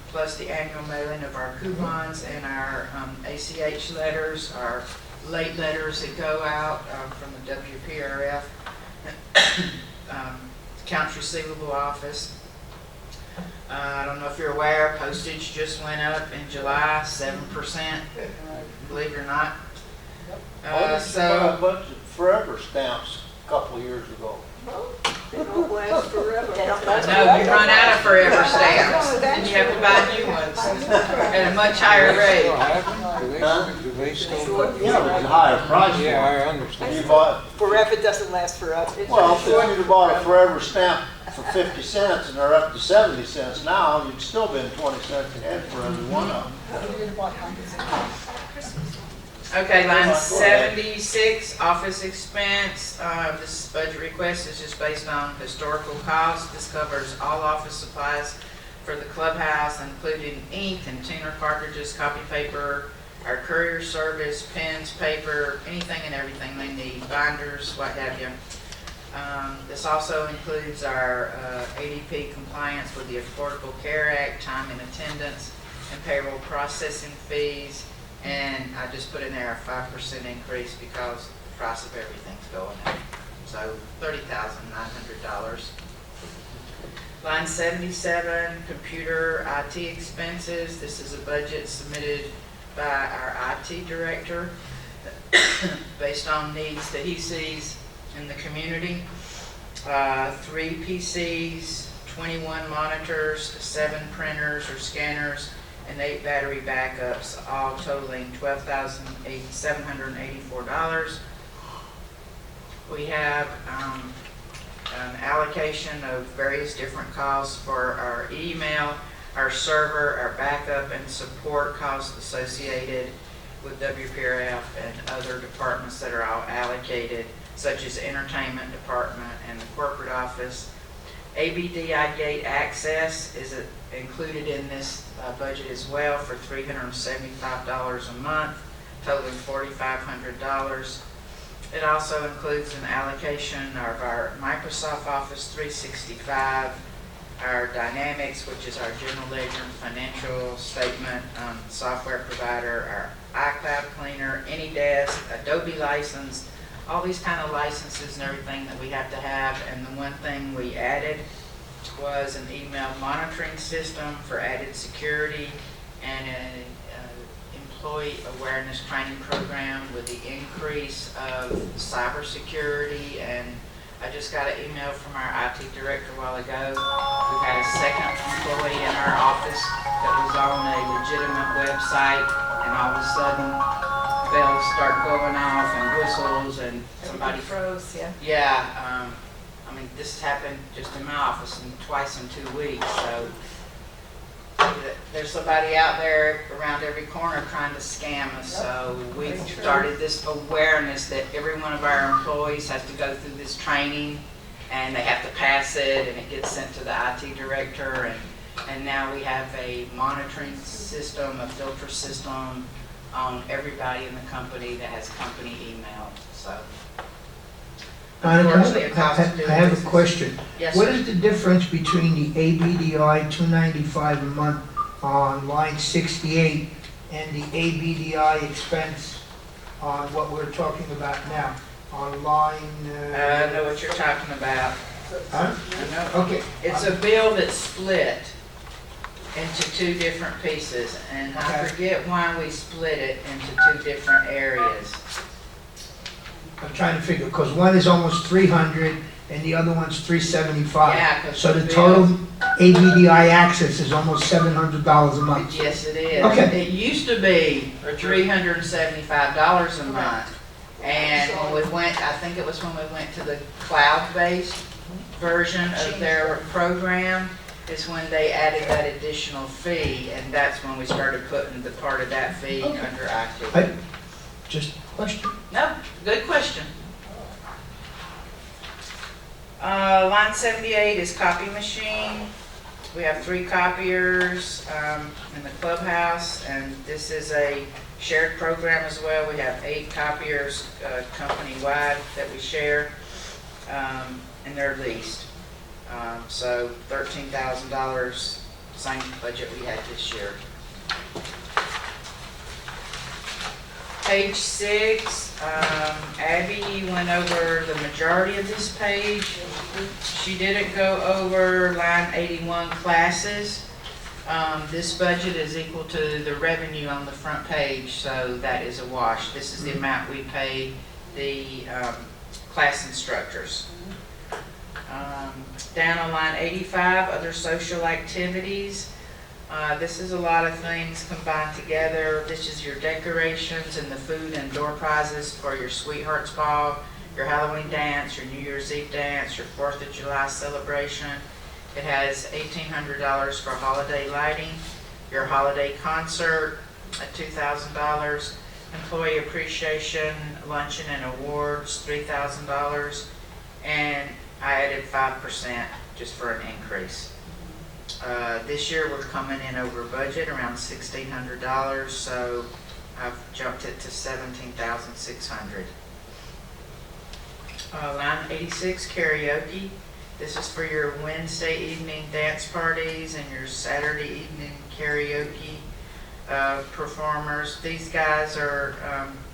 plus the annual mailing of our coupons and our ACH letters, our late letters that go out from the WPRF accounts receivable office. I don't know if you're aware, postage just went up in July, 7%, believe it or not. So a bunch of forever stamps a couple of years ago. They don't last forever. No, you run out of forever stamps, and you have to buy new ones at a much higher rate. Do they still? Yeah, it was a higher price. Yeah, I understand. You bought, Forever doesn't last forever. well, if you'd bought a forever stamp for 50 cents and they're up to 70 cents now, you'd still been 20 cents ahead for every one of them. Okay, line 76, office expense. This budget request is just based on historical costs. This covers all office supplies for the clubhouse, including ink and tuner cartridges, copy paper, our courier service, pens, paper, anything and everything they need, binders, what have you. This also includes our ADP compliance with the Affordable Care Act, time and attendance, and payroll processing fees. And I just put in there a 5% increase because the price of everything's going up. So $30,900. Line 77, computer IT expenses. This is a budget submitted by our IT director based on needs that he sees in the community. 3 PCs, 21 monitors, 7 printers or scanners, and 8 battery backups, all totaling $12,784. We have an allocation of various different costs for our email, our server, our backup, and support costs associated with WPRF and other departments that are all allocated, such as entertainment department and the corporate office. ABDI gate access is included in this budget as well for $375 a month, totaling $4,500. It also includes an allocation of our Microsoft Office 365, our Dynamics, which is our general ledger and financial statement software provider, our iCloud cleaner, AnyDesk, Adobe license, all these kind of licenses and everything that we have to have. And the one thing we added was an email monitoring system for added security and an employee awareness training program with the increase of cybersecurity. And I just got an email from our IT director a while ago. We've had a second employee in our office that was on a legitimate website, and all of a sudden bells start going off and whistles and somebody froze, yeah. Yeah, I mean, this happened just in my office and twice in 2 weeks, so there's somebody out there around every corner trying to scam us, so we've started this awareness that every one of our employees has to go through this training, and they have to pass it, and it gets sent to the IT director, and now we have a monitoring system, a filter system on everybody in the company that has company email, so. Unfortunately, it costs us to do I have business. a question. Yes, What sir. is the difference between the ABDI $295 a month on line 68 and the ABDI expense on what we're talking about now, on line... I know what you're talking about. Huh? I know. Okay. It's a bill that's split into 2 different pieces, and I Okay. forget why we split it into 2 different areas. I'm trying to figure, because one is almost 300 and the other one's 375. Yeah, 'cause So the the bill- total ABDI access is almost $700 a month. Yes, it is. Okay. It used to be $375 a month, and when we went, I think it was when we went to the cloud-based version of their program, is when they added that additional fee, and that's when we started putting the part of that fee under IT. Just a question. No, good question. Line 78 is copy machine. We have 3 copiers in the clubhouse, and this is a shared program as well. We have 8 copiers company-wide that we share, and they're leased. So $13,000, same budget we had this year. Page 6, Abby went over the majority of this page. She didn't go over line 81 classes. This budget is equal to the revenue on the front page, so that is a wash. This is the amount we pay the class instructors. Down on line 85, other social activities. This is a lot of things combined together. This is your decorations and the food and door prizes for your Sweethearts Ball, your Halloween dance, your New Year's Eve dance, your 4th of July celebration. It has $1,800 for holiday lighting, your holiday concert at $2,000, employee appreciation, luncheon and awards, $3,000, and I added 5% just for an increase. This year we're coming in over budget, around $1,600, so I've jumped it to $17,600. Line 86, karaoke. This is for your Wednesday evening dance parties and your Saturday evening karaoke performers. These guys are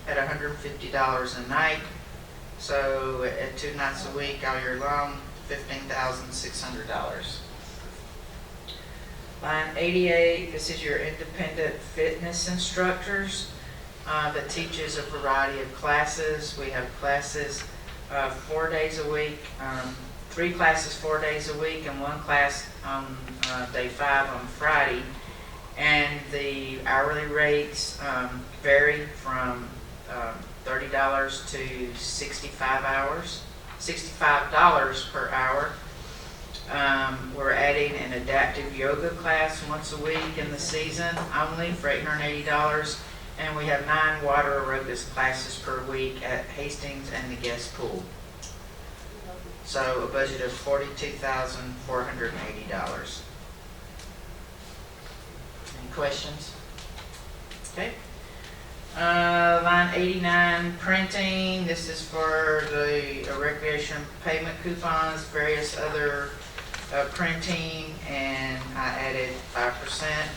at $150 a night, so at 2 nights a week all year long, $15,600. Line 88, this is your independent fitness instructors that teaches a variety of classes. We have classes 4 days a week, 3 classes 4 days a week, and 1 class on day 5 on Friday. And the hourly rates vary from $30 to $65 per hour. We're adding an adaptive yoga class once a week in the season only for $880, and we have 9 water aerobics classes per week at Hastings and the guest pool. So a budget of $42,480. Any questions? Okay. Line 89, printing. This is for the recreation payment coupons, various other printing, and I added 5%,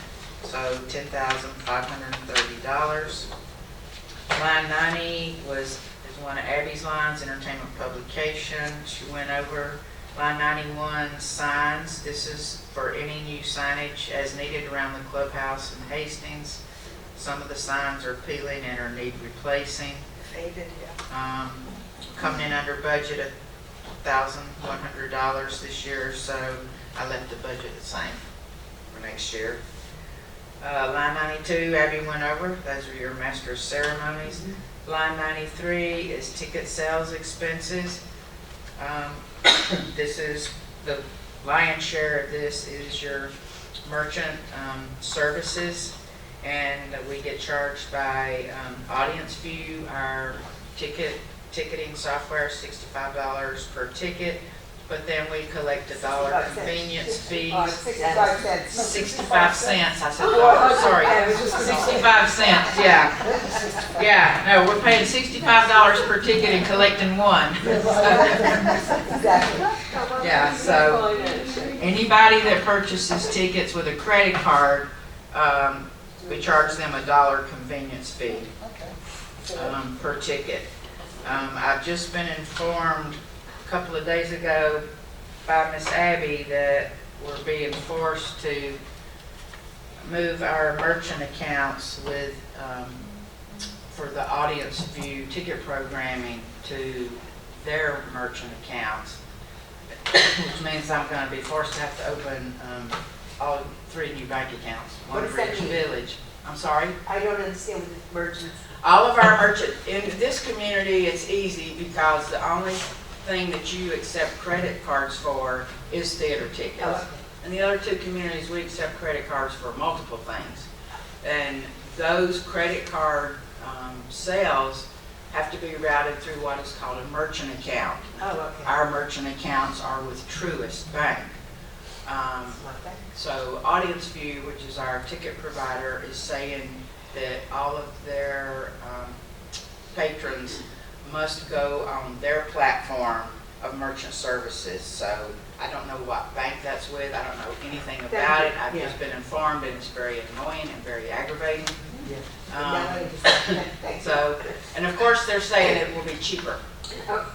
so $10,530. Line 90 is one of Abby's lines, entertainment publication. She went over. Line 91, signs. This is for any new signage as needed around the clubhouse in Hastings. Some of the signs are peeling and are need replacing. Faded, yeah. Coming in under budget at $1,100 this year, so I left the budget the same for next year. Line 92, Abby went over, those are your master of ceremonies. Line 93 is ticket sales expenses. This is, the lion's share of this is your merchant services, and we get charged by Audience View. Our ticketing software, $65 per ticket, but then we collect $1 convenience fees. 65 cents. 65 cents, I said, oh, sorry, 65 cents, yeah. Yeah, no, we're paying $65 per ticket and collecting one. Exactly. Yeah, so anybody that purchases tickets with a credit card, we charge them $1 convenience fee per ticket. I've just been informed a couple of days ago by Miss Abby that we're being forced to move our merchant accounts with, for the Audience View ticket programming to their merchant accounts, which means I'm going to be forced to have to open all 3 new bank accounts, one What does for that each mean? village. I'm sorry? I don't understand what the merchants. All of our merchant, in this community, it's easy because the only thing that you accept credit cards for is theater tickets. Oh, okay. In the other 2 communities, we accept credit cards for multiple things. And those credit card sales have to be routed through what is called a merchant account. Oh, okay. Our merchant accounts are with Truist Bank. So Audience View, which is our ticket provider, is saying that all of their patrons must go on their platform of merchant services. So I don't know what bank that's with. I don't know anything about it. I've just been informed, and it's very annoying and very aggravating. So, and of course, they're saying it will be cheaper.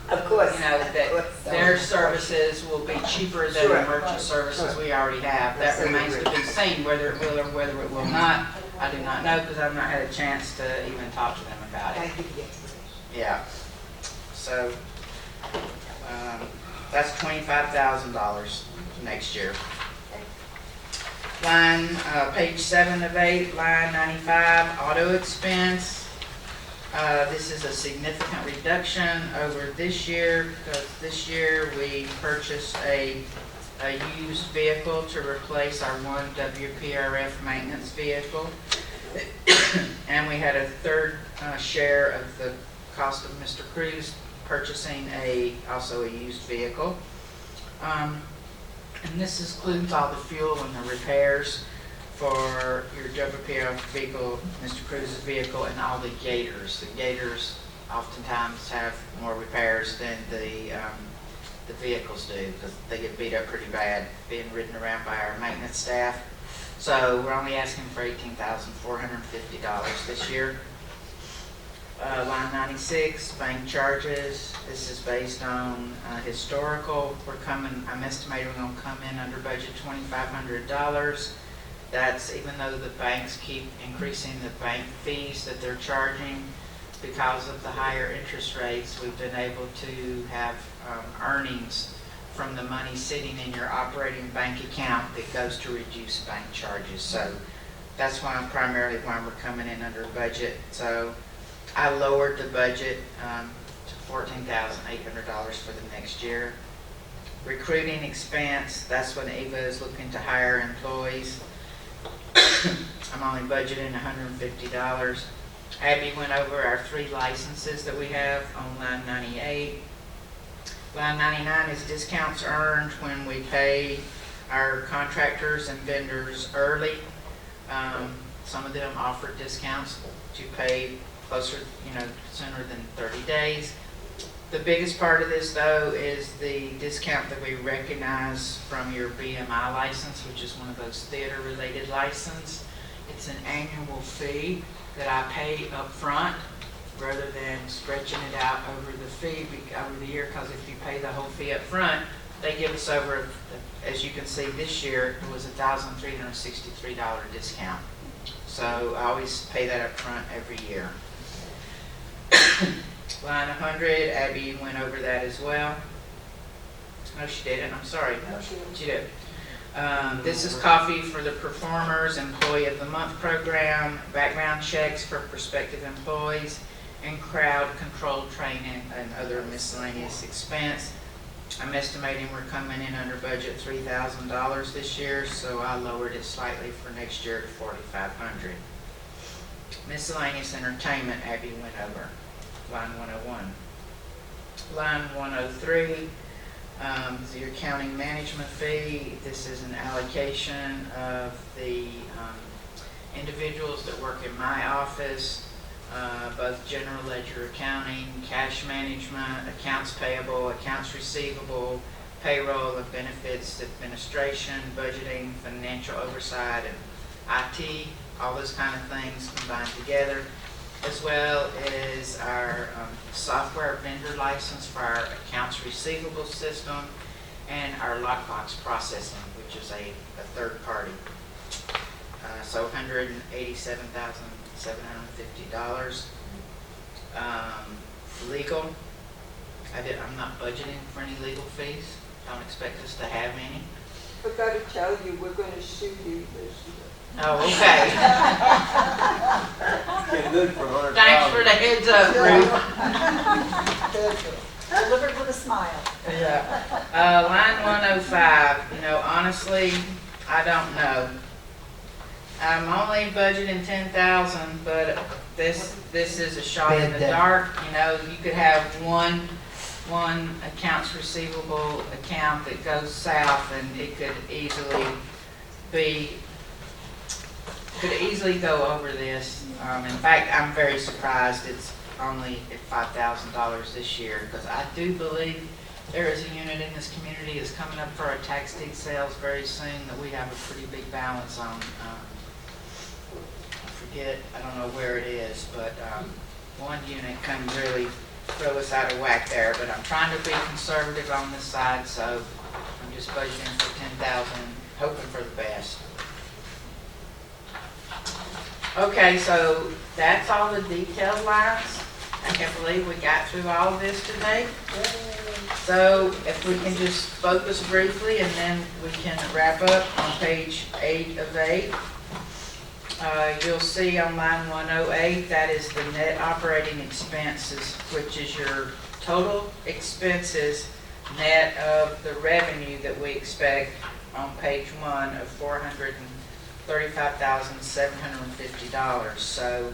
Of course. You know, that their services will be cheaper than the merchant services we already have. That remains to be seen, whether it will or whether it will not. I do not know, because I've not had a chance to even talk to them about it. Yeah. So, that's $25,000 next year. Line, page 7 of 8, line 95, auto expense. This is a significant reduction over this year, because this year we purchased a used vehicle to replace our one WPRF maintenance vehicle. And we had a third share of the cost of Mr. Cruz purchasing also a used vehicle. And this includes all the fuel and the repairs for your WPRF vehicle, Mr. Cruz's vehicle, and all the gators. The gators oftentimes have more repairs than the vehicles do, because they get beat up pretty bad being ridden around by our maintenance staff. So we're only asking for $18,450 this year. Line 96, bank charges. This is based on historical. I'm estimating we're going to come in under budget $2,500. That's even though the banks keep increasing the bank fees that they're charging because of the higher interest rates. We've been able to have earnings from the money sitting in your operating bank account that goes to reduce bank charges. So that's primarily why we're coming in under budget. So I lowered the budget to $14,800 for the next year. Recruiting expense, that's when Eva is looking to hire employees. I'm only budgeting $150. Abby went over our 3 licenses that we have on line 98. Line 99 is discounts earned when we pay our contractors and vendors early. Some of them offer discounts to pay closer, sooner than 30 days. The biggest part of this, though, is the discount that we recognize from your BMI license, which is one of those theater-related licenses. It's an annual fee that I pay up front rather than stretching it out over the year, because if you pay the whole fee up front, they give us over, as you can see this year, it was $1,363 discount. So I always pay that up front every year. Line 100, Abby went over that as well. No, she didn't. I'm sorry. No, she didn't. She did. This is coffee for the performers, Employee of the Month program, background checks for prospective employees, and crowd control training and other miscellaneous expense. I'm estimating we're coming in under budget $3,000 this year, so I lowered it slightly for next year to $4,500. Miscellaneous entertainment, Abby went over, line 101. Line 103, your accounting management fee. This is an allocation of the individuals that work in my office, both general ledger accounting, cash management, accounts payable, accounts receivable, payroll and benefits administration, budgeting, financial oversight, and IT, all those kind of things combined together, as well as our software vendor license for our accounts receivable system and our lockbox processing, which is a third party. So $187,750. Legal, I'm not budgeting for any legal fees. Don't expect us to have any. I gotta tell you, we're gonna sue you this year. Oh, okay. Get good for 100,000. Thanks for the heads up, Ruth. Delivered with a smile. Yeah. Line 105, honestly, I don't know. I'm only budgeting 10,000, but this is a shot in the dark. You could have one accounts receivable account that goes south, and it could easily go over this. In fact, I'm very surprised it's only at $5,000 this year, because I do believe there is a unit in this community that's coming up for our tax deed sales very soon that we have a pretty big balance on. I don't know where it is, but one unit can really throw us out of whack there. But I'm trying to be conservative on this side, so I'm just budgeting for 10,000, hoping for the best. Okay, so that's all the detailed lines. I can't believe we got through all of this today. So if we can just focus briefly, and then we can wrap up on page 8 of 8. You'll see on line 108, that is the net operating expenses, which is your total expenses net of the revenue that we expect on page 1 of $435,750. So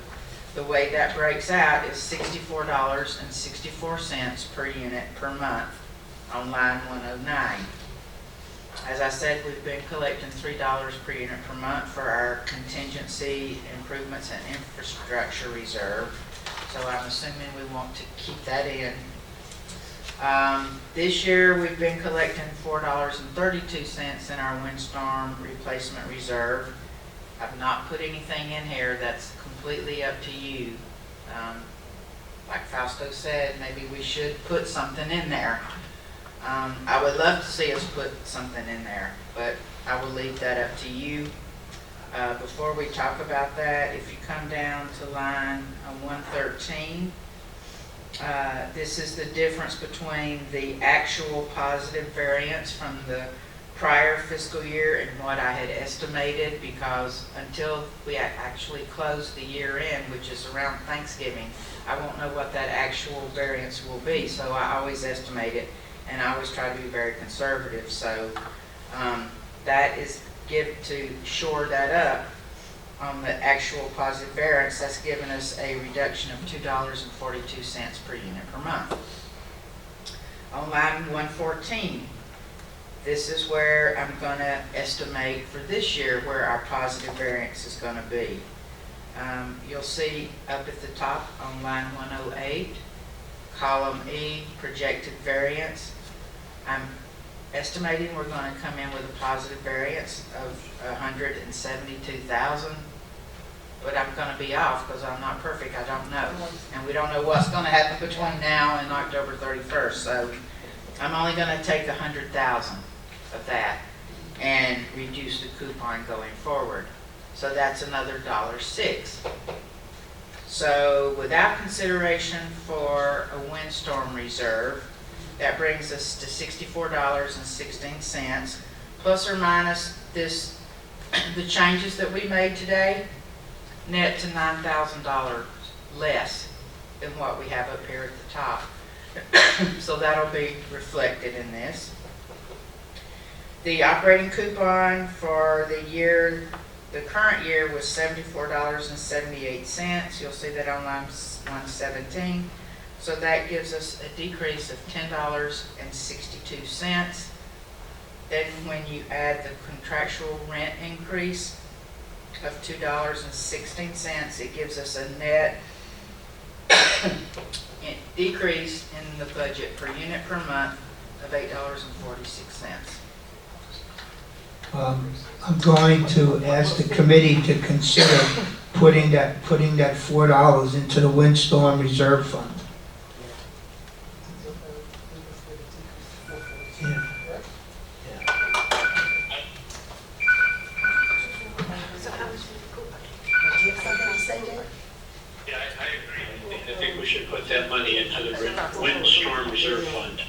the way that breaks out is $64.64 per unit per month on line 109. As I said, we've been collecting $3 per unit per month for our contingency improvements and infrastructure reserve. So I'm assuming we want to keep that in. This year we've been collecting $4.32 in our windstorm replacement reserve. I've not put anything in here. That's completely up to you. Like Fausto said, maybe we should put something in there. I would love to see us put something in there, but I will leave that up to you. Before we talk about that, if you come down to line 113, this is the difference between the actual positive variance from the prior fiscal year and what I had estimated, because until we actually close the year end, which is around Thanksgiving, I won't know what that actual variance will be. So I always estimate it, and I always try to be very conservative. So that is to shore that up on the actual positive variance. That's given us a reduction of $2.42 per unit per month. On line 114, this is where I'm going to estimate for this year where our positive variance is going to be. You'll see up at the top on line 108, column E, projected variance. I'm estimating we're going to come in with a positive variance of $172,000, but I'm going to be off because I'm not perfect. I don't know, and we don't know what's going to happen between now and October 31st. So I'm only going to take $100,000 of that and reduce the coupon going forward. So that's another $1.06. So without consideration for a windstorm reserve, that brings us to $64.16, plus or minus this, the changes that we made today, net to $9,000 less than what we have up here at the top. So that'll be reflected in this. The operating coupon for the year, the current year was $74.78. You'll see that on line 117. So that gives us a decrease of $10.62. Then when you add the contractual rent increase of $2.16, it gives us a net decrease in the budget per unit per month of $8.46. I'm going to ask the committee to consider putting that $4 into the windstorm reserve fund. Yeah, I agree. I think we should put that money into the windstorm reserve fund.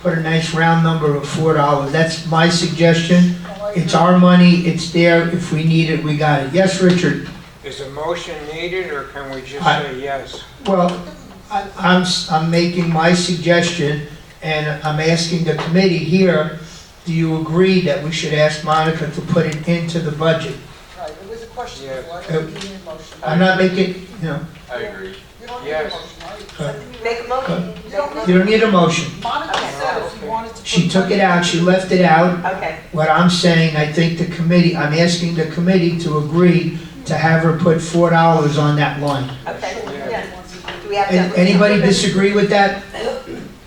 Put a nice round number of $4. That's my suggestion. It's our money, it's there. If we need it, we got it. Yes, Richard? Is a motion needed, or can we just I- say yes? Well, I'm making my suggestion, and I'm asking the committee here, do you agree that we should ask Monica to put it into the budget? Right, it was a question Yeah. before, I don't need a motion. I'm not making, I agree. You don't need a Yes. motion, right? Make a motion. You don't need, you don't need a motion. Monica said if you wanted to. She put took money it out, she left it out. Okay. What I'm saying, I think the committee, I'm asking the committee to agree to have her put $4 on that line. Okay, Yeah. yeah. Do we have And to? anybody disagree with that?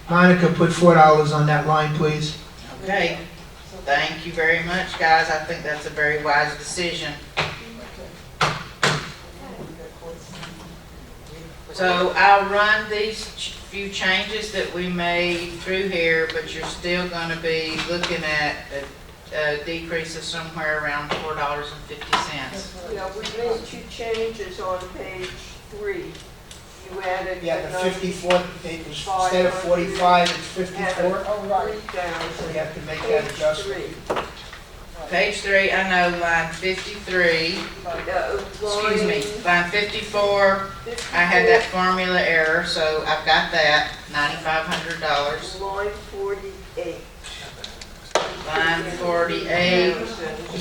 Monica, put $4 on that line, please. Okay, thank you very much, guys. I think that's a very wise decision. So I'll run these few changes that we made through here, but you're still gonna be looking at a decrease of somewhere around $4.50. Yeah, we made two changes on page 3. You added the instead of 45, it's 54. Oh, right. 3,000. We have to make Page that adjustment. 3. Page 3, I know line 53, excuse me, line 54, I had that formula error, so I've got that, $9,500. Line 48. Line 48,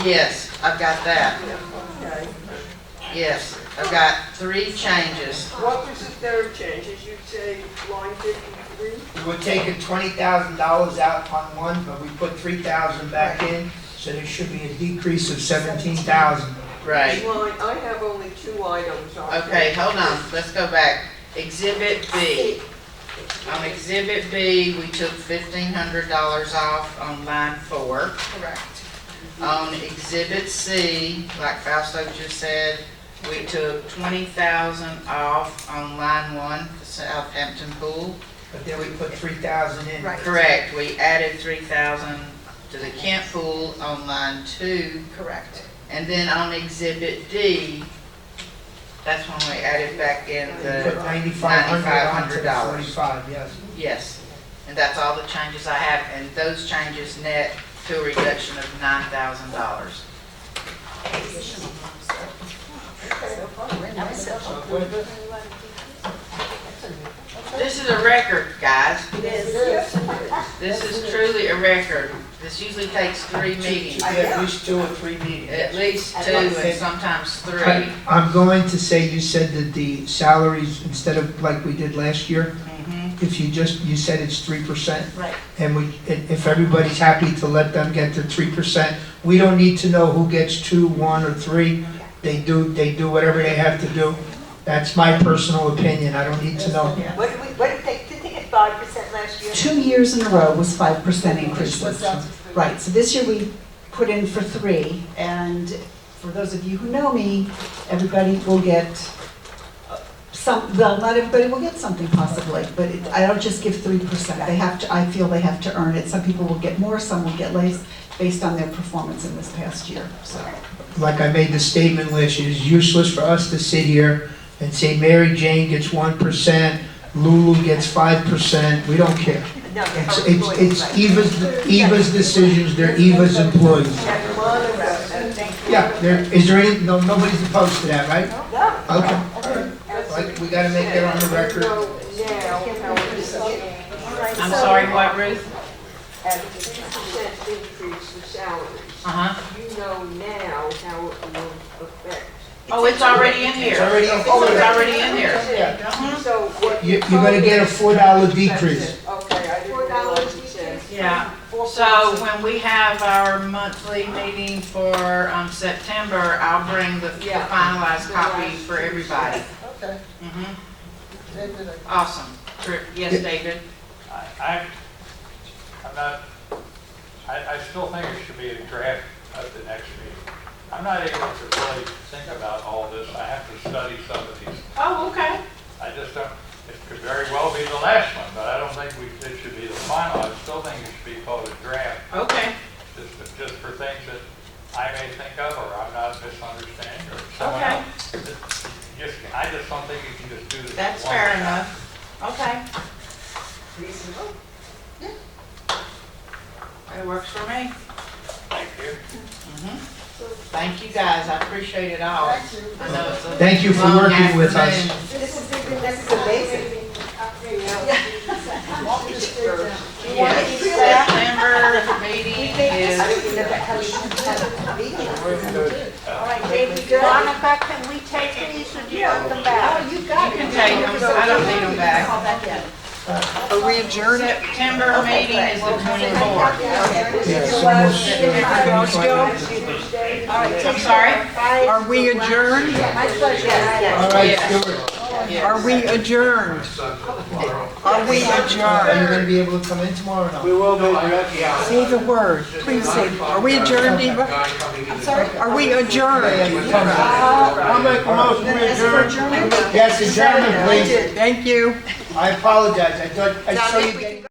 yes, I've got that. Okay. Yes, I've got 3 changes. What was the third change? Did you say line 53? We were taking $20,000 out on one, but we put 3,000 back in, so there should be a decrease of 17,000. Right. Line, I have only 2 items on there. Okay, hold on, let's go back. Exhibit B. On Exhibit B, we took $1,500 off on line 4. Correct. On Exhibit C, like Fausto just said, we took $20,000 off on line 1, the Southampton pool. But then we put 3,000 in. Right. Correct, we added 3,000 to the Kent pool on line 2. Correct. And then on Exhibit D, that's when we added back in We the put 9,500 onto the $9,500. 45, yes. Yes, and that's all the changes I have, and those changes net to a reduction of $9,000. This is a record, guys. This is truly a record. This usually takes 3 meetings, At least 2 or 3 meetings. at least 2 and sometimes 3. I'm going to say, you said that the salaries, instead of like we did last year, Mhm. if you said it's 3%. Right. And if everybody's happy to let them get their 3%, we don't need to know who gets 2, 1, or 3. They do whatever they have to do. That's my personal opinion, I don't need to know. What did they get 5% last year? 2 years in a row was 5% increases. Right, so this year we put in for 3, and for those of you who know me, everybody will get some, well, not everybody will get something possibly, but I don't just give 3%. They have to, I feel they have to earn it. Some people will get more, some will get less, based on their performance in this past year, so. Like I made the statement last year, it's useless for us to sit here and say Mary Jane gets 1%, Lulu gets 5%, we don't care. No, they're It's, her it's, employees, it's right. Eva's decisions, they're Eva's employees. Yeah, is there any, no, nobody's opposed to that, right? No. Okay. Right, we gotta make that on the record. I'm sorry, what, Ruth? At a 2% increase in salaries. Uh-huh. You know now how it will affect. Oh, it's already in here. It's already in Oh, it's there. already in there. So what You're gonna get a $4 decrease. Okay, I didn't realize it said. Yeah, so when we have our monthly meeting for September, I'll bring the finalized copy for everybody. Okay. Mhm. David, Awesome. Yes, David? I'm not, I still think it should be a draft at the next meeting. I'm not able to really think about all this. I have to study some of these. Oh, okay. I just don't, it could very well be the last one, but I don't think it should be the final. I still think it should be called a draft, Okay. just for things that I may think of or I'm not misunderstanding or someone Okay. else. I just don't think you can just do this. That's one fair time. enough. Okay. Reasonable. It works for me. Thank you. Mhm. Thank you, guys. I appreciate it all. Thank you. I know it's a Thank you for long working with us. afternoon. This is amazing. Yes, September meeting is, I don't even know how we have a meeting. All right, David, Veronica, can we take these or do you want them back? you can take them, I don't need them back. Are we adjourned? September meeting is the 24th. Yeah, it's almost. I'm sorry? Are we adjourned? All right, Stuart, Are we adjourned? Are we are you adjourned? gonna be able to come in tomorrow or We no? will be, yes. Say the word, please say, are we adjourned, Eva? I'm sorry? Are we adjourned? I'll make a motion, we adjourn. Yes, adjournment, please. Thank you. I apologize, I thought, I saw you getting.